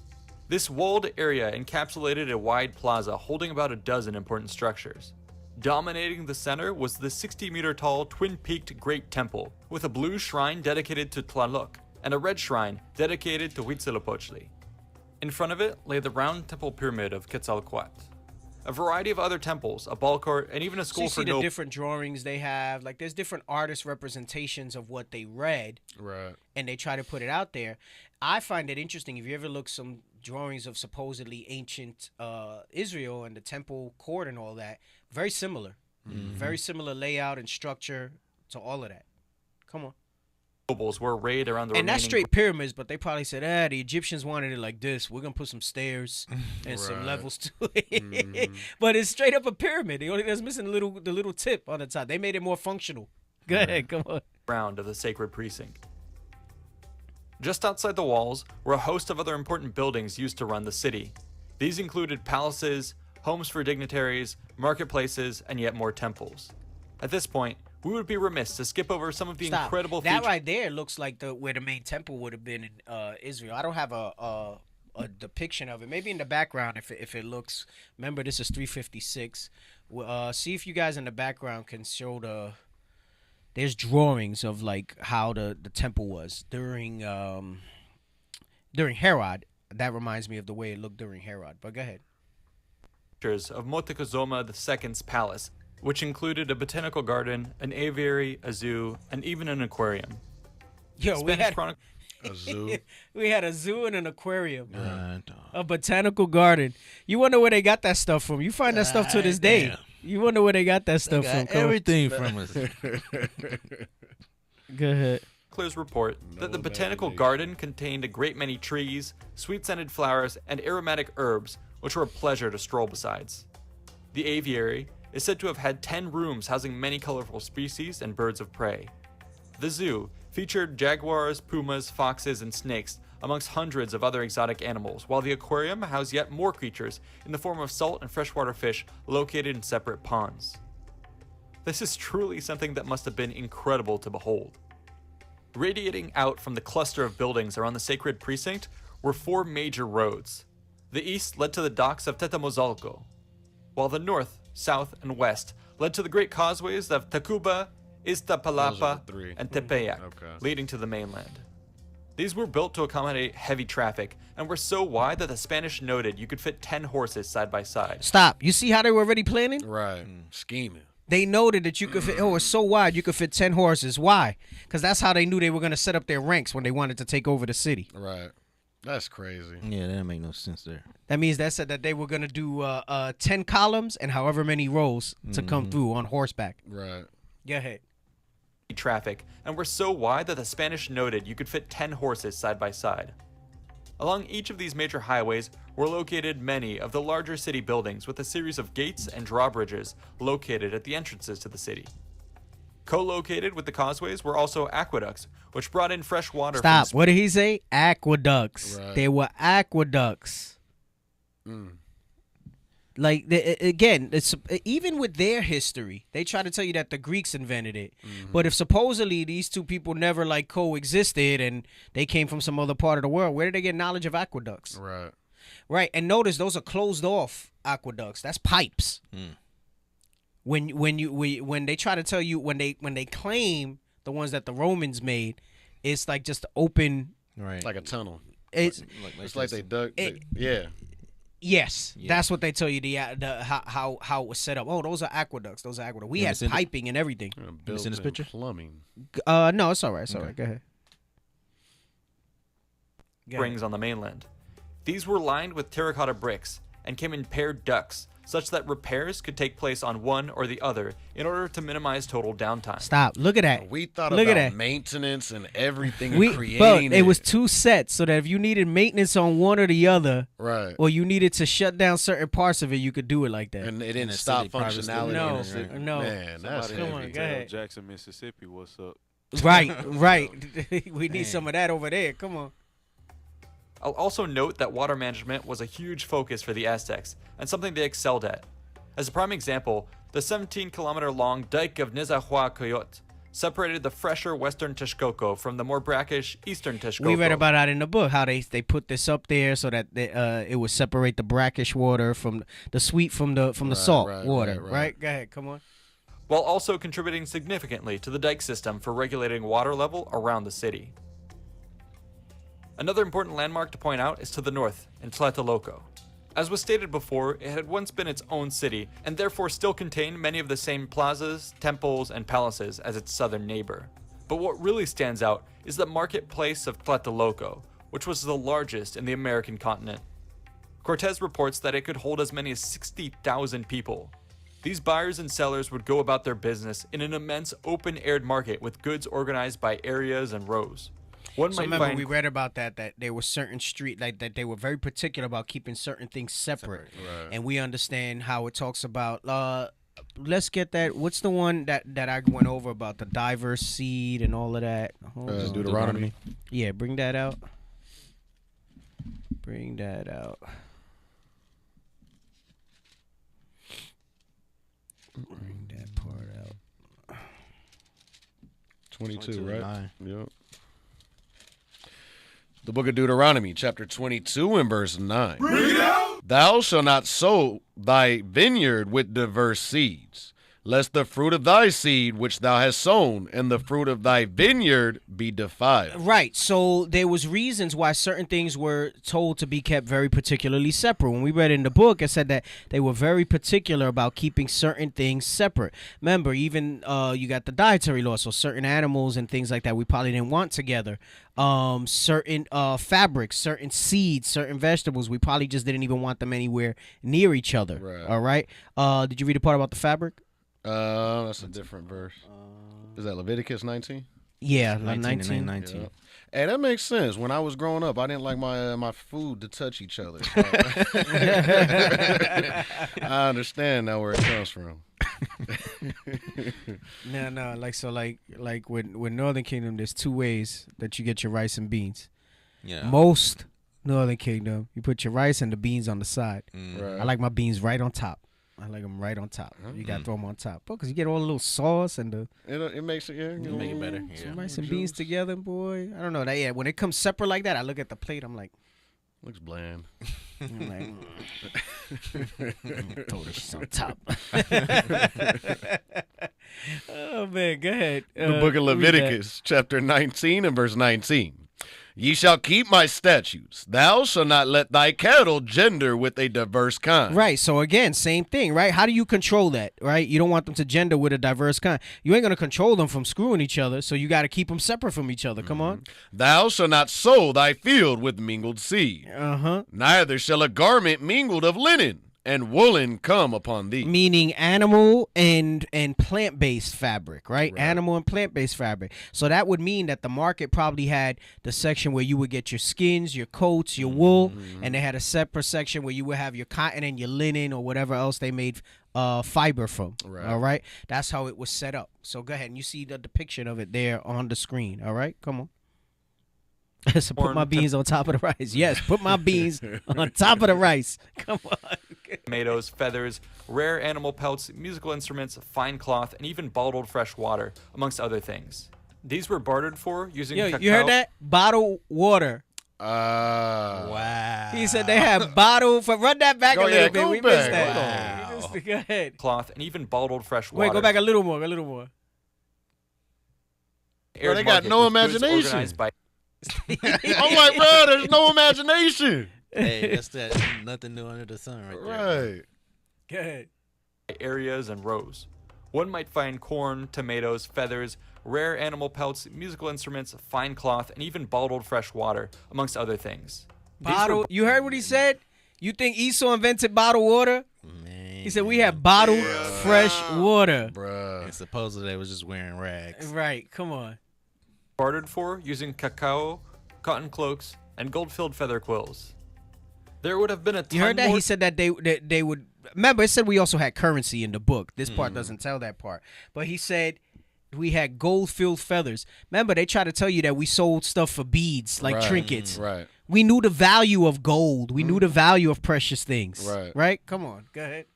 This walled area encapsulated a wide plaza holding about a dozen important structures. Dominating the center was the 60-meter-tall, twin-peaked Great Temple, with a blue shrine dedicated to Tlaloc, and a red shrine dedicated to Huitzilopochtli. In front of it lay the round temple pyramid of Quetzalcoatl. A variety of other temples, a ball court, and even a school so you for see the different drawings they have. Like, there's different artist representations of what they read. Right. And they try to put it out there. I find it interesting. If you ever look some drawings of supposedly ancient Israel and the temple court and all that, very similar. Mm-hmm. Very similar layout and structure to all of that. Come on. Nobles were arrayed around the and that's remaining straight pyramids, but they probably said, the Egyptians wanted it like this. We're going to put some stairs and some levels to it. Mm-hmm. But it's straight up a pyramid. The only thing that's missing the little tip on the top. They made it more functional. Go ahead, come on. Round of the Sacred Precinct. Just outside the walls were a host of other important buildings used to run the city. These included palaces, homes for dignitaries, marketplaces, and yet more temples. At this point, we would be remiss to skip over some of the incredible features. That right there looks like where the main temple would have been in Israel. I don't have a depiction of it. Maybe in the background if it looks. Remember, this is 356. See if you guys in the background can show there's drawings of like how the temple was during Herod. That reminds me of the way it looked during Herod. But go ahead. Pictures of Moctezuma II's palace, which included a botanical garden, an aviary, a zoo, and even an aquarium. Yo, we had a zoo. We had a zoo and an aquarium. A botanical garden. You wonder where they got that stuff from. You find that stuff to this day. Damn. You wonder where they got that stuff from. Everything from us. Go ahead. Clear's report that the botanical garden contained a great many trees, sweet-scented flowers, and aromatic herbs, which were a pleasure to stroll beside. The aviary is said to have had 10 rooms housing many colorful species and birds of prey. The zoo featured jaguars, pumas, foxes, and snakes, amongst hundreds of other exotic animals, while the aquarium housed yet more creatures in the form of salt and freshwater fish located in separate ponds. This is truly something that must have been incredible to behold. Radiating out from the cluster of buildings around the sacred precinct were 4 major roads. The east led to the docks of Tetamozalco, while the north, south, and west led to the great causeways of Tacuba, Iztapalapa, and Tepeyac, leading to the mainland. These were built to accommodate heavy traffic and were so wide that the Spanish noted you could fit 10 horses side by side. Stop. You see how they were already planning? Right. Scheming. They noted that you could fit, it's so wide you could fit 10 horses. Why? Because that's how they knew they were going to set up their ranks when they wanted to take over the city. Right. That's crazy. Yeah, that make no sense there. That means that said that they were going to do 10 columns and however many rows to come through on horseback. Right. Go ahead. Traffic and were so wide that the Spanish noted you could fit 10 horses side by side. Along each of these major highways were located many of the larger city buildings with a series of gates and drawbridges located at the entrances to the city. Co-located with the causeways were also aqueducts, which brought in fresh water. Stop. What did he say? Aqueducts. Right. They were aqueducts. Like, again, it's even with their history, they try to tell you that the Greeks invented it. But if supposedly these two people never like coexisted and they came from some other part of the world, where did they get knowledge of aqueducts? Right. Right. And notice those are closed off aqueducts. That's pipes. When they try to tell you when they claim the ones that the Romans made, it's like just open. Right. Like a tunnel. It's like they dug. Yeah. Yes, that's what they tell you. How it was set up. Oh, those are aqueducts. We had piping and everything. Built in this picture. Plumbing. No, it's all right. It's all right. Go ahead. Springs on the mainland. These were lined with terracotta bricks and came in paired ducts, such that repairs could take place on one or the other in order to minimize total downtime. Stop. Look at that. We thought about maintenance and everything and creating but it was 2 sets, so that if you needed maintenance on one or the other, right, or you needed to shut down certain parts of it, you could do it like that. And it didn't stop functionality. No. Man, that's come on, go ahead. Jackson, Mississippi, what's up? Right. We need some of that over there. Come on. I'll also note that water management was a huge focus for the Aztecs, and something they excelled at. As a prime example, the 17-kilometer-long dike of Nezahualcóyotl separated the fresher western Texcoco from the more brackish eastern Texcoco. We read about that in the book, how they put this up there so that it would separate the brackish water from the sweet from the salt water. Right? Go ahead, come on. While also contributing significantly to the dike system for regulating water level around the city. Another important landmark to point out is to the north, in Tlatelolco. As was stated before, it had once been its own city, and therefore still contained many of the same plazas, temples, and palaces as its southern neighbor. But what really stands out is the marketplace of Tlatelolco, which was the largest in the American continent. Cortez reports that it could hold as many as 60,000 people. These buyers and sellers would go about their business in an immense open-aired market with goods organized by areas and rows. We read about that there were certain that they were very particular about keeping certain things separate. Right. And we understand how it talks about, let's get that, what's the one that I went over about the diverse seed and all of that? Deuteronomy. Yeah, bring that out. Bring that out. 22, right? Yep. The book of Deuteronomy, chapter 22 and verse 9. Thou shalt not sow thy vineyard with diverse seeds, lest the fruit of thy seed which thou hast sown and the fruit of thy vineyard be defiled. Right. So there was reasons why certain things were told to be kept very particularly separate. When we read in the book, it said that they were very particular about keeping certain things separate. Remember, even you got the dietary law, so certain animals and things like that we probably didn't want together. Certain fabrics, certain seeds, certain vegetables, we probably just didn't even want them anywhere near each other. Right. All right. Did you read the part about the fabric? That's a different verse. Is that Leviticus 19? Yeah, 19. Yeah. Hey, that makes sense. When I was growing up, I didn't like my food to touch each other. So I understand now where it comes from. No, like with Northern Kingdom, there's two ways that you get your rice and beans. Most Northern Kingdom, you put your rice and the beans on the side. Right. I like my beans right on top. I like them right on top. You got to throw them on top. Because you get all the little sauce and the... It makes it, make it better. Some rice and beans together, boy. I don't know. When it comes separate like that, I look at the plate, I'm like... Looks bland. I'm like, throw this shit on top. Oh, man, go ahead. The book of Leviticus, chapter 19 and verse 19. Ye shall keep my statutes. Thou shalt not let thy cattle gender with a diverse kind. Right. So again, same thing, right? How do you control that, right? You don't want them to gender with a diverse kind. You ain't going to control them from screwing each other, so you got to keep them separate from each other. Come on. Thou shalt not sow thy field with mingled seed. Uh-huh. Neither shall a garment mingled of linen and woolen come upon thee. Meaning animal and plant-based fabric, right? Animal and plant-based fabric. So that would mean that the market probably had the section where you would get your skins, your coats, your wool, and they had a separate section where you would have your cotton and your linen or whatever else they made fiber from. All right? That's how it was set up. So go ahead, and you see the depiction of it there on the screen. All right? Come on. So put my beans on top of the rice. Yes, put my beans on top of the rice. Come on. Tomatoes, feathers, rare animal pelts, musical instruments, fine cloth, and even bottled fresh water, amongst other things. These were bartered for using cacao. You heard that? Bottled water. Wow. He said they have bottled. Run that back a little bit. We missed that. Wow. Go ahead. Cloth, and even bottled fresh water. Wait, go back a little more. A little more. Bro, they got no imagination. I'm like, bro, there's no imagination. Hey, that's that nothing new under the sun right there. Right. Good. Areas and rows. One might find corn, tomatoes, feathers, rare animal pelts, musical instruments, fine cloth, and even bottled fresh water, amongst other things. Bottled. You heard what he said? You think Esau invented bottled water? Man. He said we have bottled fresh water. Bruh. And supposedly they was just wearing rags. Right. Come on. Bartered for using cacao, cotton cloaks, and gold-filled feather quills. There would have been a ton You heard that? more... He said that they would... Remember, it said we also had currency in the book. This part doesn't tell that part. But he said we had gold-filled feathers. Remember, they try to tell you that we sold stuff for beads, like trinkets. Right. We knew the value of gold. We knew the value of precious things. Right. Right? Come on. Go ahead.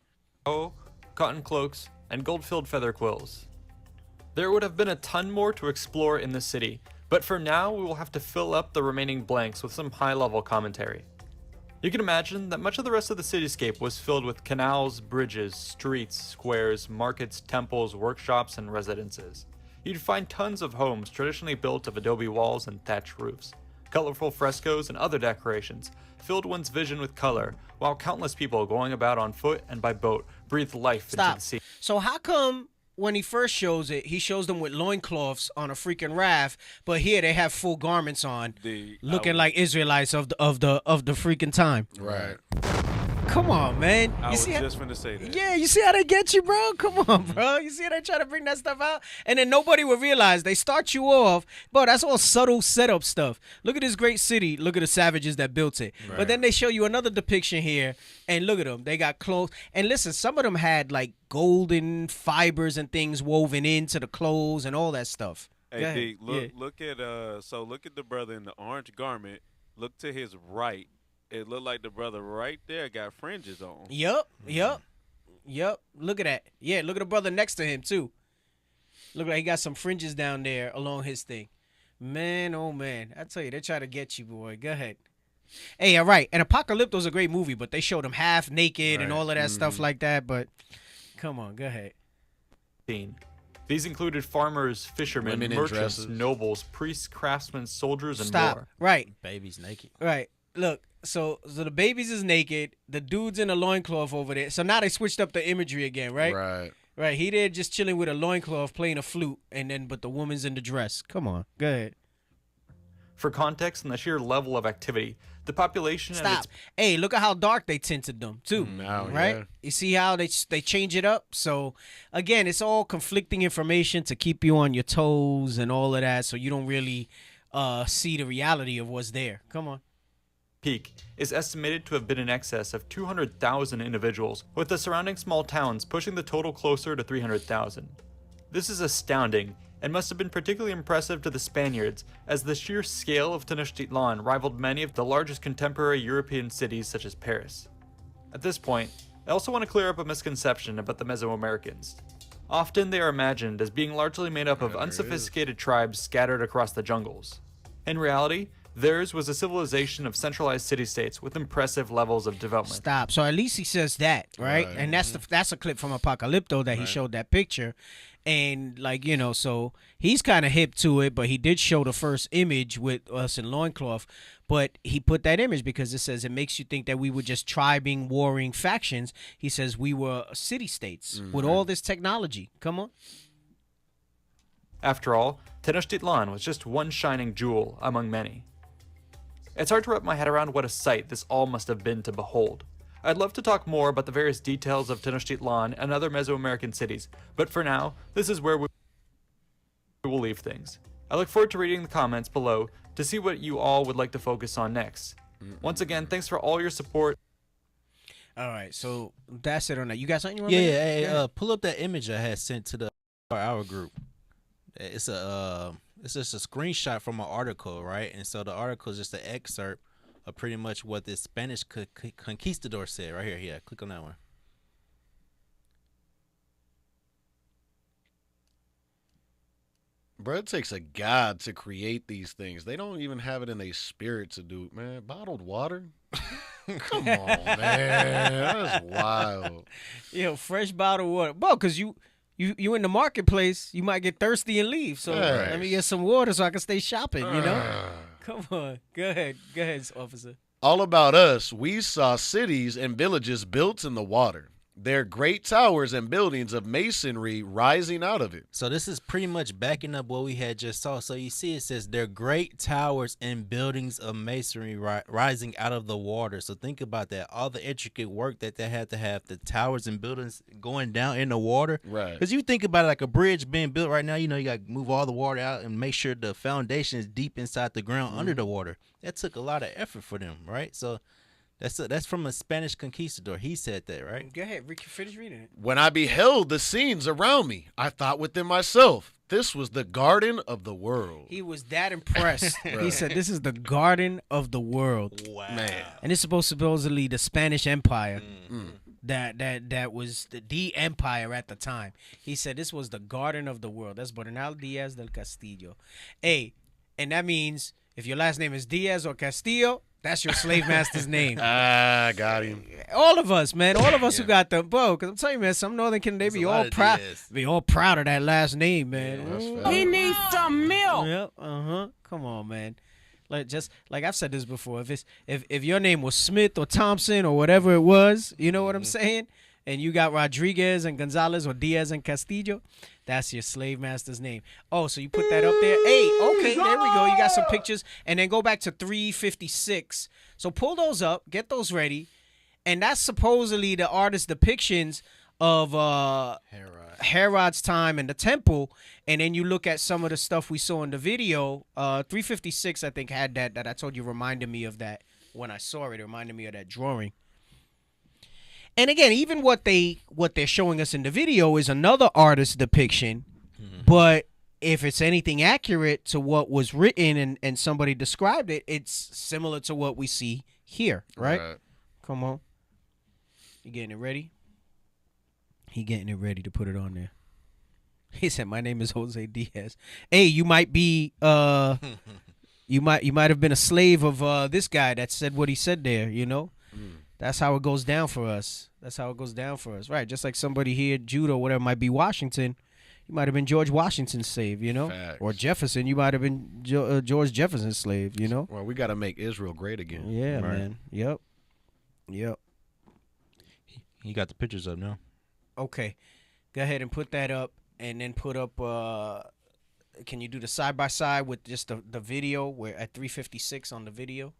Cotton cloaks, and gold-filled feather quills. There would have been a ton more to explore in the city, but for now we will have to fill up the remaining blanks with some high-level commentary. You can imagine that much of the rest of the cityscape was filled with canals, bridges, streets, squares, markets, temples, workshops, and residences. You'd find tons of homes traditionally built of adobe walls and thatched roofs. Colorful frescoes and other decorations filled one's vision with color, while countless people going about on foot and by boat breathed life into the sea. So how come when he first shows it, he shows them with loincloths on a freaking raft, but here they have full garments on, looking like Israelites of the freaking time? Right. Come on, man. I was just finna say that. Yeah, you see how they get you, bro? Come on, bro. You see how they try to bring that stuff out? And then nobody will realize. They start you off, bro, that's all subtle setup stuff. Look at this great city. Look at the savages that built it. Right. But then they show you another depiction here, and look at them. They got clothes. And listen, some of them had, like, golden fibers and things woven into the clothes and all that stuff. Hey, D, look at the brother in the orange garment. Look to his right. It looked like the brother right there got fringes on. Yup. Look at that. Yeah, look at the brother next to him, too. Look like he got some fringes down there along his thing. Man, oh, man. I tell you, they try to get you, boy. Go ahead. Hey, all right. And Apocalypto's a great movie, but they showed him half naked and all of that stuff like that. But come on, go ahead. These included farmers, fishermen, merchants, nobles, priests, craftsmen, soldiers, and more. Right. Babies naked. Right. Look. So the babies is naked. The dude's in a loincloth over there. So now they switched up the imagery again, right? Right. He there just chilling with a loincloth playing a flute, but the woman's in the dress. Come on. Go ahead. For context and the sheer level of activity, the population... Stop. Hey, look at how dark they tinted them, too. Right? Yeah. You see how they change it up? So, again, it's all conflicting information to keep you on your toes and all of that, so you don't really see the reality of what's there. Come on. Peak is estimated to have been in excess of 200,000 individuals, with the surrounding small towns pushing the total closer to 300,000. This is astounding, and must have been particularly impressive to the Spaniards, as the sheer scale of Tenochtitlan rivaled many of the largest contemporary European cities such as Paris. At this point, I also want to clear up a misconception about the Mesoamericans. Often they are imagined as being largely made up of unsophisticated tribes scattered across the jungles. In reality, theirs was a civilization of centralized city-states with impressive levels of development. Stop. So at least he says that, right? And that's a clip from Apocalypto that he showed that picture. And, like, you know, so he's kind of hip to it, but he did show the first image with us in loincloth. But he put that image because it says it makes you think that we were just tribing, warring factions. He says we were city-states with all this technology. Come on. After all, Tenochtitlan was just one shining jewel among many. It's hard to wrap my head around what a sight this all must have been to behold. I'd love to talk more about the various details of Tenochtitlan and other Mesoamerican cities, but for now, this is where we will leave things. I look forward to reading the comments below to see what you all would like to focus on next. Once again, thanks for all your support. All right, so that's it on that. You got something you want to Yeah. Pull up that image I had sent to our group. It's just a screenshot from an article, right? And so the article is just an excerpt of pretty much what this Spanish conquistador said right here. Yeah, click on that one. Bro, it takes a god to create these things. They don't even have it in their spirit to do it, man. Bottled water? Come on, man. That's wild. Yo, fresh bottled water. Bro, because you in the marketplace, you might get thirsty and leave. So let me get some water so I can stay shopping, you know? Come on. Go ahead, officer. All about us, we saw cities and villages built in the water. They're great towers and buildings of masonry rising out of it. So this is pretty much backing up what we had just saw. So you see it says they're great towers and buildings of masonry rising out of the water. So think about that. All the intricate work that they had to have, the towers and buildings going down in the water. Right. Because you think about it like a bridge being built right now, you know, you got to move all the water out and make sure the foundation is deep inside the ground under the water. That took a lot of effort for them, right? So that's from a Spanish conquistador. He said that, right? Go ahead, Ricky, finish reading it. When I beheld the scenes around me, I thought within myself, this was the garden of the world. He was that impressed. He said, this is the garden of the world. Wow. Man. And it's supposedly the Spanish Empire. That was the empire at the time. He said this was the garden of the world. That's Bernal Diaz del Castillo. Hey, and that means if your last name is Diaz or Castillo, that's your slave master's name. Got him. All of us, man. All of us who got them, bro. Because I'm telling you, man, some Northern Canadians, they be all proud. Be all proud of that last name, man. He needs some milk. Yep. Come on, man. Like I've said this before. If your name was Smith or Thompson or whatever it was, you know what I'm saying? And you got Rodriguez and Gonzalez or Diaz and Castillo, that's your slave master's name. Oh, so you put that up there? Hey, okay, there we go. You got some pictures. And then go back to 356. So pull those up, get those ready. And that's supposedly the artist's depictions of Herod's time in the temple. And then you look at some of the stuff we saw in the video. 356, I think, had that I told you reminded me of that when I saw it. It reminded me of that drawing. And again, even what they're showing us in the video is another artist's depiction. But if it's anything accurate to what was written and somebody described it, it's similar to what we see here, right? Come on. You getting it ready? He getting it ready to put it on there. He said, "My name is Jose Diaz." Hey, you might be you might have been a slave of this guy that said what he said there, you know? That's how it goes down for us. Right? Just like somebody here, Judah, or whatever, might be Washington. You might have been George Washington's slave, you know? Facts. Or Jefferson. You might have been George Jefferson's slave, you know? Well, we got to make Israel great again. Yeah, man. Yep. He got the pictures up now. Okay. Go ahead and put that up. And then put up, can you do the side-by-side with just the video? Where at 356 on the video.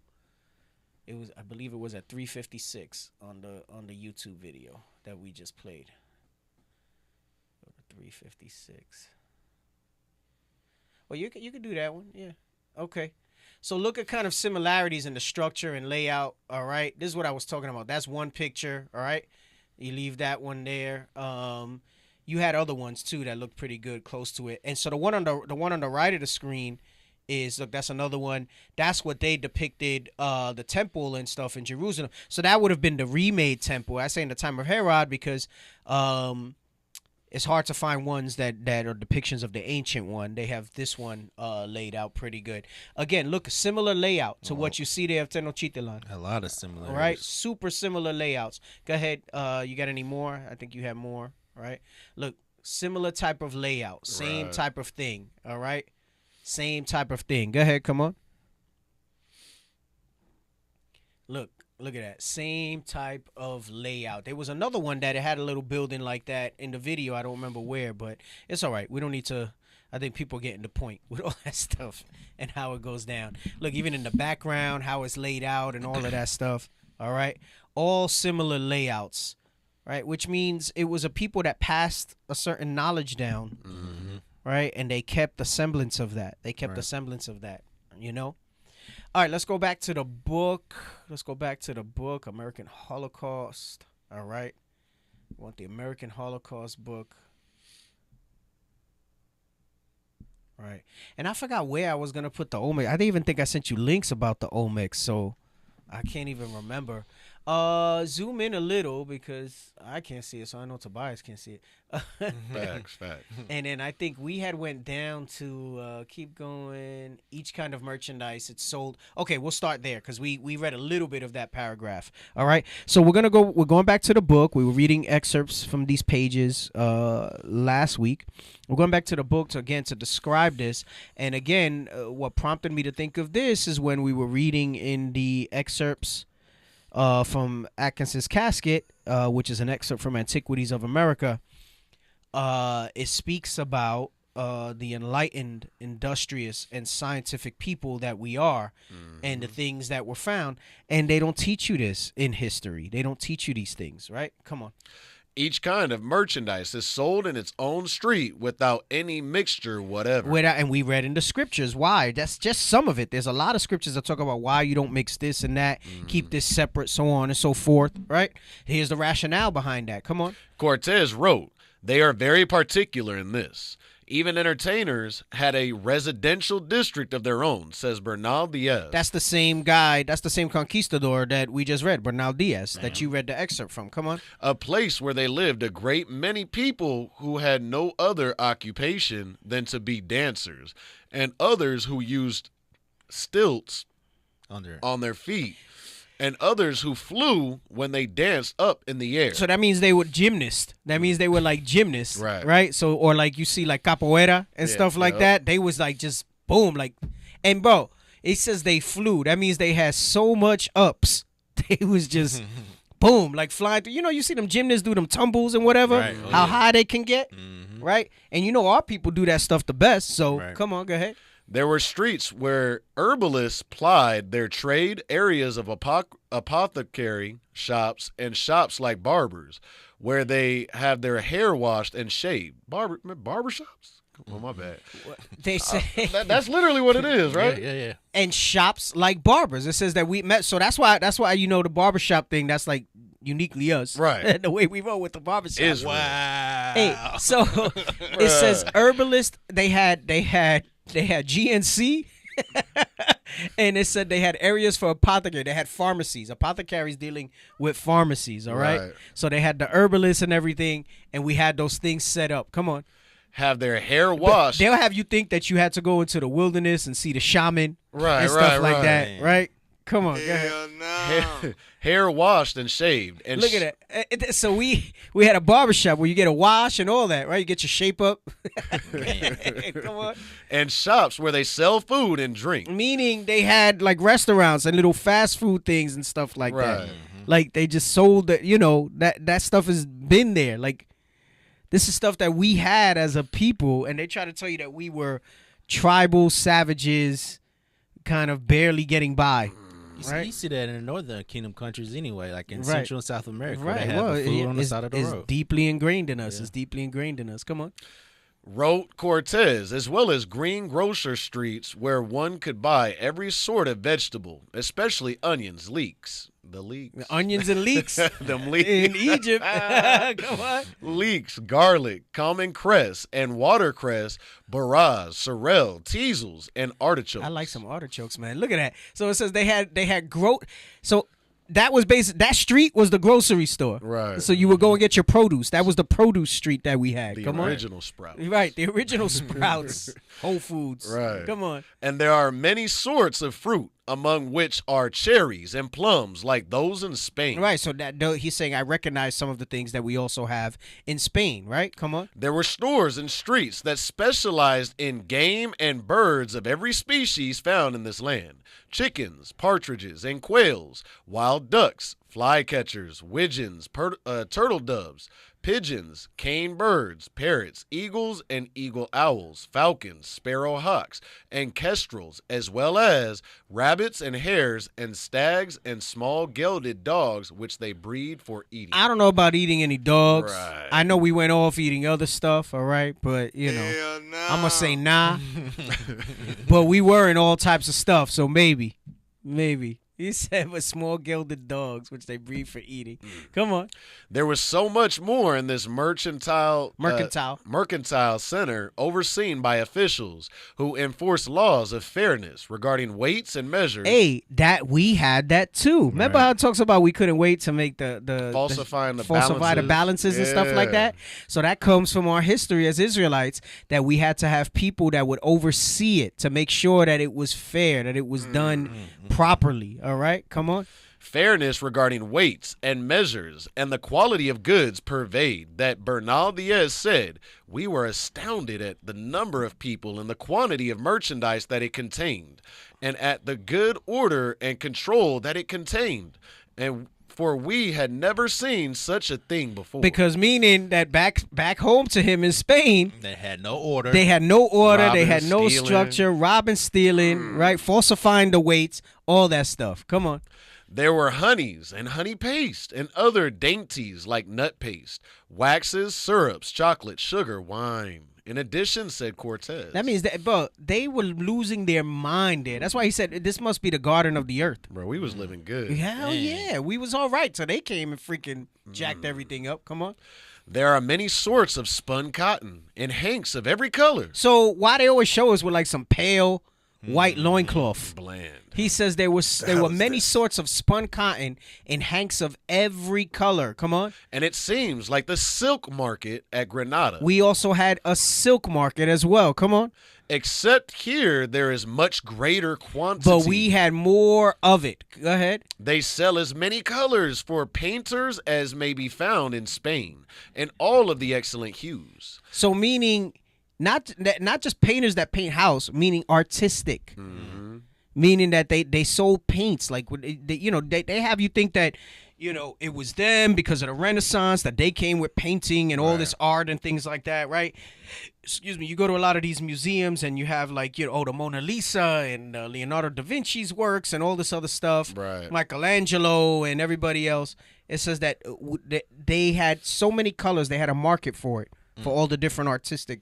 I believe it was at 356 on the YouTube video that we just played. Go to 356. Well, you could do that one, yeah. Okay. So look at kind of similarities in the structure and layout. All right, this is what I was talking about. That's one picture. All right, you leave that one there. you had other ones too that looked pretty good close to it. And so the one on the right of the screen is, look, that's another one. That's what they depicted the temple and stuff in Jerusalem. So that would have been the remade temple. I say in the time of Herod because it's hard to find ones that are depictions of the ancient one. They have this one laid out pretty good. Again, look, similar layout to what you see there of Tenochtitlan. A lot of similar. Right? Super similar layouts. Go ahead. You got any more? I think you have more, right? Look, similar type of layout. Same type of thing, all right? Same type of thing. Go ahead, come on. Look at that. Same type of layout. There was another one that it had a little building like that in the video. I don't remember where, but it's all right. We don't need to. I think people are getting the point with all that stuff and how it goes down. Look, even in the background, how it's laid out and all of that stuff. All right. All similar layouts, right? Which means it was a people that passed a certain knowledge down, right? And they kept the semblance of that. They kept the semblance of that, you know? All right, let's go back to the book. American Holocaust. All right. I want the American Holocaust book. All right. And I forgot where I was going to put the Olmecs. I didn't even think I sent you links about the Olmecs, so I can't even remember. Zoom in a little because I can't see it, so I know Tobias can't see it. Facts. And then I think we had went down to keep going. Each kind of merchandise it's sold. Okay, we'll start there because we read a little bit of that paragraph. All right, so we're going back to the book. We were reading excerpts from these pages last week. We're going back to the book to describe this. And again, what prompted me to think of this is when we were reading in the excerpts from Atkinson's Casket, which is an excerpt from Antiquities of America. It speaks about the enlightened, industrious, and scientific people that we are and the things that were found. And they don't teach you this in history. They don't teach you these things, right? Come on. Each kind of merchandise is sold in its own street without any mixture whatever. And we read in the scriptures why. That's just some of it. There's a lot of scriptures that talk about why you don't mix this and that, keep this separate, so on and so forth, right? Here's the rationale behind that. Come on. Cortez wrote, "They are very particular in this. Even entertainers had a residential district of their own," says Bernal Diaz. That's the same guy. That's the same conquistador that we just read, Bernal Diaz, that you read the excerpt from. Come on. "A place where they lived a great many people who had no other occupation than to be dancers, and others who used stilts on their feet, and others who flew when they danced up in the air." So that means they were gymnasts. That means they were like gymnasts, right? So, or like you see like capoeira and stuff like that. They was like just boom, like, and bro, it says they flew. That means they had so much ups. They was just boom, like flying through. You know, you see them gymnasts do them tumbles and whatever, how high they can get, right? And you know our people do that stuff the best. So come on, go ahead. "There were streets where herbalists plied their trade, areas of apothecary shops, and shops like barbers, where they have their hair washed and shaved." Barber shops? Oh, my bad. They say that's literally what it is, right? Yeah. And shops like barbers. It says that we met. So that's why you know the barbershop thing. That's like uniquely us, right? The way we roll with the barbershop. Israel. Wow. Hey, so it says herbalist. They had GNC. And it said they had areas for apothecary. They had pharmacies, apothecaries dealing with pharmacies. All right. So they had the herbalists and everything, and we had those things set up. Come on. Have their hair washed. They'll have you think that you had to go into the wilderness and see the shaman, and stuff like that, right? Come on, go ahead. Hair washed and shaved. And look at that. So we had a barbershop where you get a wash and all that, right? You get your shape up. Come on. And shops where they sell food and drink. Meaning they had like restaurants and little fast food things and stuff like that. Like they just sold that, you know, that stuff has been there. Like this is stuff that we had as a people, and they try to tell you that we were tribal savages kind of barely getting by. You see that in the Northern Kingdom countries anyway, like in Central and South America. Where they have the food on the side of the road. It's deeply ingrained in us. It's deeply ingrained in us. Come on. Wrote Cortez, as well as greengrocer streets where one could buy every sort of vegetable, especially onions, leeks, The leeks. Onions and leeks. Them leeks. In Egypt. Come on. Leeks, garlic, common cress, and watercress, barras, sorrel, teasels, and artichokes. I like some artichokes, man. Look at that. So it says they had growth. So that was that street was the grocery store. Right. So you would go and get your produce. That was the produce street that we had. The Come original on. Sprouts. Right, the original Sprouts. Whole Foods. Right. Come on. And there are many sorts of fruit, among which are cherries and plums like those in Spain. Right, so that he's saying I recognize some of the things that we also have in Spain, right? Come on. There were stores and streets that specialized in game and birds of every species found in this land. Chickens, partridges, and quails, wild ducks, flycatchers, widgeons, turtle doves, pigeons, cane birds, parrots, eagles and eagle owls, falcons, sparrow hawks, and kestrels, as well as rabbits and hares and stags and small gelded dogs, which they breed for eating. I don't know about eating any dogs. Right. I know we went off eating other stuff, all right? But, you know, I'm going to say nah. But we were in all types of stuff, so maybe. He said with small gelded dogs, which they breed for eating. Come on. There was so much more in this mercantile center overseen by officials who enforce laws of fairness regarding weights and measures. Hey, that we had that too. Remember how it talks about we couldn't wait to make the falsify the balances and stuff like that? So that comes from our history as Israelites, that we had to have people that would oversee it to make sure that it was fair, that it was done properly. All right, come on. Fairness regarding weights and measures and the quality of goods pervade, that Bernal Diaz said, we were astounded at the number of people and the quantity of merchandise that it contained, and at the good order and control that it contained. And for we had never seen such a thing before. Because meaning that back home to him in Spain, they had no order. They had no order. Robbing, they had no stealing. structure. Robbing, stealing, right? Falsifying the weights, all that stuff. Come on. There were honeys and honey paste and other dainties like nut paste, waxes, syrups, chocolate, sugar, wine. In addition, said Cortez. That means that, bro, they were losing their mind there. That's why he said this must be the garden of the earth. Bro, we was living good. Hell yeah. We was all right. So they came and freaking jacked everything up. Come on. There are many sorts of spun cotton and hanks of every color. So why they always show us with like some pale white loincloth? Bland. He says there were many sorts of spun cotton and hanks of every color. Come on. And it seems like the silk market at Granada. We also had a silk market as well. Come on. Except here, there is much greater quantity. But we had more of it. Go ahead. They sell as many colors for painters as may be found in Spain, and all of the excellent hues. So meaning not just painters that paint house, meaning artistic. Mm-hmm. Meaning that they sold paints. Like, they have you think that, it was them because of the Renaissance, that they came with painting and all this art and things like that, right? Excuse me. You go to a lot of these museums and you have like, the Mona Lisa and Leonardo da Vinci's works and all this other stuff. Right. Michelangelo and everybody else. It says that they had so many colors. They had a market for it, for all the different artistic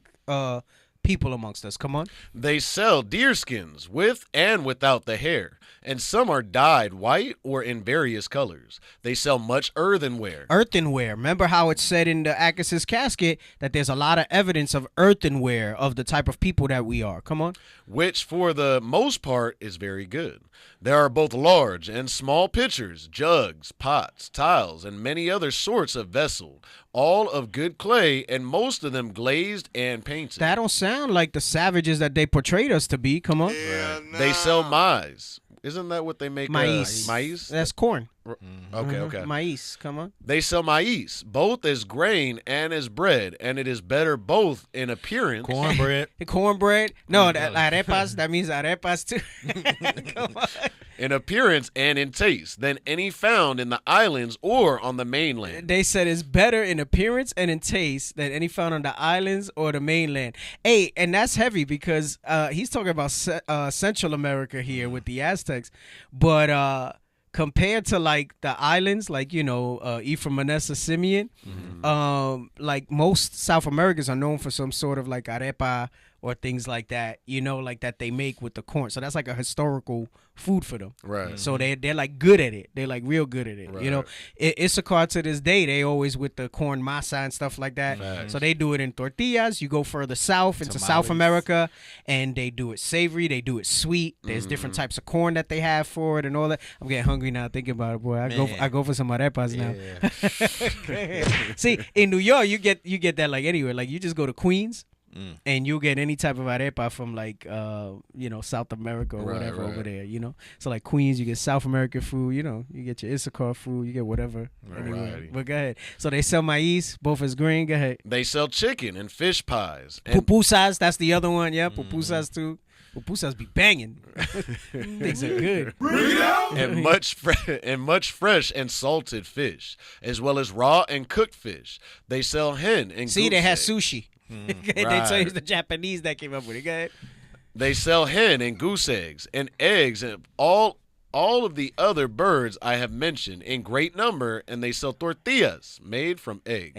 people amongst us. Come on. They sell deerskins with and without the hair, and some are dyed white or in various colors. They sell much earthenware. Earthenware. Remember how it said in the Akas's casket that there's a lot of evidence of earthenware of the type of people that we are. Come on. Which for the most part is very good. There are both large and small pitchers, jugs, pots, tiles, and many other sorts of vessel, all of good clay, and most of them glazed and painted. That don't sound like the savages that they portrayed us to be. Come on. Right. They sell maize. Isn't that what they make? Maize. Maize? That's corn. Okay. Maize. Come on. They sell maize, both as grain and as bread, and it is better both in appearance. Cornbread. Cornbread. No, arepas. That means arepas too. Come on. In appearance and in taste than any found in the islands or on the mainland. They said it's better in appearance and in taste than any found on the islands or the mainland. Hey, and that's heavy because he's talking about Central America here with the Aztecs, but compared to like the islands, like Ephraim, Manasseh, Simeon, like most South Americans are known for some sort of like arepa or things like that, like that they make with the corn. So that's like a historical food for them. Right. So they're like good at it. They're like real good at it. Right. Issachar to this day, they always with the corn masa and stuff like that. Facts. So they do it in tortillas. You go further south into South America, and they do it savory. They do it sweet. There's different types of corn that they have for it and all that. I'm getting hungry now thinking about it, boy. I go for some arepas now. See, in New York, you get that like anywhere. Like you just go to Queens. And you'll get any type of arepa from like South America or whatever over there, So like Queens, you get South American food, you get your Issachar food, you get whatever. Anyway. But go ahead. So they sell maize, both as green. Go ahead. They sell chicken and fish pies. Pupusas, that's the other one. Yeah, pupusas too. Pupusas be banging. Things are good. And much fresh and salted fish, as well as raw and cooked fish. They sell hen and See, goose they had eggs. sushi. They tell you it's the Japanese that came up with it. Go ahead. They sell hen and goose eggs and eggs and all of the other birds I have mentioned in great number, and they sell tortillas made from eggs.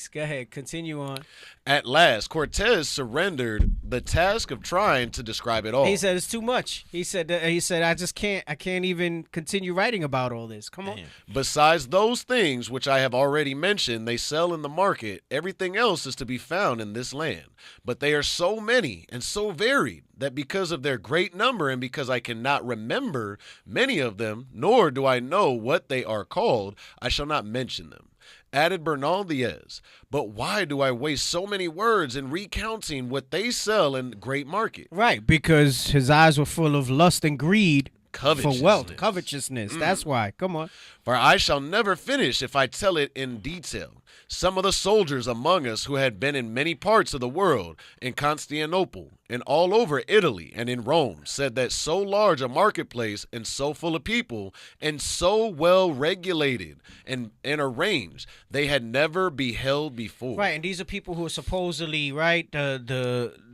Go ahead, continue on. At last, Cortez surrendered the task of trying to describe it all. He said it's too much. He said I can't even continue writing about all this. Come on. Besides those things which I have already mentioned, they sell in the market. Everything else is to be found in this land. But they are so many and so varied that because of their great number and because I cannot remember many of them, nor do I know what they are called, I shall not mention them. Added Bernal Diaz, but why do I waste so many words in recounting what they sell in great market? Right, because his eyes were full of lust and greed for wealth, covetousness. That's why. Come on. For I shall never finish if I tell it in detail. Some of the soldiers among us who had been in many parts of the world, in Constantinople, and all over Italy, and in Rome, said that so large a marketplace, and so full of people, and so well regulated and arranged, they had never beheld before. Right, and these are people who are supposedly, right,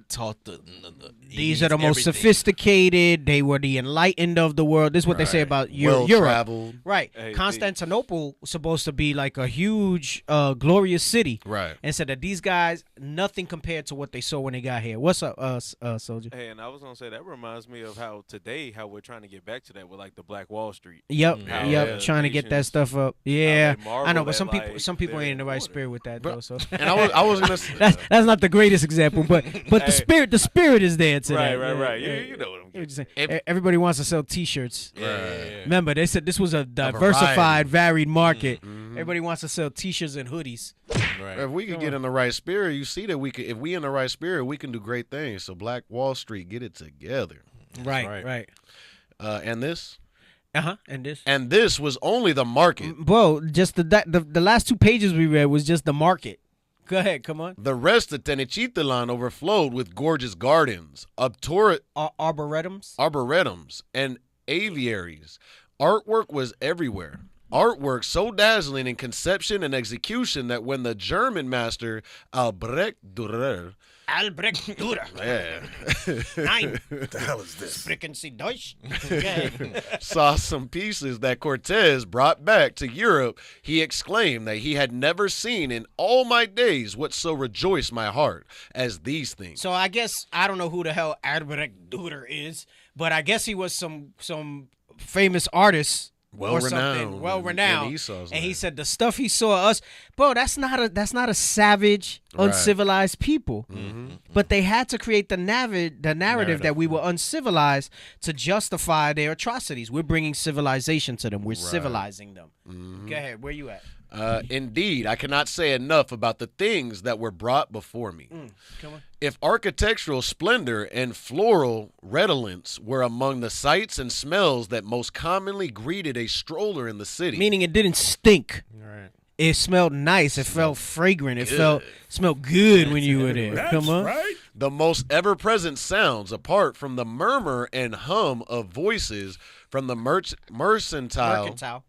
taught these are the most sophisticated. They were the enlightened of the world. This is what they say about Europe. Well-traveled. Right. Constantinople was supposed to be like a huge, glorious city. Right. And said that these guys, nothing compared to what they saw when they got here. What's up, Soldier? Hey, and I was going to say, that reminds me of how we're trying to get back to that with like the Black Wall Street. Yep. Trying to get that stuff up. Yeah. I know, but some people ain't in the right spirit with that, though. So. And I was going to that's not the greatest example, but the spirit is there today. Right. You know what I'm saying. Everybody wants to sell T-shirts. Yeah. Remember, they said this was a diversified, varied market. Everybody wants to sell T-shirts and hoodies. Right. If we could get in the right spirit, you see that if we in the right spirit, we can do great things. So Black Wall Street, get it together. Right. And this? And this? And this was only the market. Bro, just the last 2 pages we read was just the market. Go ahead, come on. The rest of Tenochtitlan overflowed with gorgeous gardens, arboretums, and aviaries. Artwork was everywhere. Artwork so dazzling in conception and execution that when the German master Albrecht Dürer Nein. What the hell is this? Sprechen Sie Deutsch? Saw some pieces that Cortez brought back to Europe, he exclaimed that he had never seen in all my days what so rejoiced my heart as these things. So I guess, I don't know who the hell Albrecht Dürer is, but I guess he was some famous artist. Well-renowned. And he said the stuff he saw us, bro, that's not a savage, uncivilized people. But they had to create the narrative that we were uncivilized to justify their atrocities. We're bringing civilization to them. We're civilizing them. Go ahead. Where you at? Indeed, I cannot say enough about the things that were brought before me. Come on. If architectural splendor and floral redolence were among the sights and smells that most commonly greeted a stroller in the city. Meaning it didn't stink. Right. It smelled nice. It felt fragrant. It smelled good when you were there. That's Come on. Right. The most ever-present sounds, apart from the murmur and hum of voices, from the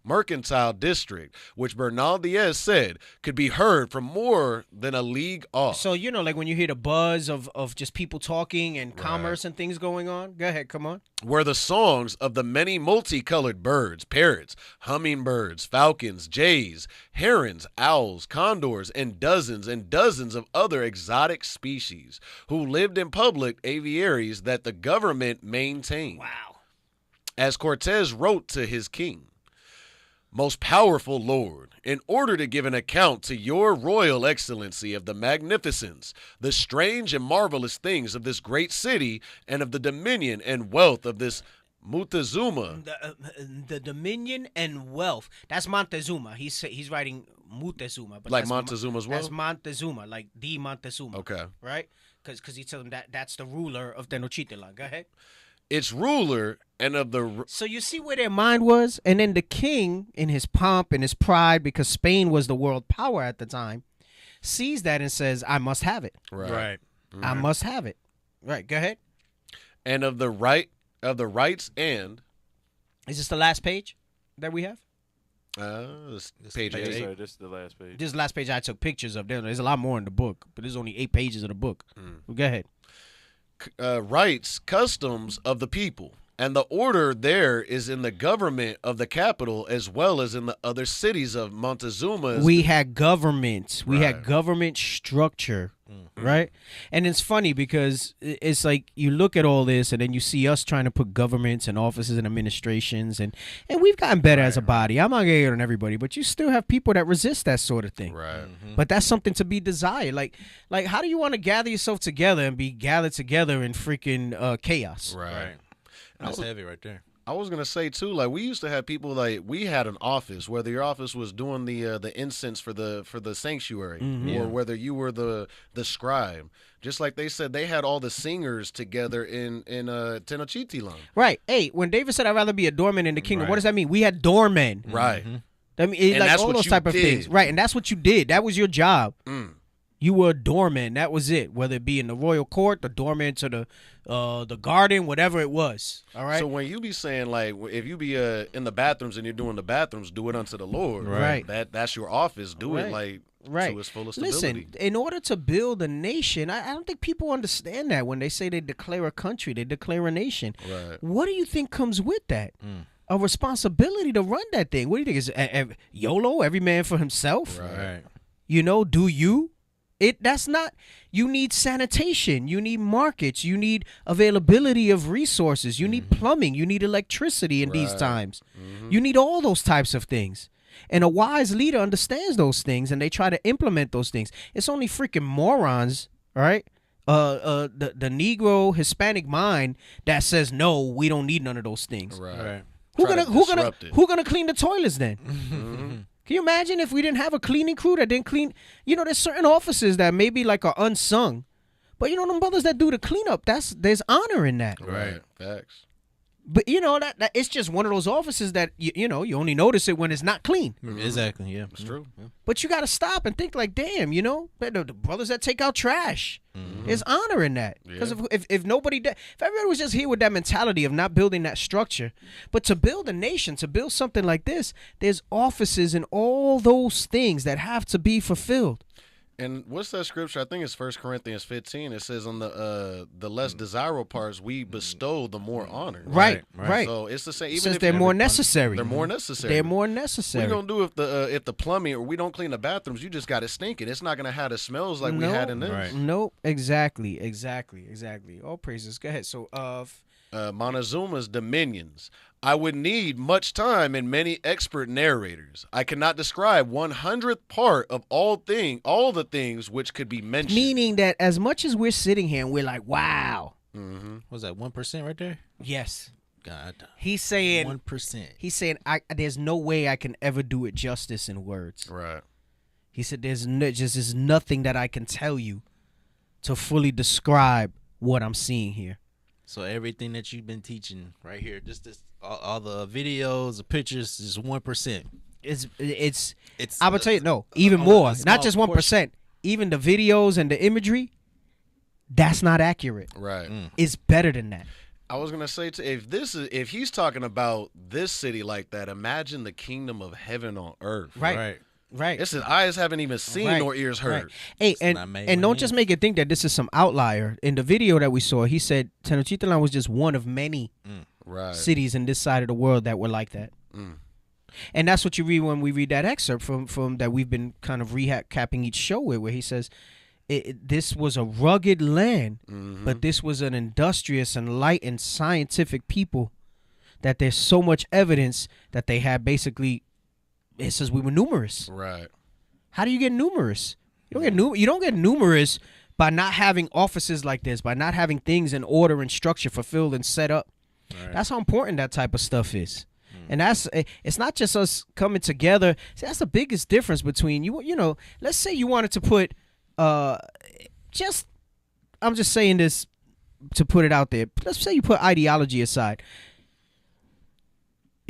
mercantile district, which Bernal Diaz said could be heard from more than a league off. So, you know, like when you hear the buzz of just people talking and commerce and things going on. Go ahead, come on. Where the songs of the many multicolored birds, parrots, hummingbirds, falcons, jays, herons, owls, condors, and dozens of other exotic species who lived in public aviaries that the government maintained. Wow. As Cortez wrote to his king, "Most powerful Lord, in order to give an account to your royal excellency of the magnificence, the strange and marvelous things of this great city, and of the dominion and wealth of this Montezuma." The dominion and wealth. That's Montezuma. He's writing Montezuma. But Like that's Montezuma's wealth? That's Montezuma, like the Montezuma. Okay. Right? Because he tells him that's the ruler of Tenochtitlan. Go ahead. Its ruler and of the... So you see where their mind was? And then the king, in his pomp and his pride, because Spain was the world power at the time, sees that and says, I must have it. Right. I must have it. Right, go ahead. And of the rights and... Is this the last page that we have? This page 8. Sorry, this is the last page. This is the last page I took pictures of. There's a lot more in the book, but there's only 8 pages of the book. Well, go ahead. Rights, customs of the people, and the order there is in the government of the capital as well as in the other cities of Montezuma. We had government. We had government structure, right? And it's funny because it's like you look at all this and then you see us trying to put governments and offices and administrations, and we've gotten better as a body. I'm not gonna hate on everybody, but you still have people that resist that sort of thing. Right. But that's something to be desired. Like how do you want to gather yourself together and be gathered together in freaking chaos? Right. That's heavy right there. I was gonna say too, like we used to have people like we had an office, whether your office was doing the incense for the sanctuary, or whether you were the scribe. Just like they said, they had all the singers together in Tenochtitlan. Right. Hey, when David said I'd rather be a doorman in the kingdom, what does that mean? We had doormen. Right. I mean, like that's all what those you type of did. things. Right, and that's what you did. That was your job. You were a doorman. That was it. Whether it be in the royal court, the doorman to the garden, whatever it was. All right. So when you be saying like, if you be in the bathrooms and you're doing the bathrooms, do it unto the Lord. Right. That's your office. Do it like to its fullest ability. Listen, in order to build a nation, I don't think people understand that when they say they declare a country, they declare a nation. Right. What do you think comes with that? A responsibility to run that thing. What do you think? Is YOLO, every man for himself? Right. You know, do you? That's not. You need sanitation. You need markets. You need availability of resources. You need plumbing. You need electricity in these times. You need all those types of things. And a wise leader understands those things, and they try to implement those things. It's only freaking morons, all right? The Negro Hispanic mind that says no, we don't need none of those things. Right. Who gonna clean the toilets then? Can you imagine if we didn't have a cleaning crew that didn't clean? You know, there's certain offices that maybe like are unsung, but you know them brothers that do the cleanup. There's honor in that. Right. Facts. But you know that it's just one of those offices that you know you only notice it when it's not clean. Exactly. Yeah, it's true. Yeah. But you got to stop and think like, damn, you know, the brothers that take out trash. There's honor in that. Because if nobody, if everybody was just here with that mentality of not building that structure, but to build a nation, to build something like this, there's offices and all those things that have to be fulfilled. And what's that scripture? I think it's 1 Corinthians 15. It says on the less desirable parts we bestow the more honor. Right. So it's the same. Even Since if they're more necessary. They're more necessary. They're more What necessary. you gonna do if the plumbing or we don't clean the bathrooms? You just got it stinking. It's not gonna have the smells like we had in this. Nope. Exactly. All praises. Go ahead. So Montezuma's dominions. I would need much time and many expert narrators. I cannot describe 100th part of all the things which could be mentioned. Meaning that as much as we're sitting here and we're like, wow. Was that 1% right there? Yes. God. He's saying 1%. He's saying there's no way I can ever do it justice in words. Right. He said there's nothing that I can tell you to fully describe what I'm seeing here. So everything that you've been teaching right here, just this, all the videos, the pictures, is 1%. It's. I would tell you no, even more. Not just 1%. Even the videos and the imagery, that's not accurate. Right. It's better than that. I was gonna say, if he's talking about this city like that, imagine the kingdom of heaven on earth. Right. It's his eyes haven't even seen nor ears heard. Hey, and don't just make it think that this is some outlier. In the video that we saw, he said Tenochtitlan was just one of many cities in this side of the world that were like that. And that's what you read when we read that excerpt from that we've been kind of recapping each show with, where he says this was a rugged land, but this was an industrious and light and scientific people that there's so much evidence that they had basically. It says we were numerous. Right. How do you get numerous? You don't get numerous by not having offices like this, by not having things in order and structure fulfilled and set up. Right. That's how important that type of stuff is. And it's not just us coming together. See, that's the biggest difference between you know, let's say you wanted to put I'm just saying this to put it out there. Let's say you put ideology aside.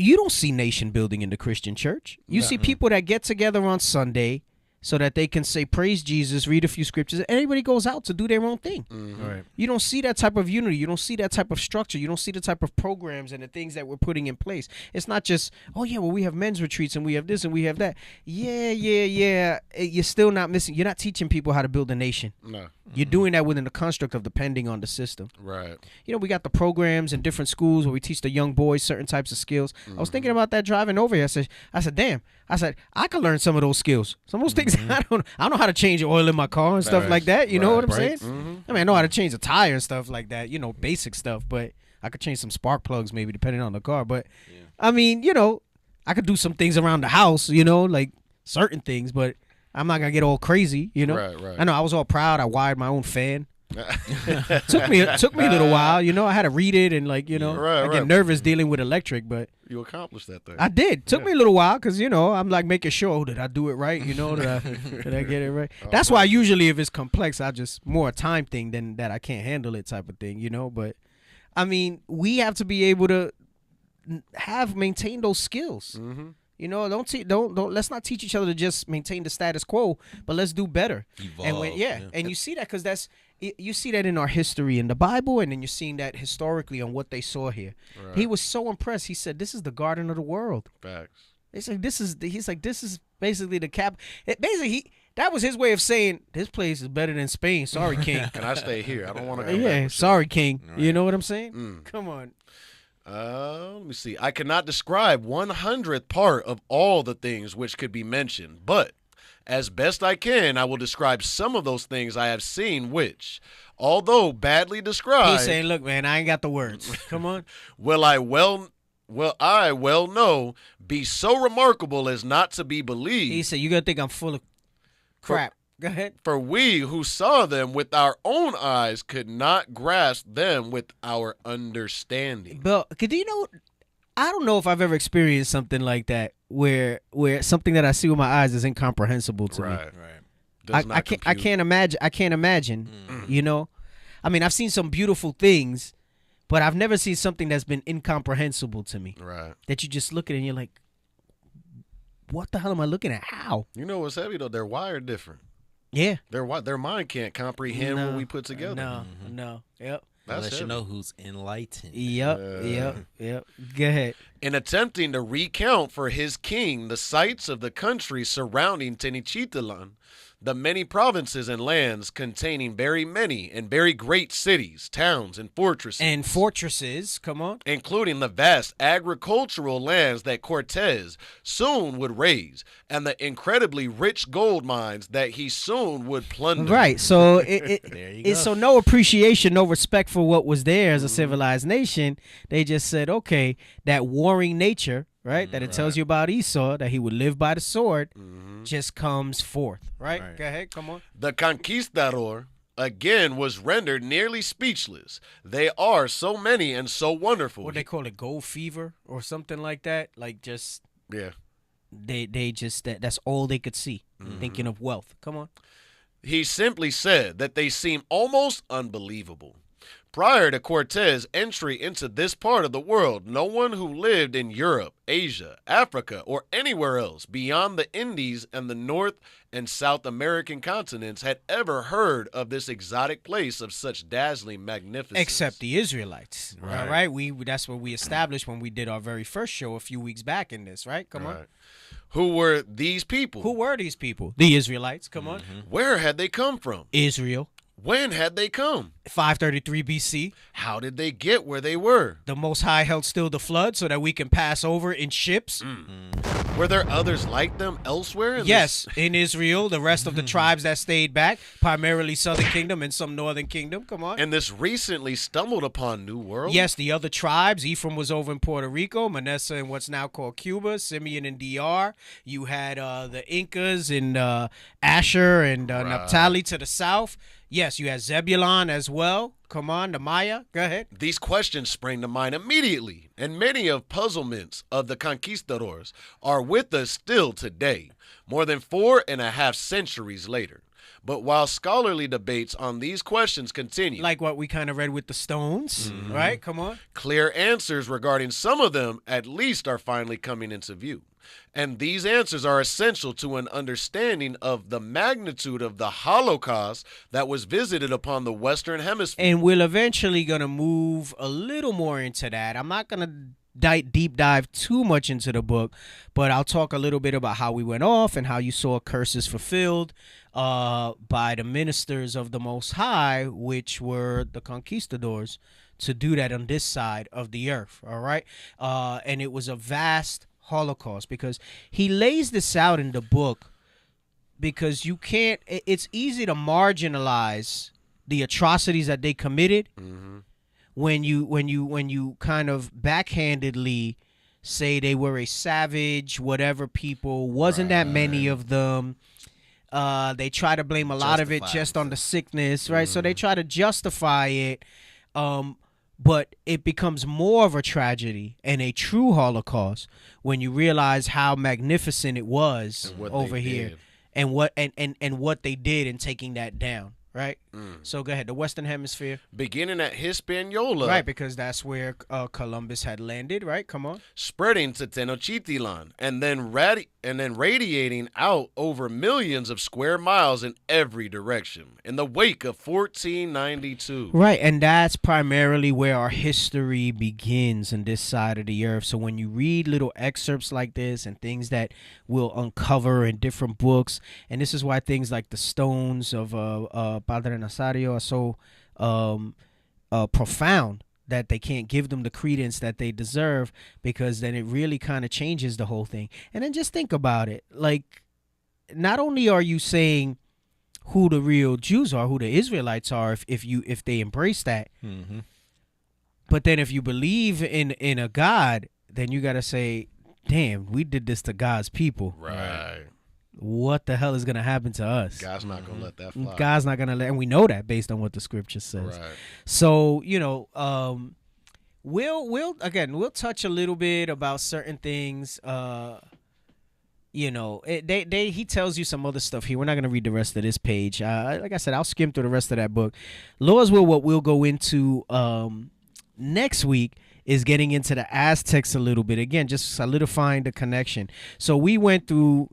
You don't see nation building in the Christian church. You see people that get together on Sunday so that they can say, praise Jesus, read a few scriptures. Everybody goes out to do their own thing. Right. You don't see that type of unity. You don't see that type of structure. You don't see the type of programs and the things that we're putting in place. It's not just, oh, yeah, well, we have men's retreats and we have this and we have that. Yeah. You're still not missing. You're not teaching people how to build a nation. No. You're doing that within the construct of depending on the system. Right. You know, we got the programs in different schools where we teach the young boys certain types of skills. I was thinking about that driving over here. I said, damn. I could learn some of those skills. Some of those things I don't know how to change the oil in my car and stuff like that. You know what I'm saying? I mean, I know how to change a tire and stuff like that. You know, basic stuff. But I could change some spark plugs maybe depending on the car. But I mean, you know, I could do some things around the house. You know, like certain things, but I'm not gonna get all crazy, you know. Right. I know I was all proud. I wired my own fan. took me a little while, you know. I had to read it and like, you know, I get nervous dealing with electric, but you accomplished that thing. I did. Took me a little while because you know I'm like making sure did I do it right, you know, did I get it right. That's why usually if it's complex, I just more a time thing than that I can't handle it type of thing, you know. But I mean, we have to be able to maintain those skills. You know, don't let's not teach each other to just maintain the status quo, but let's do better. Evolve, and you see that because you see that in our history in the Bible, and then you're seeing that historically on what they saw here. Right. He was so impressed. He said, "This is the garden of the world." Facts. He's like, this is basically the cap. That was his way of saying this place is better than Spain. Sorry, King. Can I stay here? I don't want to go. Yeah, sorry, King. Right. You know what I'm saying? Come on. Let me see. I cannot describe 100th part of all the things which could be mentioned, but as best I can, I will describe some of those things I have seen which, although badly described... He's saying, look, man, I ain't got the words. Come on. Will I well know, be so remarkable as not to be believed. He said, you're going to think I'm full of crap. Go ahead. For we who saw them with our own eyes could not grasp them with our understanding. But you know, I don't know if I've ever experienced something like that where something that I see with my eyes is incomprehensible to me. Right. I can't imagine. You know, I mean, I've seen some beautiful things, but I've never seen something that's been incomprehensible to me. Right. That you just look at it and you're like, what the hell am I looking at? How? You know what's heavy though? They're wired different. Yeah. Their mind can't comprehend what we put together. No. Yep. That lets you know who's enlightened. Yep. Go ahead. In attempting to recount for his king the sites of the country surrounding Tenochtitlan, the many provinces and lands containing very many and very great cities, towns, and fortresses. Come on. Including the vast agricultural lands that Cortez soon would raise, and the incredibly rich gold mines that he soon would plunder. Right. So it's so no appreciation, no respect for what was there as a civilized nation. They just said, okay, that warring nature, right, that it tells you about Esau, that he would live by the sword, just comes forth, right? Go ahead, come on. The conquistador, again, was rendered nearly speechless. They are so many and so wonderful. What they call it, gold fever or something like that? Like just... Yeah. They just, that's all they could see, thinking of wealth. Come on. He simply said that they seem almost unbelievable. Prior to Cortez' entry into this part of the world, no one who lived in Europe, Asia, Africa, or anywhere else beyond the Indies and the North and South American continents had ever heard of this exotic place of such dazzling magnificence. Except the Israelites. All right. That's what we established when we did our very first show a few weeks back in this, right? Come on. Who were these people? Who were these people? The Israelites. Come on. Where had they come from? Israel. When had they come? 533 BC. How did they get where they were? The Most High held still the flood so that we can pass over in ships. Were there others like them elsewhere? Yes, in Israel, the rest of the tribes that stayed back, primarily Southern Kingdom and some Northern Kingdom. Come on. And this recently stumbled upon New World? Yes, the other tribes. Ephraim was over in Puerto Rico, Manasseh in what's now called Cuba, Simeon in DR. You had the Incas in Asher and Naphtali to the south. Yes, you had Zebulon as well. Come on, the Maya. Go ahead. These questions spring to mind immediately, and many of puzzlements of the conquistadors are with us still today, more than 4.5 centuries later. But while scholarly debates on these questions continue, like what we kind of read with the stones, right? Come on. Clear answers regarding some of them at least are finally coming into view. And these answers are essential to an understanding of the magnitude of the Holocaust that was visited upon the Western Hemisphere. And we're eventually going to move a little more into that. I'm not going to deep dive too much into the book, but I'll talk a little bit about how we went off and how you saw curses fulfilled by the ministers of the Most High, which were the conquistadors, to do that on this side of the earth. All right. And it was a vast Holocaust, because he lays this out in the book, because you can't, it's easy to marginalize the atrocities that they committed when you kind of backhandedly say they were a savage whatever people. Wasn't that many of them. They try to blame a lot of it just on the sickness, right? So they try to justify it, but it becomes more of a tragedy and a true Holocaust when you realize how magnificent it was over here, and what they did in taking that down. Right? So go ahead. The Western Hemisphere. Beginning at Hispaniola. Right, because that's where Columbus had landed, right? Come on. Spreading to Tenochtitlan, and then radiating out over millions of square miles in every direction in the wake of 1492. Right, and that's primarily where our history begins on this side of the earth. So when you read little excerpts like this and things that we'll uncover in different books, and this is why things like the stones of Padre Nazario are so profound, that they can't give them the credence that they deserve, because then it really kind of changes the whole thing. And then just think about it. Like, not only are you saying who the real Jews are, who the Israelites are, if they embrace that, but then if you believe in a God, then you got to say, damn, we did this to God's people. Right. What the hell is going to happen to us? God's not going to let that fly. God's not going to let, and we know that based on what the scripture says. Right. So, we'll touch a little bit about certain things. He tells you some other stuff here. We're not going to read the rest of this page. Like I said, I'll skim through the rest of that book. Lord's will, what we'll go into next week is getting into the Aztecs a little bit. Again, just solidifying the connection. So we went through,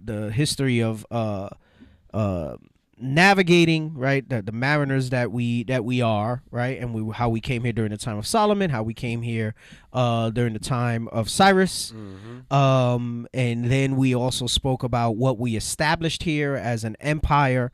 the history of navigating, right, the mariners that we are, right, and how we came here during the time of Solomon, how we came here during the time of Cyrus, and then we also spoke about what we established here as an empire.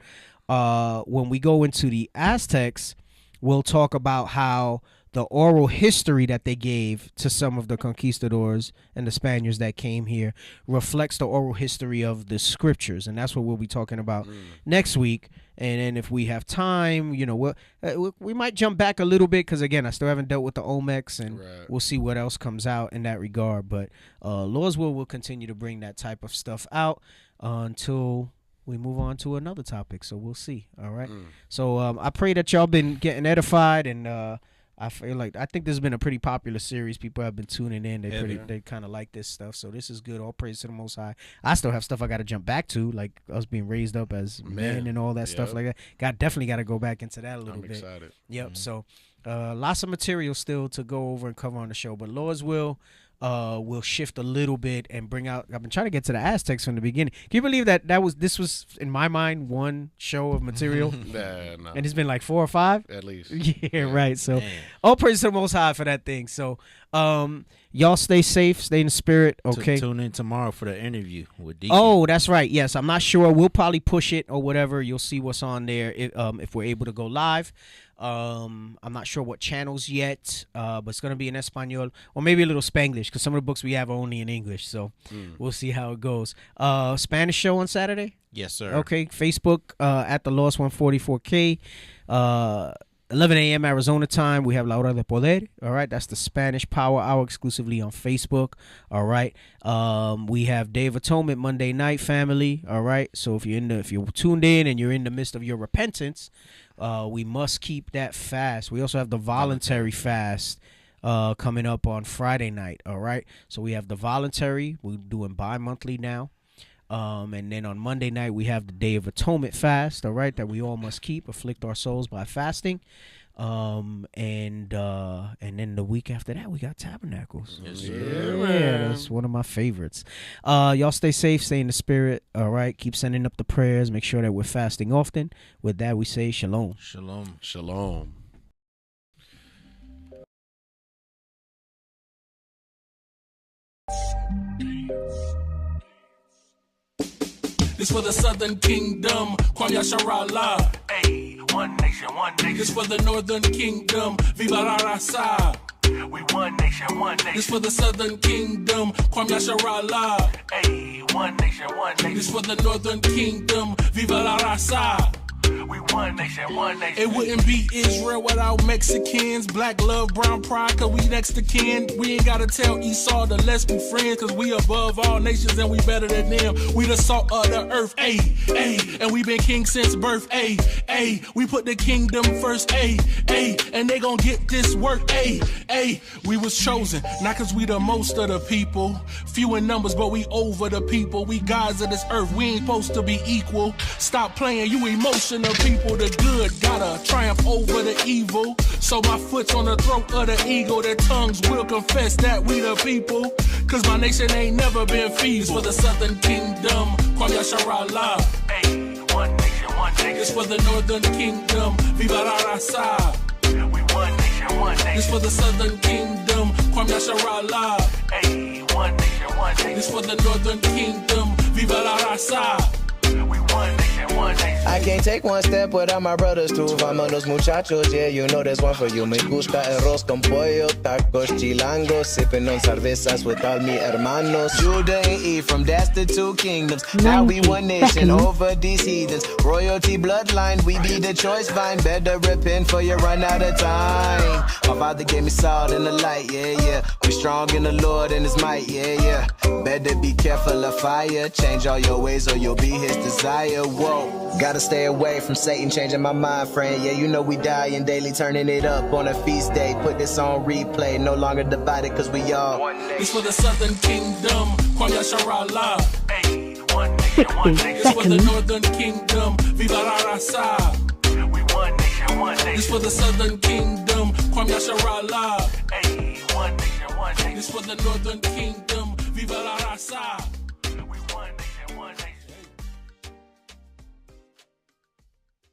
When we go into the Aztecs, we'll talk about how the oral history that they gave to some of the conquistadors and the Spaniards that came here reflects the oral history of the scriptures. And that's what we'll be talking about next week. And then if we have time, we might jump back a little bit, because, again, I still haven't dealt with the Olmecs, and we'll see what else comes out in that regard. But Lord's will continue to bring that type of stuff out until we move on to another topic. So we'll see. All right. So I pray that y'all been getting edified, and I think this has been a pretty popular series. People have been tuning in. They kind of like this stuff. So this is good. All praise to the Most High. I still have stuff I got to jump back to, like us being raised up as men and all that stuff like that. Definitely got to go back into that a little bit. I'm excited. Yep. So lots of material still to go over and cover on the show. But Lord's will. We'll shift a little bit and bring out. I've been trying to get to the Aztecs from the beginning. Can you believe that this was in my mind one show of material, no. And it's been like 4 or 5 at least. Yeah, right. So, all praise to the Most High for that thing. So, y'all stay safe, stay in the spirit. Okay. Tune in tomorrow for the interview with Deacon. Oh, that's right. Yes, I'm not sure. We'll probably push it or whatever. You'll see what's on there if we're able to go live. I'm not sure what channels yet, but it's going to be in Espanol or maybe a little Spanglish because some of the books we have are only in English. So we'll see how it goes. Spanish show on Saturday? Yes, sir. Okay. Facebook at the Lost 144K. 11 a.m. Arizona time, we have La Hora de Poder. All right, that's the Spanish Power Hour exclusively on Facebook. All right, we have Day of Atonement Monday night, family. All right, so if you're tuned in and you're in the midst of your repentance, we must keep that fast. We also have the voluntary fast coming up on Friday night. All right, so we have the voluntary. We're doing bi-monthly now. And then on Monday night, we have the Day of Atonement fast, all right, that we all must keep, afflict our souls by fasting. And then the week after that, we got Tabernacles. Yes, yeah, that's one of my favorites. Y'all stay safe, stay in the spirit, all right? Keep sending up the prayers. Make sure that we're fasting often. With that, we say shalom. Shalom. Shalom. This for the Southern Kingdom, Kwam Yasharallah. Hey, one nation, one nation. This for the Northern Kingdom, Viva la Raza. We one nation, one nation. This for the Southern Kingdom, Kwam Yasharallah. Hey, one nation, one nation. This for the Northern Kingdom, Viva la Raza. We one nation, one nation. It wouldn't be Israel without Mexicans. Black love, brown pride, cause we next to kin. We ain't gotta tell Esau to let's be friends, cause we above all nations and we better than them. We the salt of the earth, ayy, ayy. And we been king since birth, ayy, ayy. We put the kingdom first, ayy, ayy. And they gon' get this work, ayy, ayy. We was chosen, not cause we the most of the people. Few in numbers, but we over the people. We gods of this earth, we ain't supposed to be equal. Stop playing, you emotional people. The good gotta triumph over the evil. So my foot's on the throat of the eagle. Their tongues will confess that we the people. Cause my nation ain't never been feeble. For the Southern Kingdom, Kwam Yasharallah. Hey, one nation, one nation. This for the Northern Kingdom, Viva la Raza. We one nation, one nation. This for the Southern Kingdom, Kwam Yasharallah. Hey, one nation, one nation. This for the Northern Kingdom, Viva la Raza. We one nation, one nation. I can't take one step without my brothers too. Vámonos muchachos, yeah, you know there's one for you. Me gusta arroz con pollo, tacos chilangos, sipping on cervezas with all mi hermanos. Judah and Ephraim, that's the 2 kingdoms. Now we one nation over these heathens. Royalty bloodline, we be the choice vine. Better repent for you run out of time. My father gave me salt and the light, yeah, yeah. We strong in the Lord and his might, yeah, yeah. Better be careful of fire. Change all your ways or you'll be his desire. Whoa, gotta stay away from Satan changing my mind frame. Yeah, you know we dying daily, turning it up on a feast day. Put this on replay, no longer divided cause we all one nation. This for the Southern Kingdom, Kwam Yasharallah. Hey, one nation, one nation. This for the Northern Kingdom, Viva la Raza. We one nation, one nation. This for the Southern Kingdom, Kwam Yasharallah. Hey, one nation, one nation. This for the Northern Kingdom, Viva la Raza.